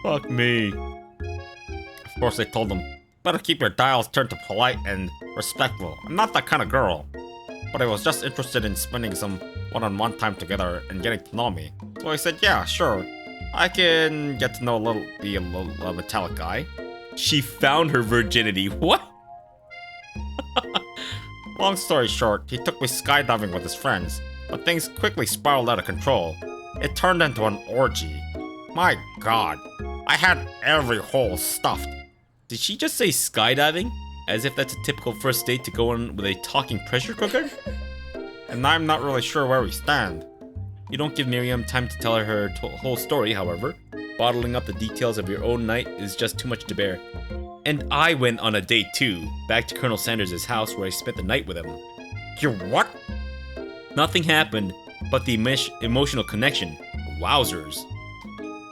Fuck me. Of course, I told them, better keep your dials turned to polite and respectful. I'm not that kind of girl. But I was just interested in spending some one-on-one time together and getting to know me. So I said, yeah, sure. I can get to know the metallic guy. She found her virginity. What? Long story short, he took me skydiving with his friends, but things quickly spiraled out of control. It turned into an orgy. My god, I had every hole stuffed. Did she just say skydiving? As if that's a typical first date to go on with a talking pressure cooker? And I'm not really sure where we stand. You don't give Miriam time to tell her whole story, however. Bottling up the details of your own night is just too much to bear. And I went on a date too, back to Colonel Sanders' house where I spent the night with him. You what? Nothing happened, but the emotional connection. Wowzers.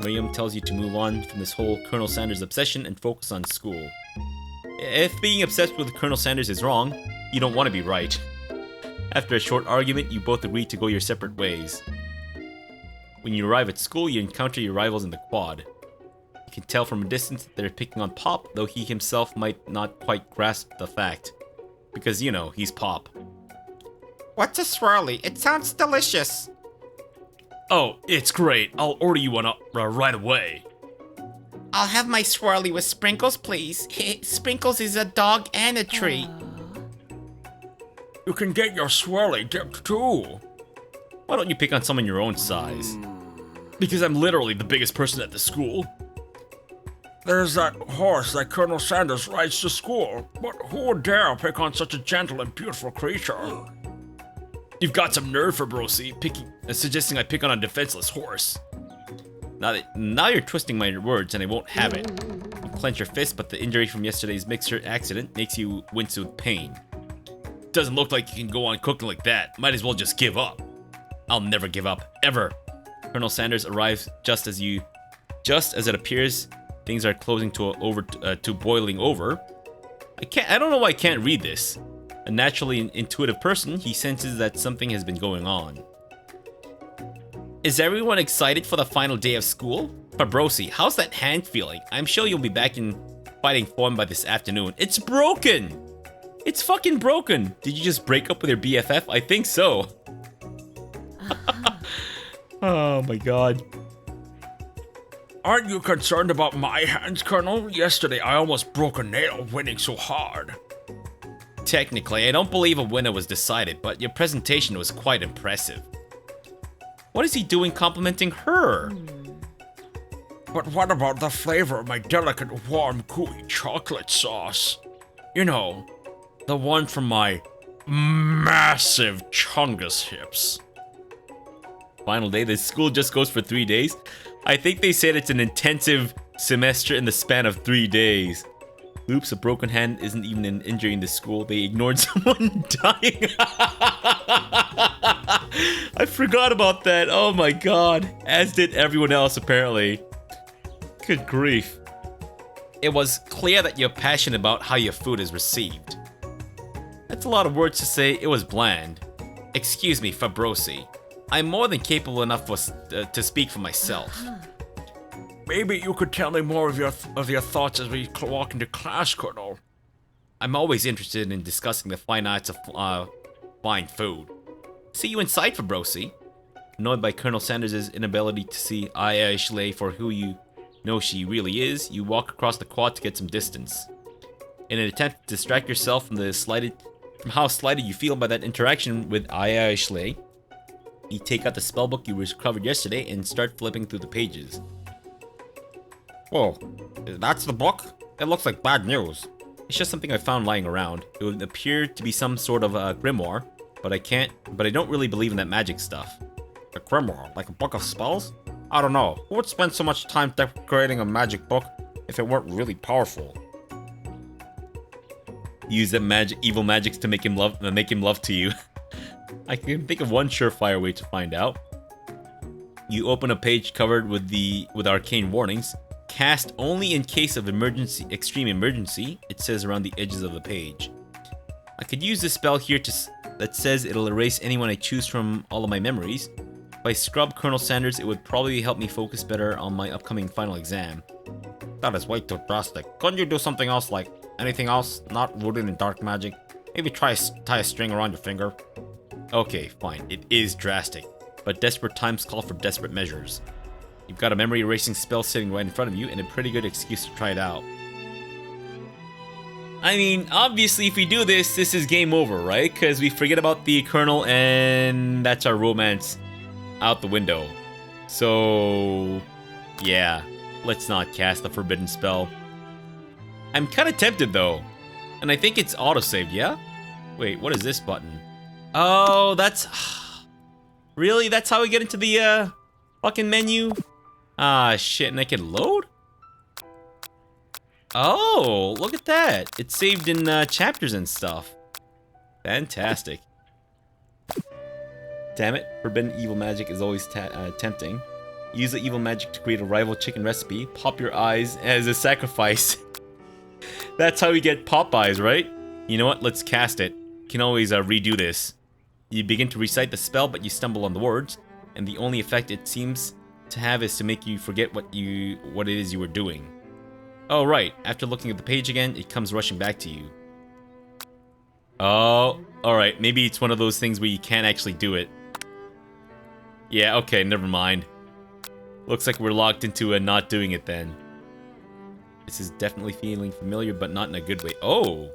Miriam tells you to move on from this whole Colonel Sanders obsession and focus on school. If being obsessed with Colonel Sanders is wrong, you don't want to be right. After a short argument, you both agree to go your separate ways. When you arrive at school, you encounter your rivals in the quad. You can tell from a distance that they're picking on Pop, though he himself might not quite grasp the fact. Because, you know, he's Pop. What's a swirly? It sounds delicious. Oh, it's great. I'll order you one up right away. I'll have my swirly with sprinkles, please. Sprinkles is a dog and a tree. You can get your swirly dipped too. Why don't you pick on someone your own size? Because I'm literally the biggest person at the school. There's that horse that Colonel Sanders rides to school, but who would dare pick on such a gentle and beautiful creature? You've got some nerve, Fabrosi, suggesting I pick on a defenseless horse. Now you're twisting my words and I won't have it. You clench your fist, but the injury from yesterday's mixer accident makes you wince with pain. Doesn't look like you can go on cooking like that. Might as well just give up. I'll never give up, ever. Colonel Sanders arrives just as it appears things are closing to boiling over. I don't know why I can't read this. A naturally intuitive person, he senses that something has been going on. Is everyone excited for the final day of school? Fabrosi, how's that hand feeling? I'm sure you'll be back in fighting form by this afternoon. It's broken! It's fucking broken! Did you just break up with your BFF? I think so. Oh my god. Aren't you concerned about my hands, Colonel? Yesterday I almost broke a nail winning so hard. Technically, I don't believe a winner was decided, but your presentation was quite impressive. What is he doing complimenting her? But what about the flavor of my delicate, warm, gooey chocolate sauce? You know, the one from my massive Chungus hips. Final day, this school just goes for 3 days. I think they said it's an intensive semester in the span of 3 days. Oops, a broken hand isn't even an injury in this school. They ignored someone dying. I forgot about that. Oh my god. As did everyone else, apparently. Good grief. It was clear that you're passionate about how your food is received. That's a lot of words to say. It was bland. Excuse me, Fabrosi. I'm more than capable enough to speak for myself. Maybe you could tell me more of your thoughts as we walk into class, Colonel. I'm always interested in discussing the fine arts of fine food. See you inside, Fabrosi. Annoyed by Colonel Sanders' inability to see Aya Ashley for who you know she really is, you walk across the quad to get some distance. In an attempt to distract yourself from how slighted you feel by that interaction with Aya Ashley, you take out the spellbook you recovered yesterday and start flipping through the pages. Whoa, that's the book? It looks like bad news. It's just something I found lying around. It would appear to be some sort of a grimoire, but I don't really believe in that magic stuff. A grimoire? Like a book of spells? I don't know. Who would spend so much time decorating a magic book if it weren't really powerful? Use that evil magic to make him love to you. I can think of one surefire way to find out. You open a page covered with arcane warnings. Cast only in case of extreme emergency, it says around the edges of the page. I could use this spell here that says it'll erase anyone I choose from all of my memories. If I scrub Colonel Sanders, it would probably help me focus better on my upcoming final exam. That is way too drastic. Couldn't you do something else, like anything else not rooted in dark magic? Maybe tie a string around your finger? Okay, fine, it is drastic, but desperate times call for desperate measures. You've got a memory erasing spell sitting right in front of you and a pretty good excuse to try it out. I mean, obviously if we do this is game over, right? Because we forget about the Colonel and that's our romance out the window. So, yeah, let's not cast the forbidden spell. I'm kind of tempted though, and I think it's autosaved, yeah? Wait, what is this button? Oh, that's... Really? That's how we get into the, fucking menu? Ah, shit, and I can load? Oh, look at that. It's saved in, chapters and stuff. Fantastic. Damn it, forbidden evil magic is always tempting. Use the evil magic to create a rival chicken recipe. Pop your eyes as a sacrifice. That's how we get pop eyes, right? You know what? Let's cast it. You can always redo this. You begin to recite the spell, but you stumble on the words, and the only effect it seems to have is to make you forget what it is you were doing. Oh, right. After looking at the page again, it comes rushing back to you. Oh, alright. Maybe it's one of those things where you can't actually do it. Yeah, okay, never mind. Looks like we're locked into not doing it then. This is definitely feeling familiar, but not in a good way. Oh!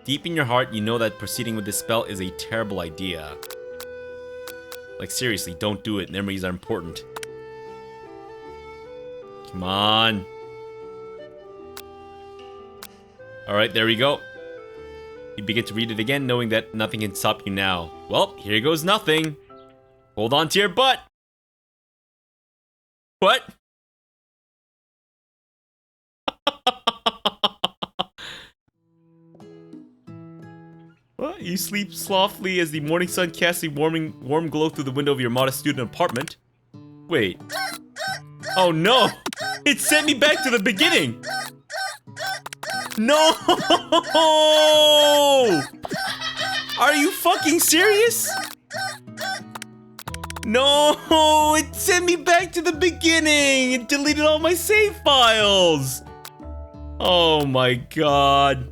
Deep in your heart, you know that proceeding with this spell is a terrible idea. Like, seriously, don't do it. Memories are important. Come on. Alright, there we go. You begin to read it again, knowing that nothing can stop you now. Well, here goes nothing. Hold on to your butt. What? What? You sleep softly as the morning sun casts a warm glow through the window of your modest student apartment. Wait. Oh no! It sent me back to the beginning! No! Are you fucking serious? No! It sent me back to the beginning! It deleted all my save files! Oh my god.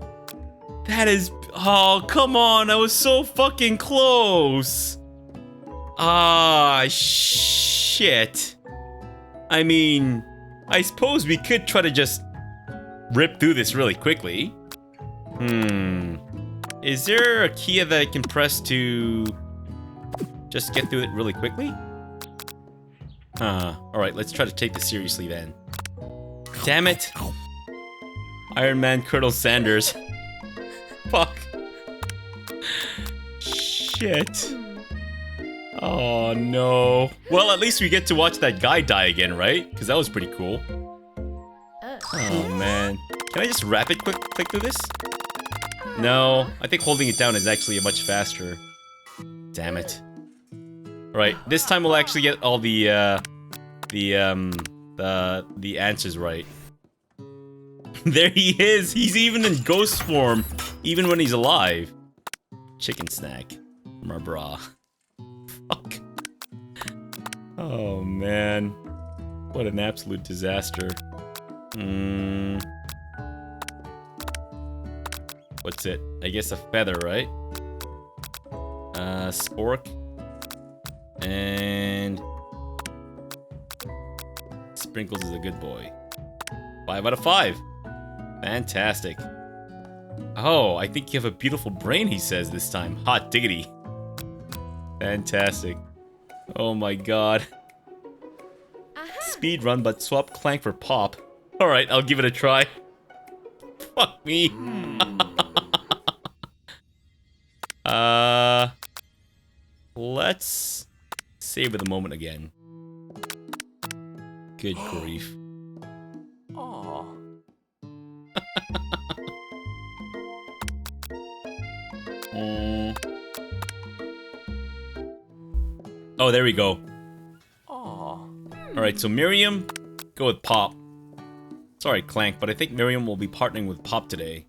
That is... Oh, come on, I was so fucking close. Ah, shit. I mean, I suppose we could try to just rip through this really quickly. Is there a key that I can press to just get through it really quickly? Alright, let's try to take this seriously then. Damn it. Iron Man Colonel Sanders. Fuck. Shit. Oh no. Well, at least we get to watch that guy die again, right? Because that was pretty cool. Oh man. Can I just rapid click through this? No, I think holding it down is actually much faster. Damn it. Right, this time we'll actually get all the answers right. There he is. He's even in ghost form, even when he's alive. Chicken snack. From our bra. Fuck. Oh, man. What an absolute disaster. What's it? I guess a feather, right? Spork. And... Sprinkles is a good boy. 5 out of 5. Fantastic. Oh, I think you have a beautiful brain, he says this time. Hot diggity. Fantastic. Oh my god. Speed run, but swap Clank for Pop. Alright, I'll give it a try. Fuck me. Let's savor the moment again. Good grief. Oh, there we go. Alright, so Miriam, go with Pop. Sorry, Clank, but I think Miriam will be partnering with Pop today.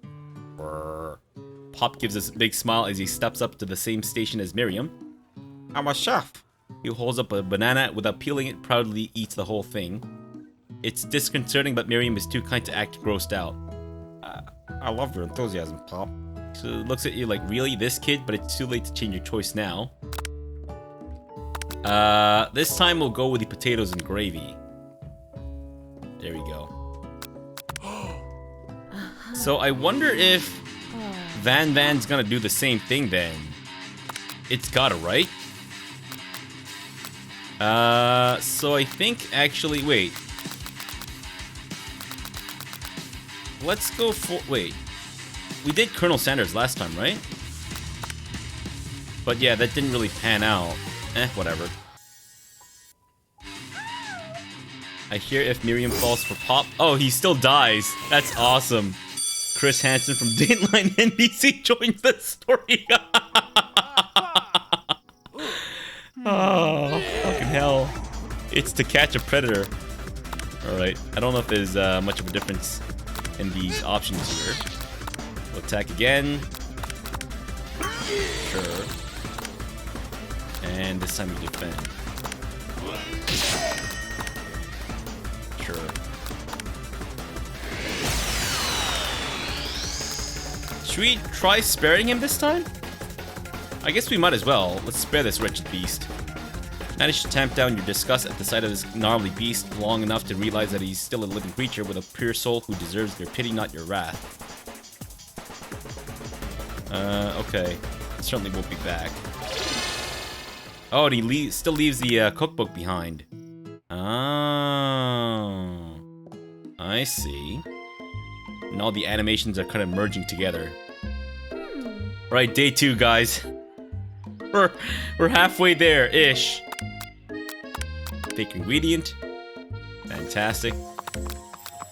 Pop gives us a big smile as he steps up to the same station as Miriam. I'm a chef. He holds up a banana without peeling it, proudly eats the whole thing. It's disconcerting, but Miriam is too kind to act grossed out. I love your enthusiasm, Pop. So it looks at you like, really, this kid? But it's too late to change your choice now. This time we'll go with the potatoes and gravy. There we go. So I wonder if Van's gonna do the same thing then. It's gotta, right? So I think actually, wait. Let's go for, wait. We did Colonel Sanders last time, right? But yeah, that didn't really pan out. Whatever. I hear if Miriam falls for Pop. Oh, he still dies. That's awesome. Chris Hansen from Dateline NBC joins the story. Oh, fucking hell. It's To Catch a Predator. Alright, I don't know if there's much of a difference in these options here. We'll attack again. Sure. And this time we defend. Sure. Should we try sparing him this time? I guess we might as well. Let's spare this wretched beast. Manage to tamp down your disgust at the sight of this gnarly beast long enough to realize that he's still a living creature with a pure soul who deserves your pity, not your wrath. Okay. Certainly won't be back. Oh, and he still leaves the cookbook behind. Oh. I see. And all the animations are kind of merging together. Right, day 2, guys. We're halfway there-ish. Fake ingredient. Fantastic.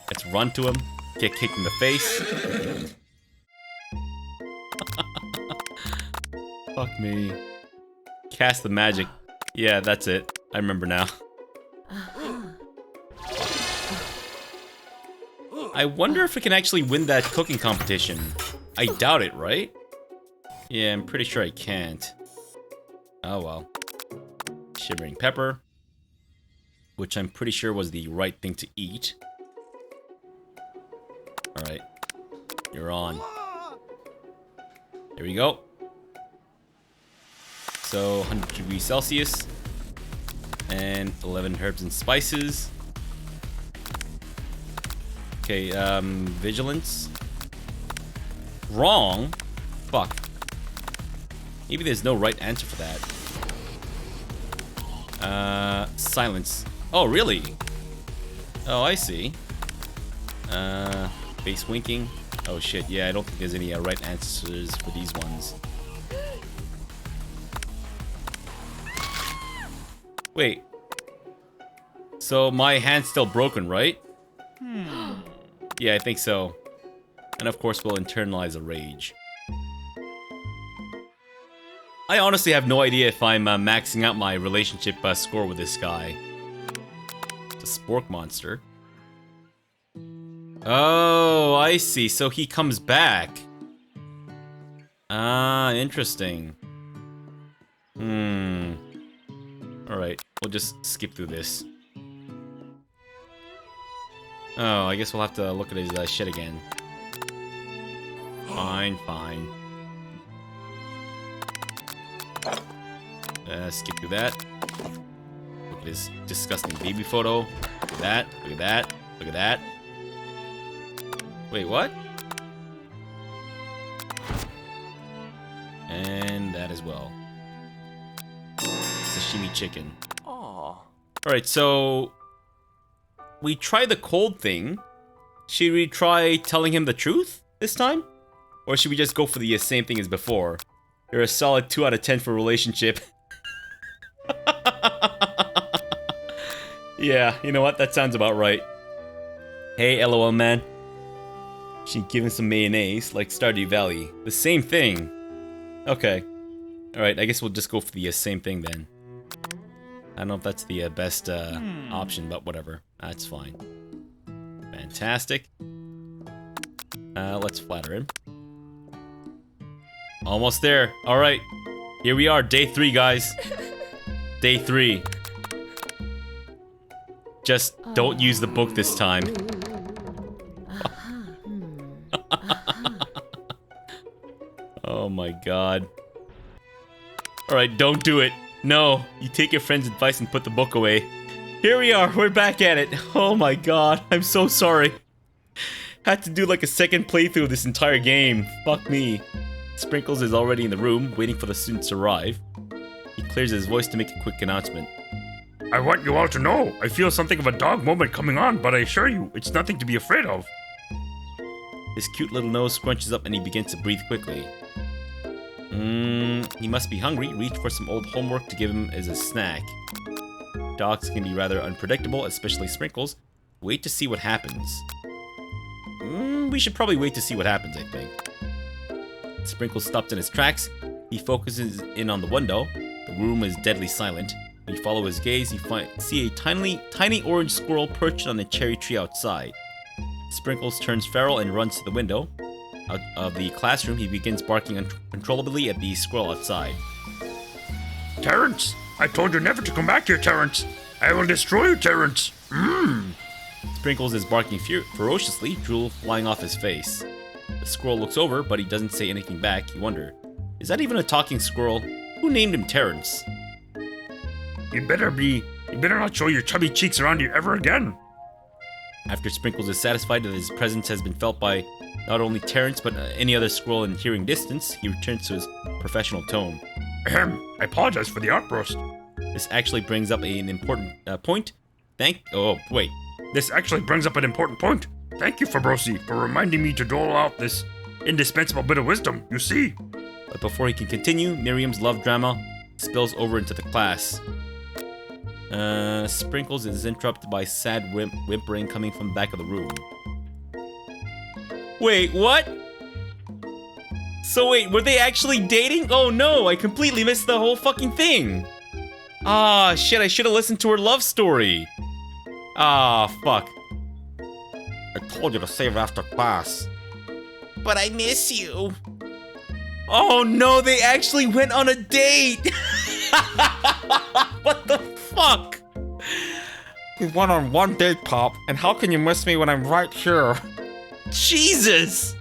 Let's run to him. Get kicked in the face. Fuck me. Cast the magic. Yeah, that's it. I remember now. I wonder if we can actually win that cooking competition. I doubt it, right? Yeah, I'm pretty sure I can't. Oh well. Shivering pepper. Which I'm pretty sure was the right thing to eat. Alright. You're on. Here we go. So, 100 degrees Celsius. And 11 herbs and spices. Okay, vigilance. Wrong? Fuck. Maybe there's no right answer for that. Silence. Oh, really? Oh, I see. Face winking. Oh shit, yeah, I don't think there's any right answers for these ones. Wait. So my hand's still broken, right? Yeah, I think so. And of course we'll internalize a rage. I honestly have no idea if I'm maxing out my relationship score with this guy. It's a spork monster. Oh, I see. So he comes back. Ah, interesting. Alright, we'll just skip through this. Oh, I guess we'll have to look at his shit again. Fine, fine. Skip through that. Look at his disgusting baby photo. Look at that, look at that, look at that. Wait, what? And that as well. Sashimi chicken. Aww. Alright, so... we tried the cold thing. Should we try telling him the truth this time? Or should we just go for the same thing as before? You're a solid 2 out of 10 for relationship. Yeah, you know what? That sounds about right. Hey, LOL man. She giving some mayonnaise, like Stardew Valley. The same thing. Okay. Alright, I guess we'll just go for the same thing then. I don't know if that's the best option, but whatever. That's fine. Fantastic. Let's flatter him. Almost there. Alright. Here we are, day 3, guys. Day 3. Just don't use the book this time. Oh my god. Alright, don't do it. No, you take your friend's advice and put the book away. Here we are, we're back at it. Oh my god, I'm so sorry. Had to do like a second playthrough of this entire game. Fuck me. Sprinkles is already in the room, waiting for the students to arrive. He clears his voice to make a quick announcement. I want you all to know, I feel something of a dog moment coming on, but I assure you, it's nothing to be afraid of. His cute little nose scrunches up and he begins to breathe quickly. He must be hungry. Reach for some old homework to give him as a snack. Dogs can be rather unpredictable, especially Sprinkles. Wait to see what happens. We should probably wait to see what happens, I think. Sprinkles stops in his tracks. He focuses in on the window. The room is deadly silent. When you follow his gaze, you see a tiny orange squirrel perched on a cherry tree outside. Sprinkles turns feral and runs to the window. Out of the classroom, he begins barking uncontrollably at the squirrel outside. Terrence! I told you never to come back here, Terrence! I will destroy you, Terrence! Sprinkles is barking ferociously, drool flying off his face. The squirrel looks over, but he doesn't say anything back. You wonder, is that even a talking squirrel? Who named him Terrence? You better not show your chubby cheeks around here ever again! After Sprinkles is satisfied that his presence has been felt by not only Terrence, but any other squirrel in hearing distance, he returns to his professional tone. Ahem, I apologize for the outburst. This actually brings up an important point. This actually brings up an important point. Thank you, Fabrosi, for reminding me to dole out this indispensable bit of wisdom, you see. But before he can continue, Miriam's love drama spills over into the class. Sprinkles is interrupted by sad whimpering coming from the back of the room. Wait, what? So wait, were they actually dating? Oh no, I completely missed the whole fucking thing. Ah, shit, I should have listened to her love story. Ah, fuck. I told you to save it after class. But I miss you. Oh no, they actually went on a date. What the fuck? We went on one date, Pop, and how can you miss me when I'm right here? Jesus!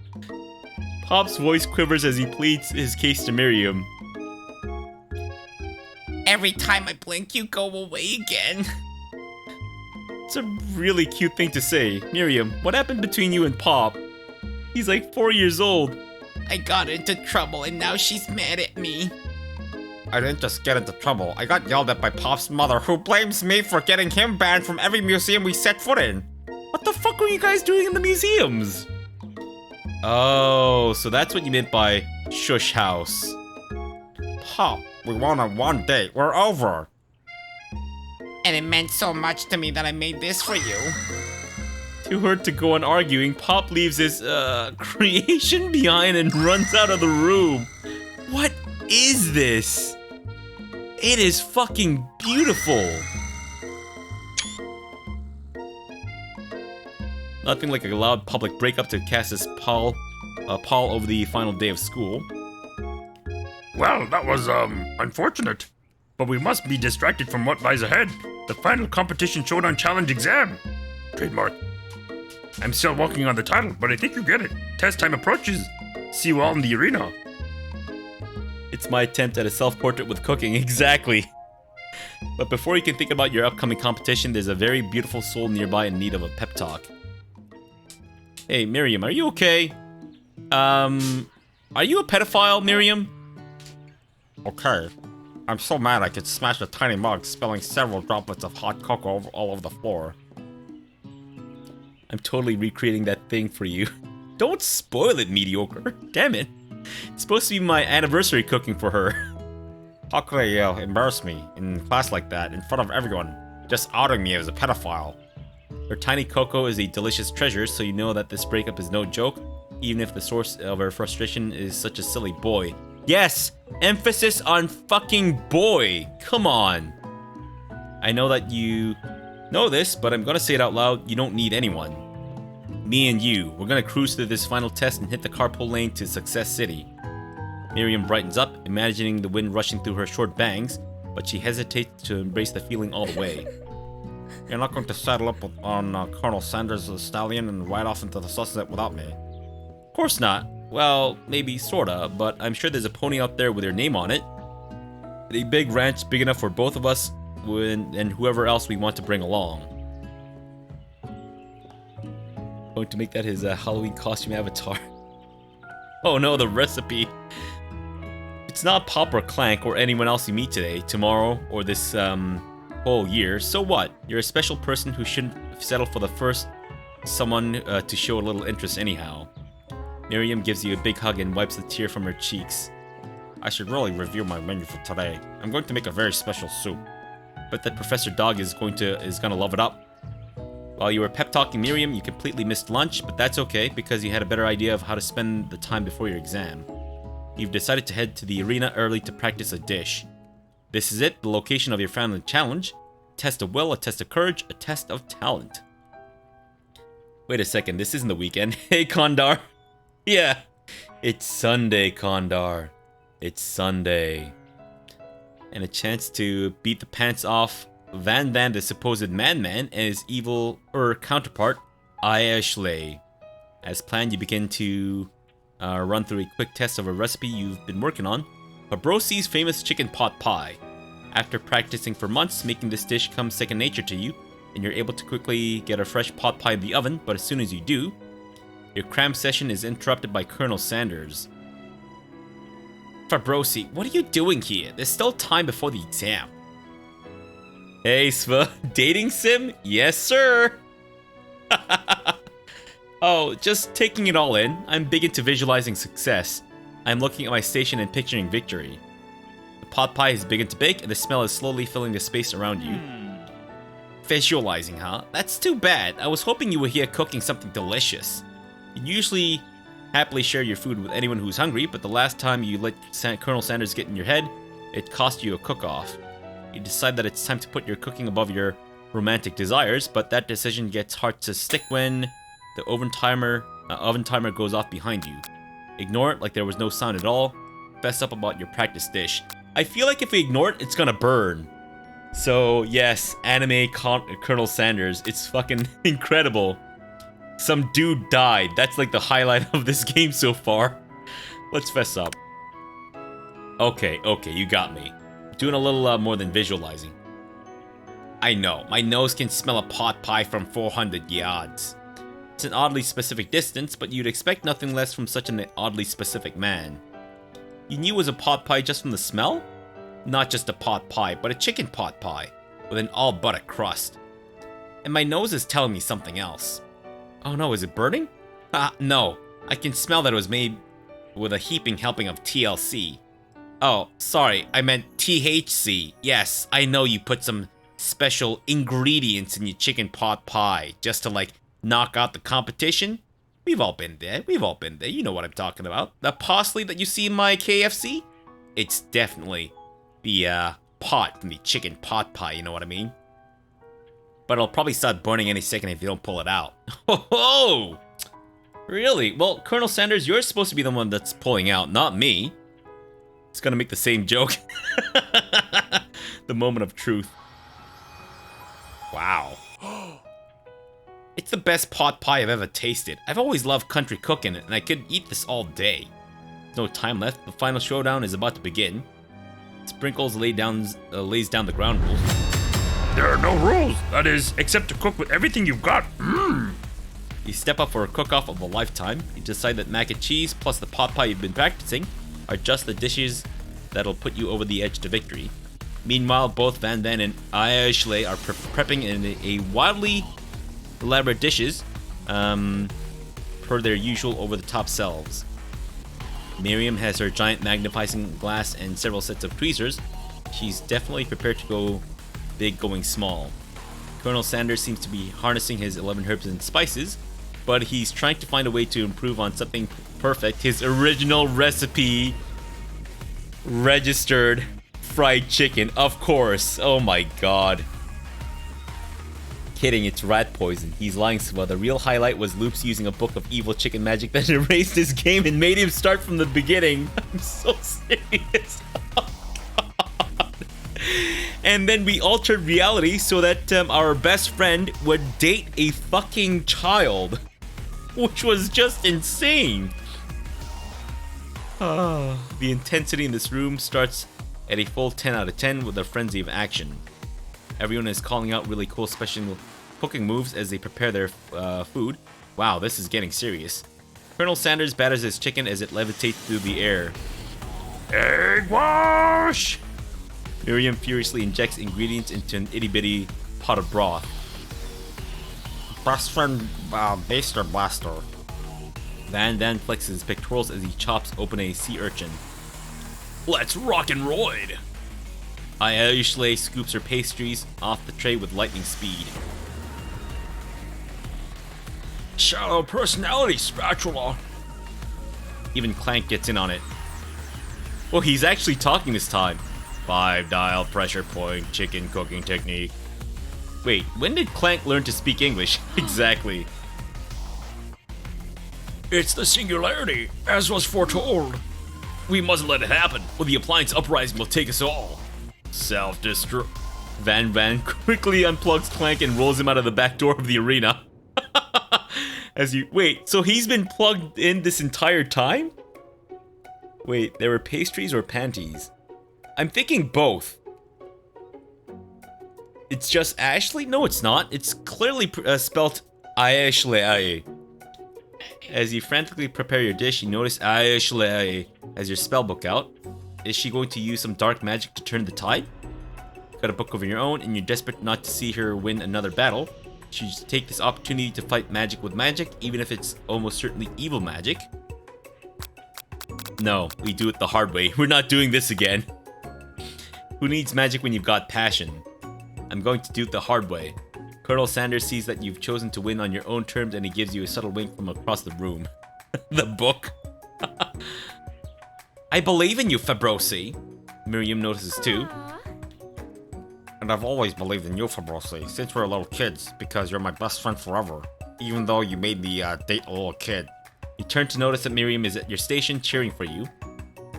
Pop's voice quivers as he pleads his case to Miriam. Every time I blink, you go away again. It's a really cute thing to say. Miriam, what happened between you and Pop? He's like 4 years old. I got into trouble and now she's mad at me. I didn't just get into trouble. I got yelled at by Pop's mother, who blames me for getting him banned from every museum we set foot in. What the fuck were you guys doing in the museums? Oh, so that's what you meant by shush house. Pop, we went on one date. We're over. And it meant so much to me that I made this for you. Too hurt to go on arguing, Pop leaves his, creation behind and runs out of the room. What is this? It is fucking beautiful. Nothing like a loud public breakup to cast this pall over the final day of school. Well, that was, unfortunate. But we must be distracted from what lies ahead. The final competition showdown challenge exam. Trademark. I'm still working on the title, but I think you get it. Test time approaches. See you all in the arena. It's my attempt at a self-portrait with cooking, exactly. But before you can think about your upcoming competition, there's a very beautiful soul nearby in need of a pep talk. Hey, Miriam, are you okay? Are you a pedophile, Miriam? Okay. I'm so mad I could smash a tiny mug, spilling several droplets of hot cocoa all over the floor. I'm totally recreating that thing for you. Don't spoil it, mediocre. Damn it. It's supposed to be my anniversary cooking for her. How could they embarrass me in class like that, in front of everyone, just outing me as a pedophile? Her tiny cocoa is a delicious treasure, so you know that this breakup is no joke, even if the source of her frustration is such a silly boy. Yes! Emphasis on fucking boy! Come on! I know that you know this, but I'm gonna say it out loud, you don't need anyone. Me and you, we're gonna cruise through this final test and hit the carpool lane to Success City. Miriam brightens up, imagining the wind rushing through her short bangs, but she hesitates to embrace the feeling all the way. You're not going to saddle up on Colonel Sanders the stallion and ride off into the sunset without me. Of course not. Well, maybe sorta, but I'm sure there's a pony out there with your name on it. A big ranch big enough for both of us and whoever else we want to bring along. Going to make that his Halloween costume avatar. Oh no, the recipe. It's not Pop or Clank or anyone else you meet today, tomorrow, or this whole year. So what? You're a special person who shouldn't settle for the first someone to show a little interest anyhow. Miriam gives you a big hug and wipes the tear from her cheeks. I should really review my menu for today. I'm going to make a very special soup. But that Professor Dog is gonna love it up. While you were pep talking Miriam, you completely missed lunch, but that's okay because you had a better idea of how to spend the time before your exam. You've decided to head to the arena early to practice a dish. This is it, the location of your family challenge. A test of will, a test of courage, a test of talent. Wait a second, this isn't the weekend. Hey, Kondar. Yeah, it's Sunday, Kondar. It's Sunday. And a chance to beat the pants off Van, the supposed man-man, and his evil counterpart, Ashley. As planned, you begin to run through a quick test of a recipe you've been working on, Fabrosi's famous chicken pot pie. After practicing for months, making this dish comes second nature to you, and you're able to quickly get a fresh pot pie in the oven, but as soon as you do, your cram session is interrupted by Colonel Sanders. Fabrosi, what are you doing here? There's still time before the exam. Hey, Sva, dating sim? Yes, sir! Oh, just taking it all in. I'm big into visualizing success. I'm looking at my station and picturing victory. The pot pie is big to bake, and the smell is slowly filling the space around you. Visualizing, huh? That's too bad. I was hoping you were here cooking something delicious. You usually happily share your food with anyone who's hungry, but the last time you let Colonel Sanders get in your head, it cost you a cook-off. You decide that it's time to put your cooking above your romantic desires, but that decision gets hard to stick when the oven timer goes off behind you. Ignore it like there was no sound at all. Fess up about your practice dish. I feel like if we ignore it, it's gonna burn. So yes, anime Colonel Sanders, it's fucking incredible. Some dude died. That's like the highlight of this game so far. Let's fess up. Okay, you got me. Doing a little more than visualizing. I know, my nose can smell a pot pie from 400 yards. It's an oddly specific distance, but you'd expect nothing less from such an oddly specific man. You knew it was a pot pie just from the smell? Not just a pot pie, but a chicken pot pie, with an all-butter crust. And my nose is telling me something else. Oh no, is it burning? No. I can smell that it was made with a heaping helping of TLC. Oh, sorry, I meant THC. Yes, I know you put some special ingredients in your chicken pot pie just to, like, knock out the competition. We've all been there. You know what I'm talking about. The parsley that you see in my KFC? It's definitely the pot from the chicken pot pie, you know what I mean? but it'll probably start burning any second if you don't pull it out. Oh, really? Well, Colonel Sanders, you're supposed to be the one that's pulling out, not me. It's gonna make the same joke. The moment of truth. Wow. It's the best pot pie I've ever tasted. I've always loved country cooking, and I could eat this all day. No time left. The final showdown is about to begin. Sprinkles lays down the ground rules. There are no rules. That is, except to cook with everything you've got. You step up for a cook-off of a lifetime. You decide that mac and cheese plus the pot pie you've been practicing are just the dishes that'll put you over the edge to victory. Meanwhile, both Van Van and Ashley are prepping in a wildly elaborate dishes, per their usual over-the-top selves. Miriam has her giant magnifying glass and several sets of tweezers. She's definitely prepared to go big going small. Colonel Sanders seems to be harnessing his 11 herbs and spices, but he's trying to find a way to improve on something perfect. His original recipe, registered fried chicken, of course. Oh my god. Kidding, it's rat poison. He's lying. Well, the real highlight was Loops using a book of evil chicken magic that erased his game and made him start from the beginning. I'm so serious. Oh, God. And then we altered reality so that our best friend would date a fucking child, which was just insane. The intensity in this room starts at a full 10 out of 10 with a frenzy of action. Everyone is calling out really cool special cooking moves as they prepare their food. Wow, this is getting serious. Colonel Sanders batters his chicken as it levitates through the air. Egg wash! Miriam furiously injects ingredients into an itty-bitty pot of broth. Best friend, Baster Blaster. Van Van flexes his pectorals as he chops open a sea urchin. Let's rock and roid! Ashley scoops her pastries off the tray with lightning speed. Shallow personality spatula. Even Clank gets in on it. Well, he's actually talking this time. 5-dial pressure point chicken cooking technique. Wait, when did Clank learn to speak English? Exactly. It's the singularity, as was foretold. We mustn't let it happen, or the appliance uprising will take us all. Self-destruct. Van Van quickly unplugs Clank and rolls him out of the back door of the arena. Wait, so he's been plugged in this entire time? Wait, there were pastries or panties? I'm thinking both. It's just Ashley? No, it's not. It's clearly spelt Ashley. As you frantically prepare your dish, you notice Ashley as your spellbook out. Is she going to use some dark magic to turn the tide? Got a book of your own, and you're desperate not to see her win another battle. Should you take this opportunity to fight magic with magic, even if it's almost certainly evil magic? No, we do it the hard way. We're not doing this again. Who needs magic when you've got passion? I'm going to do it the hard way. Colonel Sanders sees that you've chosen to win on your own terms, and he gives you a subtle wink from across the room. The book. I believe in you, Fabrosi. Miriam notices too. And I've always believed in you, Fabrosi, since we were little kids, because you're my best friend forever, even though you made me date a little kid. You turn to notice that Miriam is at your station cheering for you.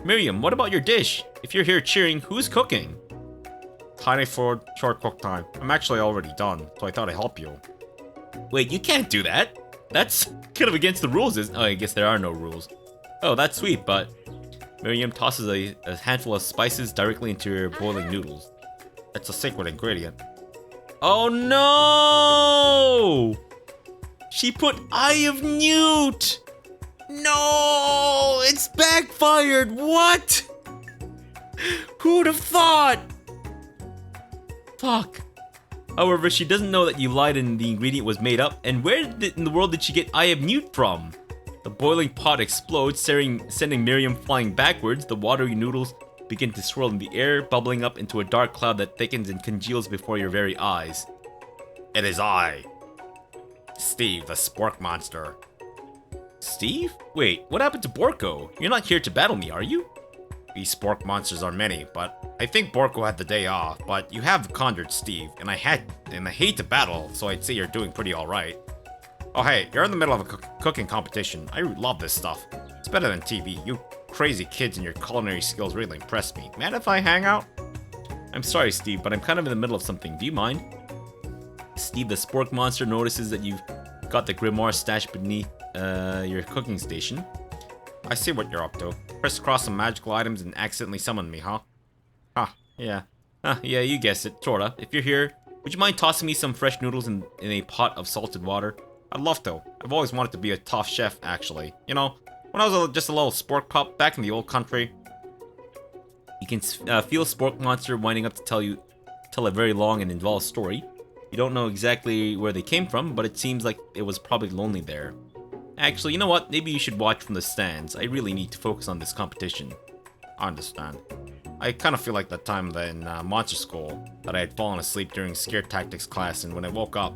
Miriam, what about your dish? If you're here cheering, who's cooking? Tiny food, short cook time. I'm actually already done, so I thought I'd help you. Wait, you can't do that. That's kind of against the rules, isn't it? Oh, I guess there are no rules. Oh, that's sweet, but Miriam tosses a handful of spices directly into your boiling noodles. It's a secret ingredient. Oh no! She put Eye of Newt! No! It's backfired! What? Who'd have thought? Fuck. However, she doesn't know that you lied and the ingredient was made up, and where in the world did she get Eye of Newt from? The boiling pot explodes, sending Miriam flying backwards. The watery noodles begin to swirl in the air, bubbling up into a dark cloud that thickens and congeals before your very eyes. It is I, Steve, the spork monster. Steve? Wait, what happened to Borko? You're not here to battle me, are you? These spork monsters are many, but I think Borko had the day off. But you have conjured Steve, and I hate to battle, so I'd say you're doing pretty alright. Oh hey, you're in the middle of a cooking competition. I love this stuff. It's better than TV. You crazy kids and your culinary skills really impress me. Man, if I hang out? I'm sorry, Steve, but I'm kind of in the middle of something. Do you mind? Steve, the spork monster, notices that you've got the grimoire stashed beneath your cooking station. I see what you're up to. Crisscross some magical items and accidentally summon me, huh? Yeah. Yeah, you guessed it, sorta. If you're here, would you mind tossing me some fresh noodles in a pot of salted water? I'd love to. I've always wanted to be a tough chef, actually. You know, when I was just a little spork pup back in the old country. You can feel Spork Monster winding up to tell a very long and involved story. You don't know exactly where they came from, but it seems like it was probably lonely there. Actually, you know what? Maybe you should watch from the stands. I really need to focus on this competition. I understand. I kind of feel like that time in Monster School that I had fallen asleep during Scare Tactics class, and when I woke up...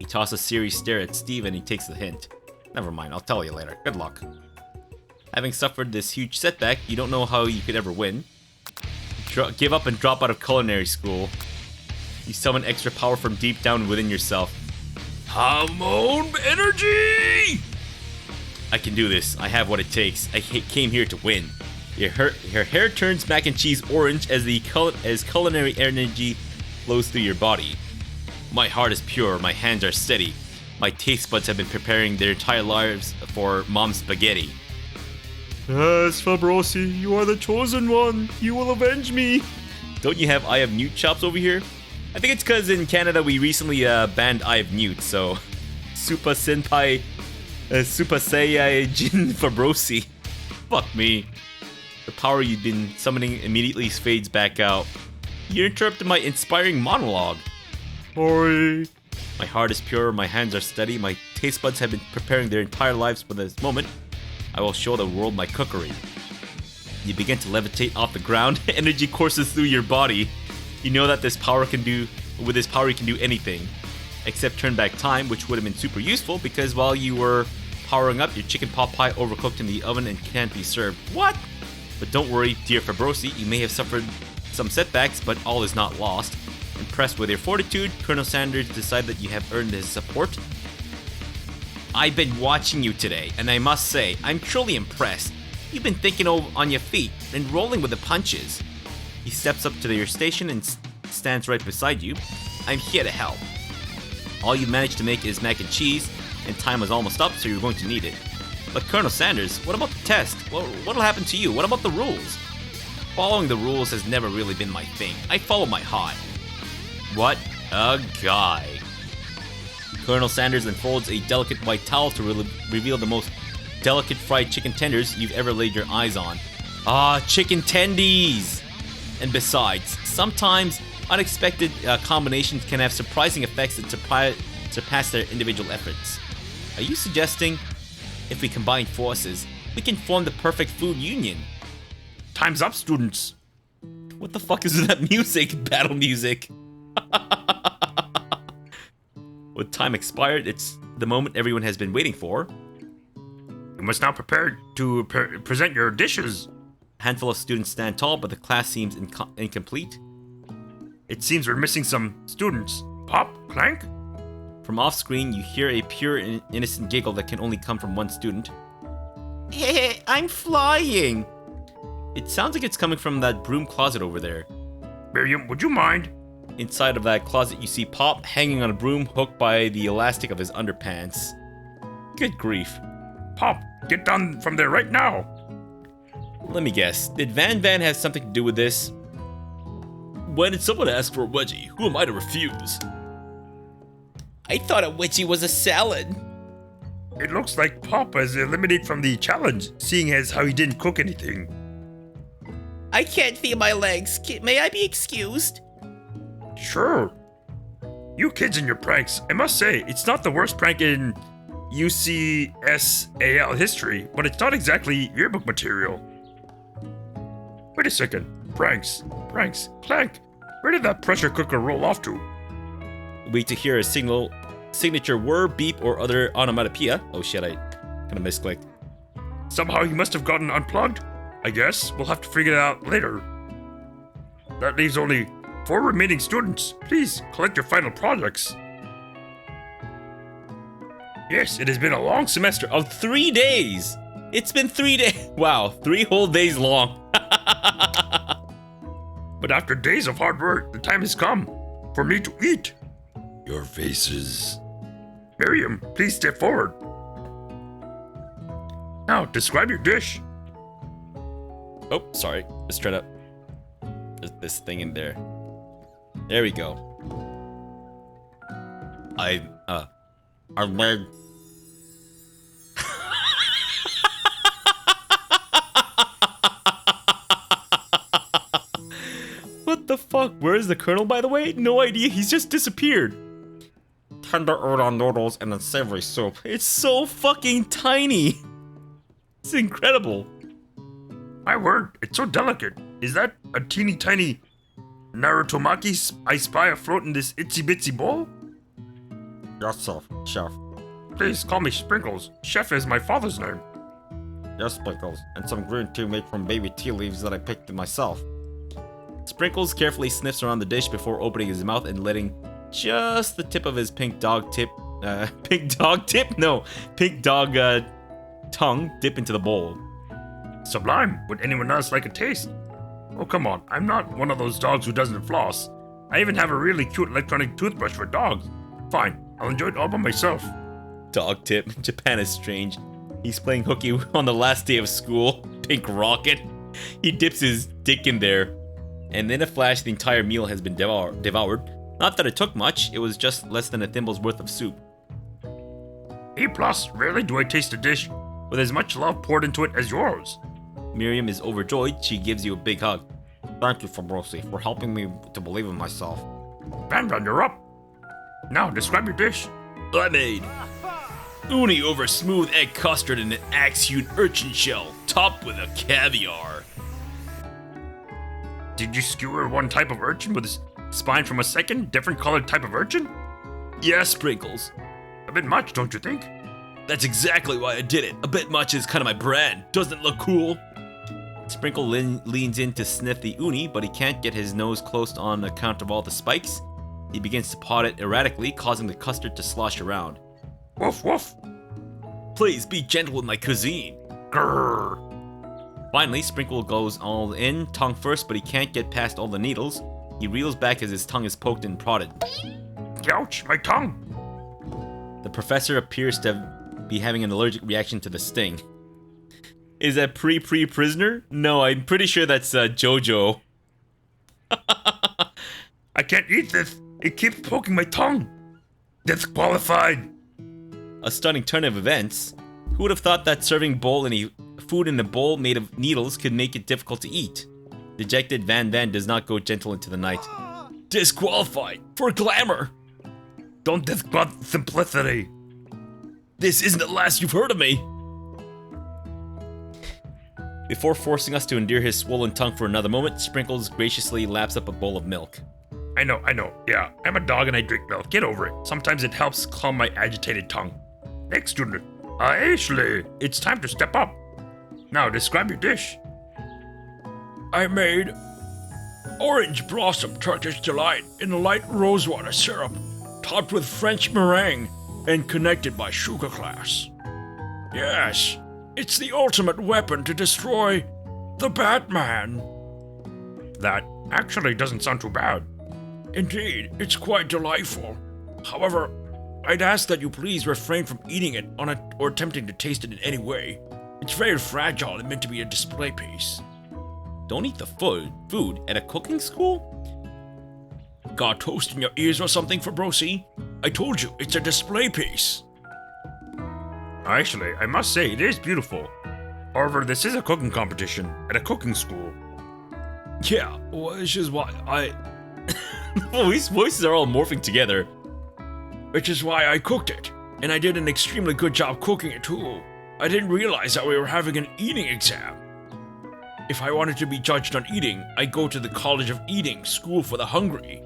He tosses a serious stare at Steve and he takes the hint. Never mind, I'll tell you later. Good luck. Having suffered this huge setback, you don't know how you could ever win. Give up and drop out of culinary school. You summon extra power from deep down within yourself. Hormone energy! I can do this. I have what it takes. I came here to win. Your hair turns mac and cheese orange as culinary energy flows through your body. My heart is pure. My hands are steady. My taste buds have been preparing their entire lives for mom's spaghetti. Yes, Fabrosi, you are the chosen one. You will avenge me. Don't you have Eye of Newt chops over here? I think it's because in Canada we recently banned Eye of Newt, so Super Senpai Super Saiyajin Fabrosi. Fuck me. The power you've been summoning immediately fades back out. You interrupted my inspiring monologue. Sorry. My heart is pure, my hands are steady, my taste buds have been preparing their entire lives for this moment. I will show the world my cookery. You begin to levitate off the ground, energy courses through your body. You know that with this power you can do anything. Except turn back time, which would have been super useful because while you were powering up, your chicken pot pie overcooked in the oven and can't be served. What? But don't worry, dear Fabrosi, you may have suffered some setbacks, but all is not lost. Impressed with your fortitude, Colonel Sanders decided that you have earned his support. I've been watching you today, and I must say, I'm truly impressed. You've been thinking on your feet and rolling with the punches. He steps up to your station and stands right beside you. I'm here to help. All you managed to make is mac and cheese, and time is almost up, so you're going to need it. But Colonel Sanders, what about the test? What'll happen to you? What about the rules? Following the rules has never really been my thing. I follow my heart. What a guy. Colonel Sanders unfolds a delicate white towel to reveal the most delicate fried chicken tenders you've ever laid your eyes on. Ah, chicken tendies! And besides, sometimes unexpected combinations can have surprising effects that surpass their individual efforts. Are you suggesting, if we combine forces, we can form the perfect food union? Time's up, students. What the fuck is that music? Battle music. With time expired, it's the moment everyone has been waiting for. You must now prepare to present your dishes. A handful of students stand tall, but the class seems incomplete. It seems we're missing some students. Pop, clank. From off-screen, you hear a pure and innocent giggle that can only come from one student. Hey, I'm flying! It sounds like it's coming from that broom closet over there. Miriam, would you mind? Inside of that closet, you see Pop hanging on a broom hooked by the elastic of his underpants. Good grief. Pop, get down from there right now. Let me guess, did Van have something to do with this? When did someone ask for a wedgie? Who am I to refuse? I thought a wedgie was a salad. It looks like Pop is eliminated from the challenge, seeing as how he didn't cook anything. I can't feel my legs. May I be excused? Sure. You kids and your pranks. I must say, it's not the worst prank in UCSAL history, but it's not exactly yearbook material. Wait a second. Pranks. Clank. Where did that pressure cooker roll off to? Wait to hear a signature whir, beep, or other onomatopoeia. Oh shit, I kind of misclicked. Somehow he must have gotten unplugged. I guess we'll have to figure it out later. That leaves only 4 remaining students. Please collect your final projects. Yes, it has been a long semester. Of 3 days. It's been 3 days. Wow, 3 whole days long. But after days of hard work, the time has come for me to eat. Your faces. Miriam, please step forward. Now, describe your dish. Oh, sorry. Let's try to... There's this thing in there. There we go. I made... What the fuck? Where is the colonel, by the way? No idea. He's just disappeared. Tender udon noodles and a savory soup. It's so fucking tiny. It's incredible. My word, it's so delicate. Is that a teeny tiny Narutomaki I spy afloat in this itsy bitsy bowl? Yes, sir, chef. Please call me Sprinkles. Chef is my father's name. Yes, Sprinkles. And some green tea made from baby tea leaves that I picked myself. Sprinkles carefully sniffs around the dish before opening his mouth and letting just the tip of his pink dog tongue dip into the bowl. Sublime. Would anyone else like a taste? Oh, come on. I'm not one of those dogs who doesn't floss. I even have a really cute electronic toothbrush for dogs. Fine. I'll enjoy it all by myself. Dog tip. Japan is strange. He's playing hooky on the last day of school. Pink rocket. He dips his dick in there. And in a flash, the entire meal has been devoured. Not that it took much. It was just less than a thimble's worth of soup. A+, rarely do I taste a dish with as much love poured into it as yours. Miriam is overjoyed. She gives you a big hug. Thank you, Fabrosi, for helping me to believe in myself. Van, you're up. Now, describe your dish. I made uni over smooth egg custard in an axe-hewn urchin shell, topped with a caviar. Did you skewer one type of urchin with its spine from a second, different colored type of urchin? Yeah, Sprinkles. A bit much, don't you think? That's exactly why I did it. A bit much is kind of my brand. Doesn't it look cool? Sprinkle leans in to sniff the uni, but he can't get his nose close on account of all the spikes. He begins to pot it erratically, causing the custard to slosh around. Woof woof. Please be gentle with my cuisine. Grrr. Finally, Sprinkle goes all in, tongue first, but he can't get past all the needles. He reels back as his tongue is poked and prodded. Ouch, my tongue. The professor appears to be having an allergic reaction to the sting. Is that prisoner? No, I'm pretty sure that's Jojo. I can't eat this. It keeps poking my tongue. Disqualified. A stunning turn of events. Who would have thought that serving food in a bowl made of needles could make it difficult to eat? Dejected Van does not go gentle into the night. Disqualified for glamour. Don't discard simplicity. This isn't the last you've heard of me. Before forcing us to endure his swollen tongue for another moment, Sprinkles graciously laps up a bowl of milk. I know. Yeah, I'm a dog and I drink milk. Get over it. Sometimes it helps calm my agitated tongue. Next student. Ashley, it's time to step up. Now, describe your dish. I made orange blossom Turkish delight in a light rosewater syrup, topped with French meringue and connected by sugar glass. Yes, it's the ultimate weapon to destroy the Batman. That actually doesn't sound too bad. Indeed, it's quite delightful. However, I'd ask that you please refrain from eating it or attempting to taste it in any way. It's very fragile and meant to be a display piece. Don't eat the food at a cooking school? Got toast in your ears or something, Fabrosi? I told you, it's a display piece. Actually, I must say, it is beautiful. However, this is a cooking competition at a cooking school. Yeah, which is why These voices are all morphing together. Which is why I cooked it. And I did an extremely good job cooking it too. I didn't realize that we were having an eating exam. If I wanted to be judged on eating, I'd go to the College of Eating, School for the Hungry.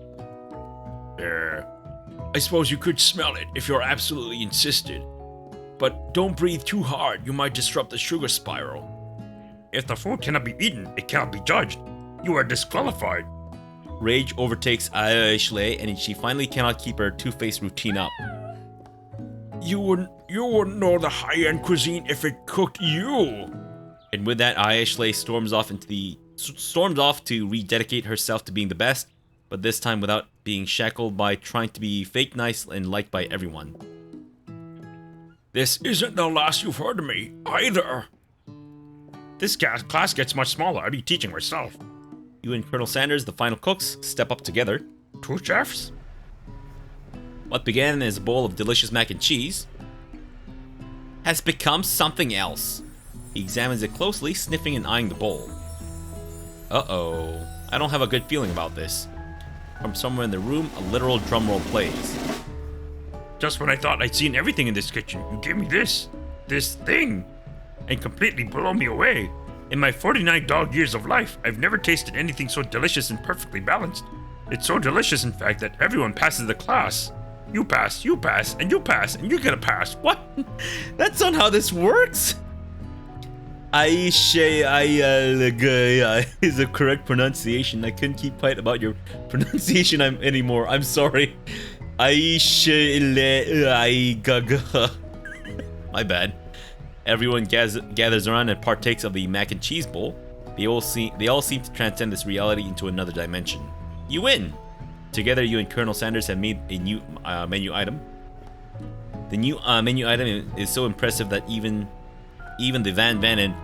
I suppose you could smell it if you're absolutely insisted. But don't breathe too hard, you might disrupt the sugar spiral. If the food cannot be eaten, it cannot be judged. You are disqualified. Rage overtakes Ashley, and she finally cannot keep her two-faced routine up. You wouldn't know the high-end cuisine if it cooked you. And with that, Ashley storms off to rededicate herself to being the best, but this time without being shackled by trying to be fake nice and liked by everyone. This isn't the last you've heard of me, either. This class gets much smaller. I'll be teaching myself. You and Colonel Sanders, the final cooks, step up together. 2 chefs? What began as a bowl of delicious mac and cheese has become something else. He examines it closely, sniffing and eyeing the bowl. Uh-oh. I don't have a good feeling about this. From somewhere in the room, a literal drumroll plays. Just when I thought I'd seen everything in this kitchen, you gave me this thing, and completely blew me away. In my 49 dog years of life, I've never tasted anything so delicious and perfectly balanced. It's so delicious, in fact, that everyone passes the class. You pass, and you pass, and you get a pass. What? That's not how this works! Is a correct pronunciation. I couldn't keep quiet about your pronunciation anymore. I'm sorry. My bad. Everyone gathers around and partakes of the mac and cheese bowl. They all seem to transcend this reality into another dimension. You win! Together, you and Colonel Sanders have made a new menu item. The new menu item is so impressive that even the Van Vanen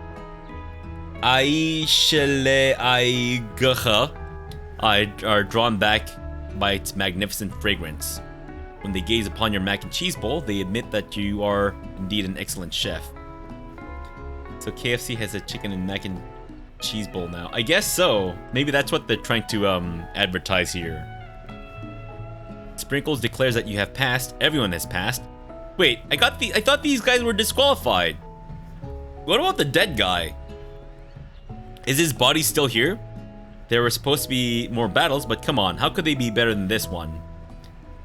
are drawn back by its magnificent fragrance. When they gaze upon your mac and cheese bowl, they admit that you are indeed an excellent chef. So KFC has a chicken and mac and cheese bowl now. I guess so. Maybe that's what they're trying to advertise here. Sprinkles declares that you have passed. Everyone has passed. Wait, I thought these guys were disqualified. What about the dead guy? Is his body still here? There were supposed to be more battles, but come on, how could they be better than this one?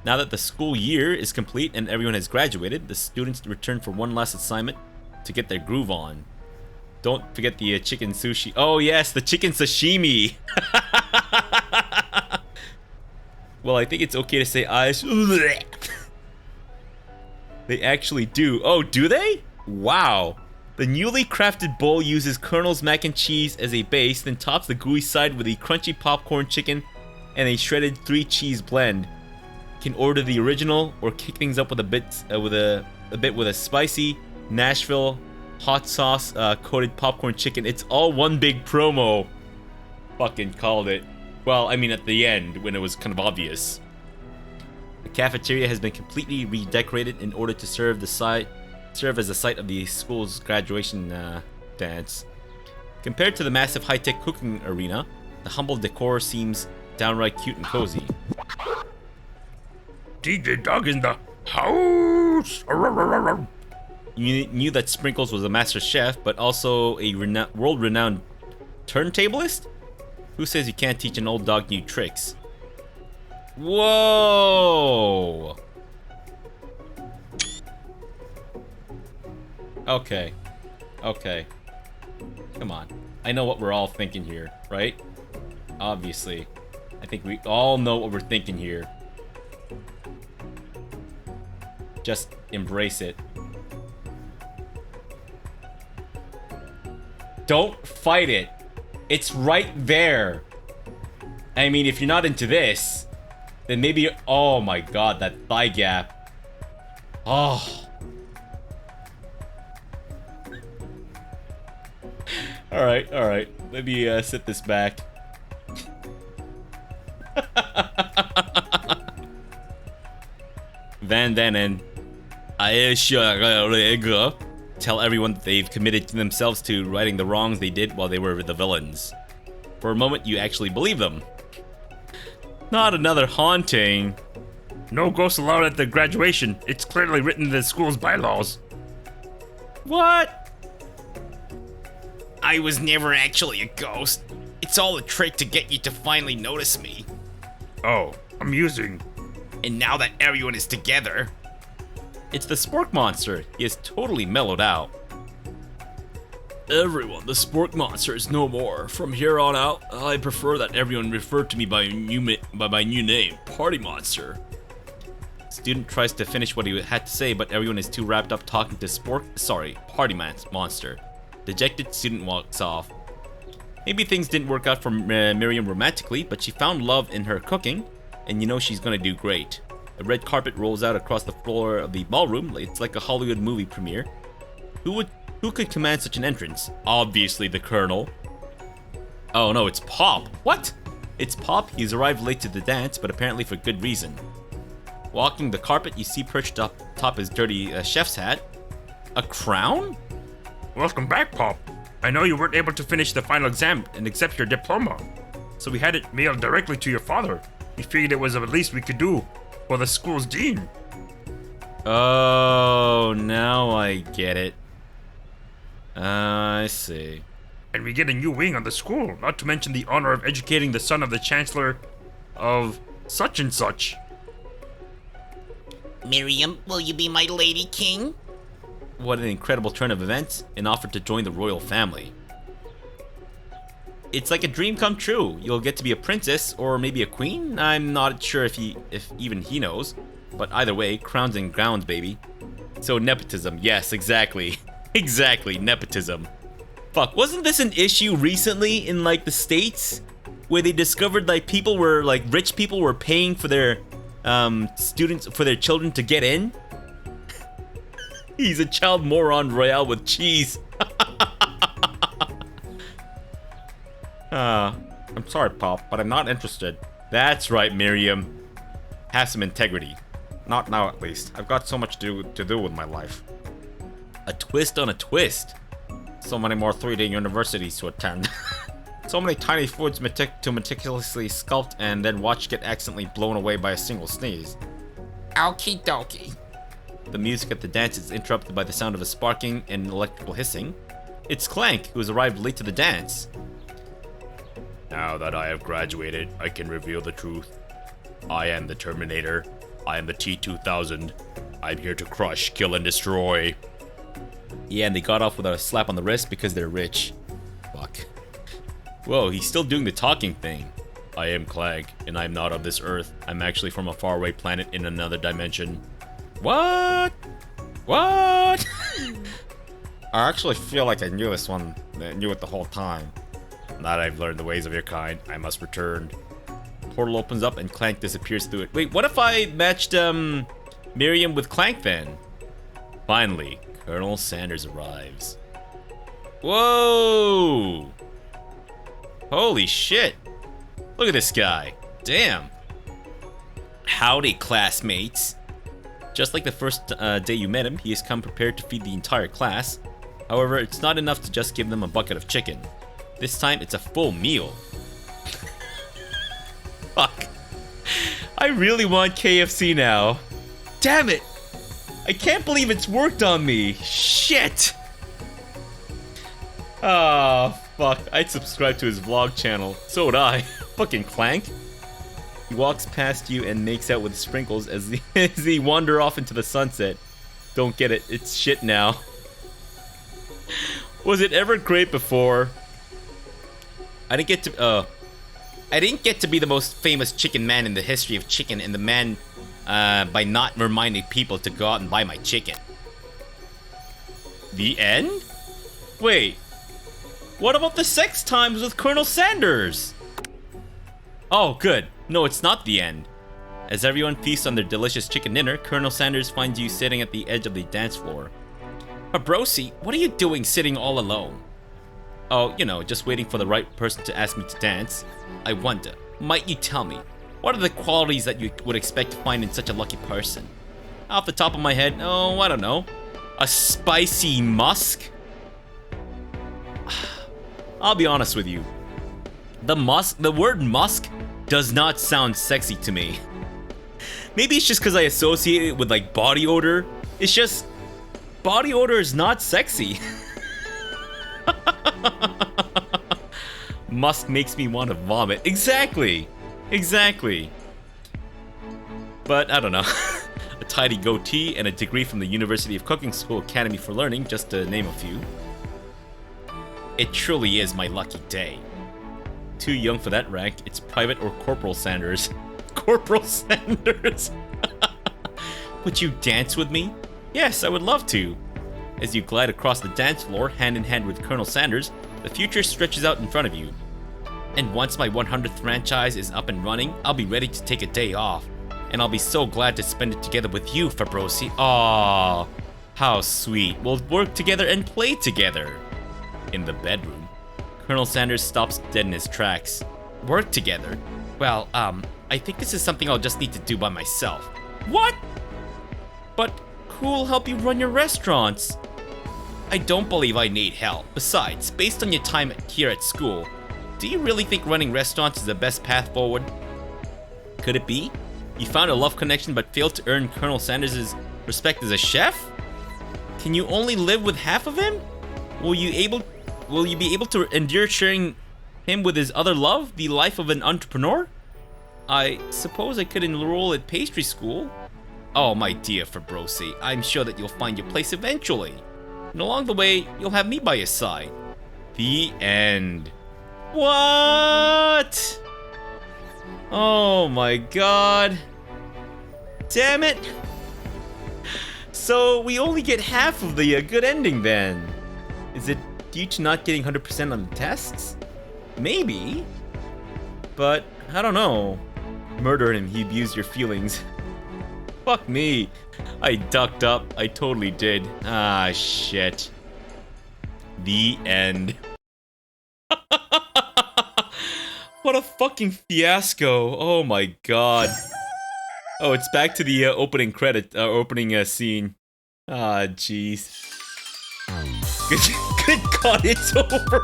Now that the school year is complete and everyone has graduated, the students return for one last assignment to get their groove on. Don't forget the chicken sushi. Oh yes, the chicken sashimi. Well, I think it's okay to say They actually do. Oh, do they? Wow. The newly crafted bowl uses Colonel's mac and cheese as a base, then tops the gooey side with a crunchy popcorn chicken and a shredded 3-cheese blend. You can order the original or kick things up with a bit with a spicy Nashville hot sauce coated popcorn chicken. It's all one big promo. Fucking called it. Well, I mean at the end when it was kind of obvious. The cafeteria has been completely redecorated in order to serve as the site of the school's graduation dance. Compared to the massive high-tech cooking arena, the humble decor seems downright cute and cozy. DJ Dog in the house! You knew that Sprinkles was a master chef, but also a world-renowned turntablist? Who says you can't teach an old dog new tricks? Whoa! Okay. Come on. I know what we're all thinking here, right? Obviously. I think we all know what we're thinking here. Just embrace it. Don't fight it. It's right there. I mean, if you're not into this, then maybe oh my god, that thigh gap. Oh. Alright. Let me sit this back. Van Dannen, tell everyone that they've committed themselves to righting the wrongs they did while they were the villains. For a moment, you actually believe them. Not another haunting. No ghosts allowed at the graduation. It's clearly written in the school's bylaws. What? I was never actually a ghost. It's all a trick to get you to finally notice me. Oh, amusing. And now that everyone is together... It's the Spork Monster. He is totally mellowed out. Everyone, the spork monster is no more. From here on out, I prefer that everyone refer to me by my new name, Party Monster. Student tries to finish what he had to say, but everyone is too wrapped up talking to Party Monster. Dejected student walks off. Maybe things didn't work out for Miriam romantically, but she found love in her cooking, and you know she's gonna do great. A red carpet rolls out across the floor of the ballroom. It's like a Hollywood movie premiere. Who could command such an entrance? Obviously the Colonel. Oh no, it's Pop. What? It's Pop. He's arrived late to the dance, but apparently for good reason. Walking the carpet, you see perched up top his dirty chef's hat. A crown? Welcome back, Pop. I know you weren't able to finish the final exam and accept your diploma, so we had it mailed directly to your father. We figured it was the least we could do for the school's dean. Oh, now I get it. I see. And we get a new wing on the school, not to mention the honor of educating the son of the Chancellor of such and such. Miriam, will you be my lady king? What an incredible turn of events, an offer to join the royal family. It's like a dream come true. You'll get to be a princess or maybe a queen. I'm not sure if even he knows, but either way, crowns and gowns, baby. So nepotism, yes, exactly. Exactly, nepotism. Fuck, wasn't this an issue recently in like the States where they discovered like rich people were paying for their students, for their children to get in? He's a child moron royale with cheese. I'm sorry, Pop, but I'm not interested. That's right, Miriam. Have some integrity. Not now, at least. I've got so much to do with my life. A twist on a twist. So many more 3D universities to attend. So many tiny foods to meticulously sculpt and then watch get accidentally blown away by a single sneeze. Okie dokie. The music at the dance is interrupted by the sound of a sparking and electrical hissing. It's Clank, who has arrived late to the dance. Now that I have graduated, I can reveal the truth. I am the Terminator. I am the T-2000. I'm here to crush, kill, and destroy. Yeah, and they got off without a slap on the wrist because they're rich. Fuck. Whoa, he's still doing the talking thing. I am Clank, and I'm not of this earth. I'm actually from a faraway planet in another dimension. What? What? I actually feel like I knew this one. I knew it the whole time. Now that I've learned the ways of your kind, I must return. Portal opens up and Clank disappears through it. Wait, what if I matched Miriam with Clank then? Finally, Colonel Sanders arrives. Whoa! Holy shit! Look at this guy. Damn. Howdy, classmates. Just like the first day you met him, he has come prepared to feed the entire class. However, it's not enough to just give them a bucket of chicken. This time, it's a full meal. Fuck. I really want KFC now. Damn it! I can't believe it's worked on me. Shit! Ah, fuck. I'd subscribe to his vlog channel. So would I. Fucking Clank. He walks past you and makes out with Sprinkles as they wander off into the sunset. Don't get it. It's shit now. Was it ever great before? I didn't get to be the most famous chicken man in the history of chicken, and the man by not reminding people to go out and buy my chicken. The end? Wait. What about the sex times with Colonel Sanders? Oh, good. No, it's not the end. As everyone feasts on their delicious chicken dinner, Colonel Sanders finds you sitting at the edge of the dance floor. Abrosi, what are you doing sitting all alone? Oh, you know, just waiting for the right person to ask me to dance. I wonder, might you tell me, what are the qualities that you would expect to find in such a lucky person? Off the top of my head, oh, I don't know. A spicy musk? I'll be honest with you. The word musk does not sound sexy to me. Maybe it's just because I associate it with like body odor. It's just, body odor is not sexy. Musk makes me want to vomit. Exactly. Exactly. But I don't know. A tidy goatee and a degree from the University of Cooking School Academy for Learning, just to name a few. It truly is my lucky day. Too young for that rank. It's Private or Corporal Sanders. Corporal Sanders! Would you dance with me? Yes, I would love to. As you glide across the dance floor, hand in hand with Colonel Sanders, the future stretches out in front of you. And once my 100th franchise is up and running, I'll be ready to take a day off. And I'll be so glad to spend it together with you, Fabrosi. Aww, how sweet. We'll work together and play together. In the bedroom, Colonel Sanders stops dead in his tracks. Work together? Well, I think this is something I'll just need to do by myself. What? But who'll help you run your restaurants? I don't believe I need help. Besides, based on your time here at school, do you really think running restaurants is the best path forward? Could it be? You found a love connection but failed to earn Colonel Sanders' respect as a chef? Can you only live with half of him? Will you be able to endure sharing him with his other love, the life of an entrepreneur? I suppose I could enroll at pastry school. Oh, my dear Fabrosi, I'm sure that you'll find your place eventually. And along the way, you'll have me by your side. The end. What? Oh my god. Damn it. So we only get half of the good ending then. Is it due to not getting 100% on the tests? Maybe. But I don't know. Murder him, he abused your feelings. Fuck me. I ducked up. I totally did. Ah, shit. The end. What a fucking fiasco. Oh my god. Oh, it's back to the opening scene. Ah, jeez. Good god, it's over.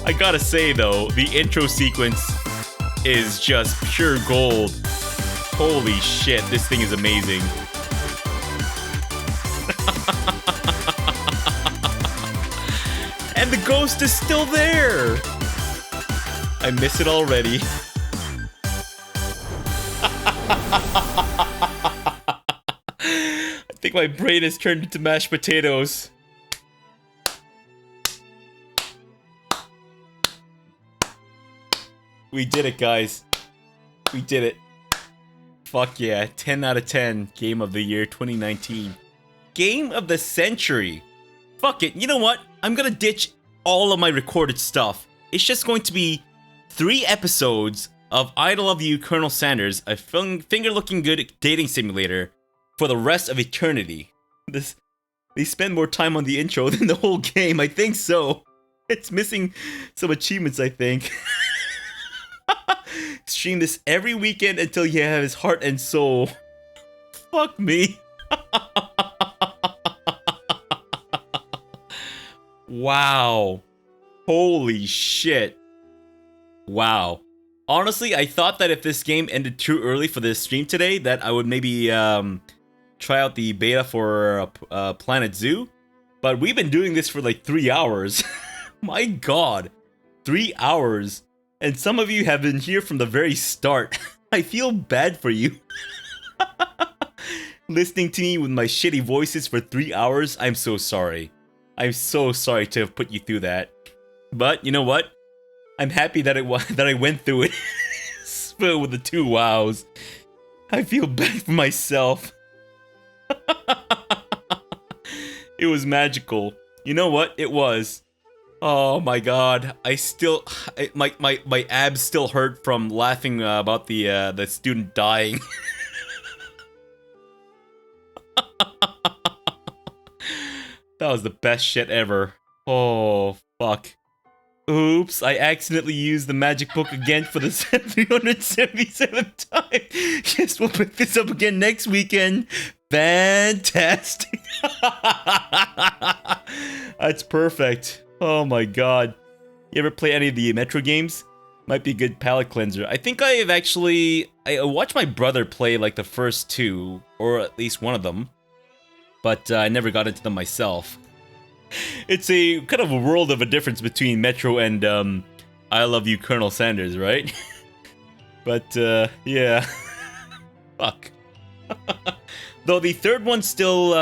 I gotta say though, the intro sequence is just pure gold. Holy shit, this thing is amazing. And the ghost is still there! I miss it already. I think my brain has turned into mashed potatoes. We did it, guys. We did it. Fuck yeah. 10 out of 10. Game of the year 2019. Game of the century. Fuck it. You know what? I'm gonna ditch all of my recorded stuff. It's just going to be 3 episodes of I Love You, Colonel Sanders, a finger-looking good dating simulator for the rest of eternity. They spend more time on the intro than the whole game. I think so. It's missing some achievements, I think. Stream this every weekend until you have his heart and soul. Fuck me. Wow. Holy shit. Wow. Honestly, I thought that if this game ended too early for this stream today, that I would maybe try out the beta for Planet Zoo. But we've been doing this for like 3 hours. My god. 3 hours. And some of you have been here from the very start. I feel bad for you. Listening to me with my shitty voices for 3 hours, I'm so sorry. I'm so sorry to have put you through that. But you know what? I'm happy that I went through it. Filled with the 2 wows. I feel bad for myself. It was magical. You know what? It was. Oh my god, my abs still hurt from laughing about the student dying. That was the best shit ever. Oh, fuck. Oops, I accidentally used the magic book again for the 377th time. Guess we'll pick this up again next weekend. Fantastic. That's perfect. Oh my god. You ever play any of the Metro games? Might be a good palate cleanser. I think I watched my brother play like the first 2, or at least one of them. But I never got into them myself. It's a kind of a world of a difference between Metro and I Love You, Colonel Sanders, right? But yeah. Fuck. Though the third one's still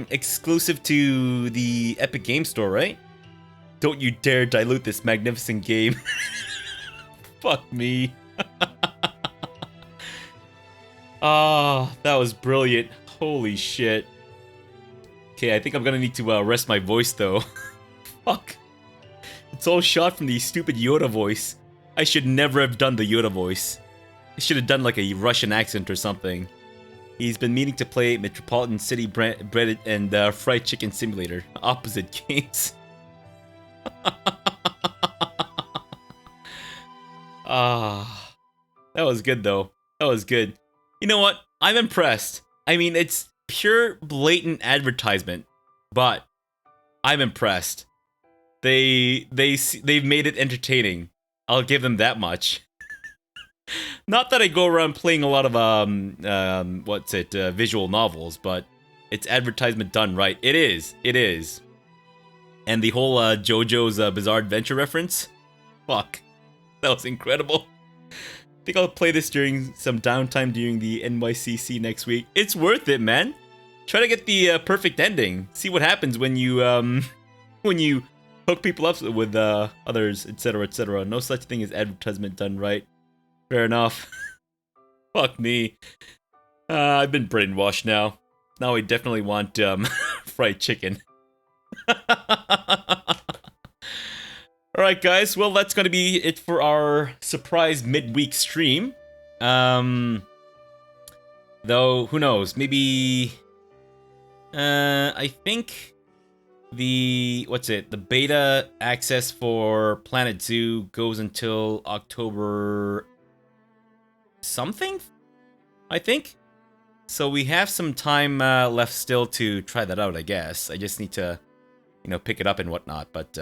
exclusive to the Epic Game Store, right? Don't you dare dilute this magnificent game. Fuck me. Ah, that was brilliant. Holy shit. Okay, I think I'm gonna need to rest my voice though. Fuck. It's all shot from the stupid Yoda voice. I should never have done the Yoda voice. I should have done like a Russian accent or something. He's been meaning to play Metropolitan City Bread and Fried Chicken Simulator. Opposite games. Ah, that was good though. That was good. You know what? I'm impressed. I mean, it's pure blatant advertisement, but I'm impressed. They've made it entertaining. I'll give them that much. Not that I go around playing a lot of visual novels, but it's advertisement done right. It is. And the whole JoJo's Bizarre Adventure reference, fuck, that was incredible. I think I'll play this during some downtime during the NYCC next week. It's worth it, man. Try to get the perfect ending. See what happens when you hook people up with others, etc., etc. No such thing as advertisement done right. Fair enough. Fuck me. I've been brainwashed now. Now I definitely want fried chicken. Alright guys, well that's gonna be it for our surprise midweek stream. Though, who knows, maybe... I think the beta access for Planet Zoo goes until October something, I think. So we have some time left still to try that out, I guess. I just need to, pick it up and whatnot. But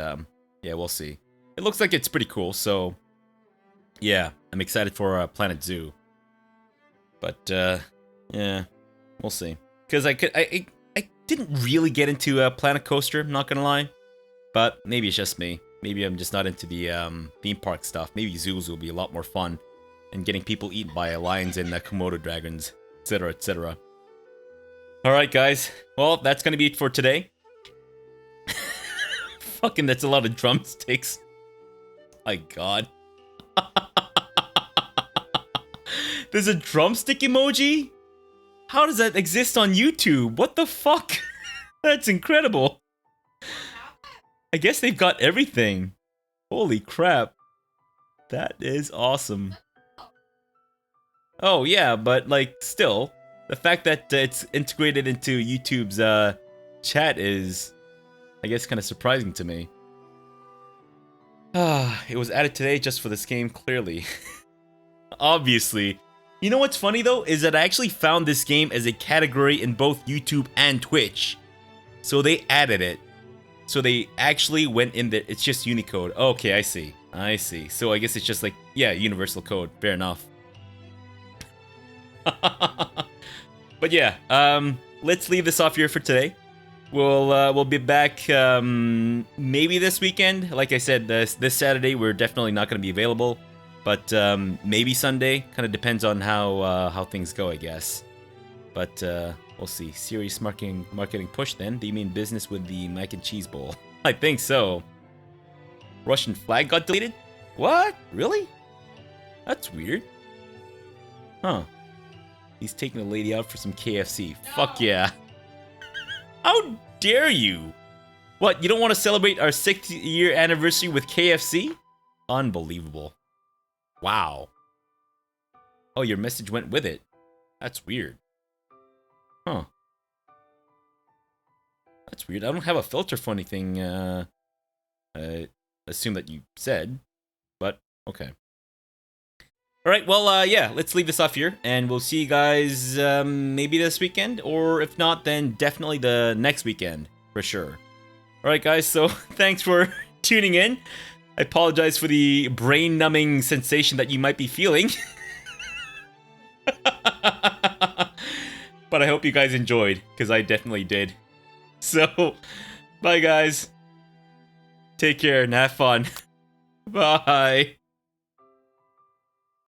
yeah, we'll see. It looks like it's pretty cool. So yeah, I'm excited for Planet Zoo. But yeah, we'll see. Because I didn't really get into Planet Coaster, I'm not gonna lie. But maybe it's just me. Maybe I'm just not into the theme park stuff. Maybe zoos will be a lot more fun. And getting people eaten by lions and Komodo dragons, etc., etc. Alright, guys. Well, that's gonna be it for today. Fucking, that's a lot of drumsticks. My god. There's a drumstick emoji? How does that exist on YouTube? What the fuck? That's incredible. I guess they've got everything. Holy crap. That is awesome. Oh yeah, but like still, the fact that it's integrated into YouTube's chat is, I guess, kind of surprising to me. It was added today just for this game, clearly. Obviously. You know what's funny though, is that I actually found this game as a category in both YouTube and Twitch. So they added it. So they actually went in there. It's just Unicode. Okay, I see. I see. So I guess it's just like, yeah, universal code. Fair enough. But yeah, let's leave this off here for today. We'll be back maybe this weekend. Like I said, this Saturday we're definitely not going to be available, but maybe Sunday. Kind of depends on how things go, I guess. But we'll see. Serious marketing push. Then do you mean business with the mac and cheese bowl? I think so. Russian flag got deleted? What? Really? That's weird. Huh. He's taking a lady out for some KFC. No. Fuck yeah. How dare you? What, you don't want to celebrate our 6th year anniversary with KFC? Unbelievable. Wow. Oh, your message went with it. That's weird. Huh. That's weird. I don't have a filter for anything, I assume that you said, but okay. Alright, well, yeah, let's leave this off here, and we'll see you guys maybe this weekend, or if not, then definitely the next weekend, for sure. Alright, guys, so thanks for tuning in. I apologize for the brain-numbing sensation that you might be feeling. But I hope you guys enjoyed, because I definitely did. So, bye, guys. Take care and have fun. Bye.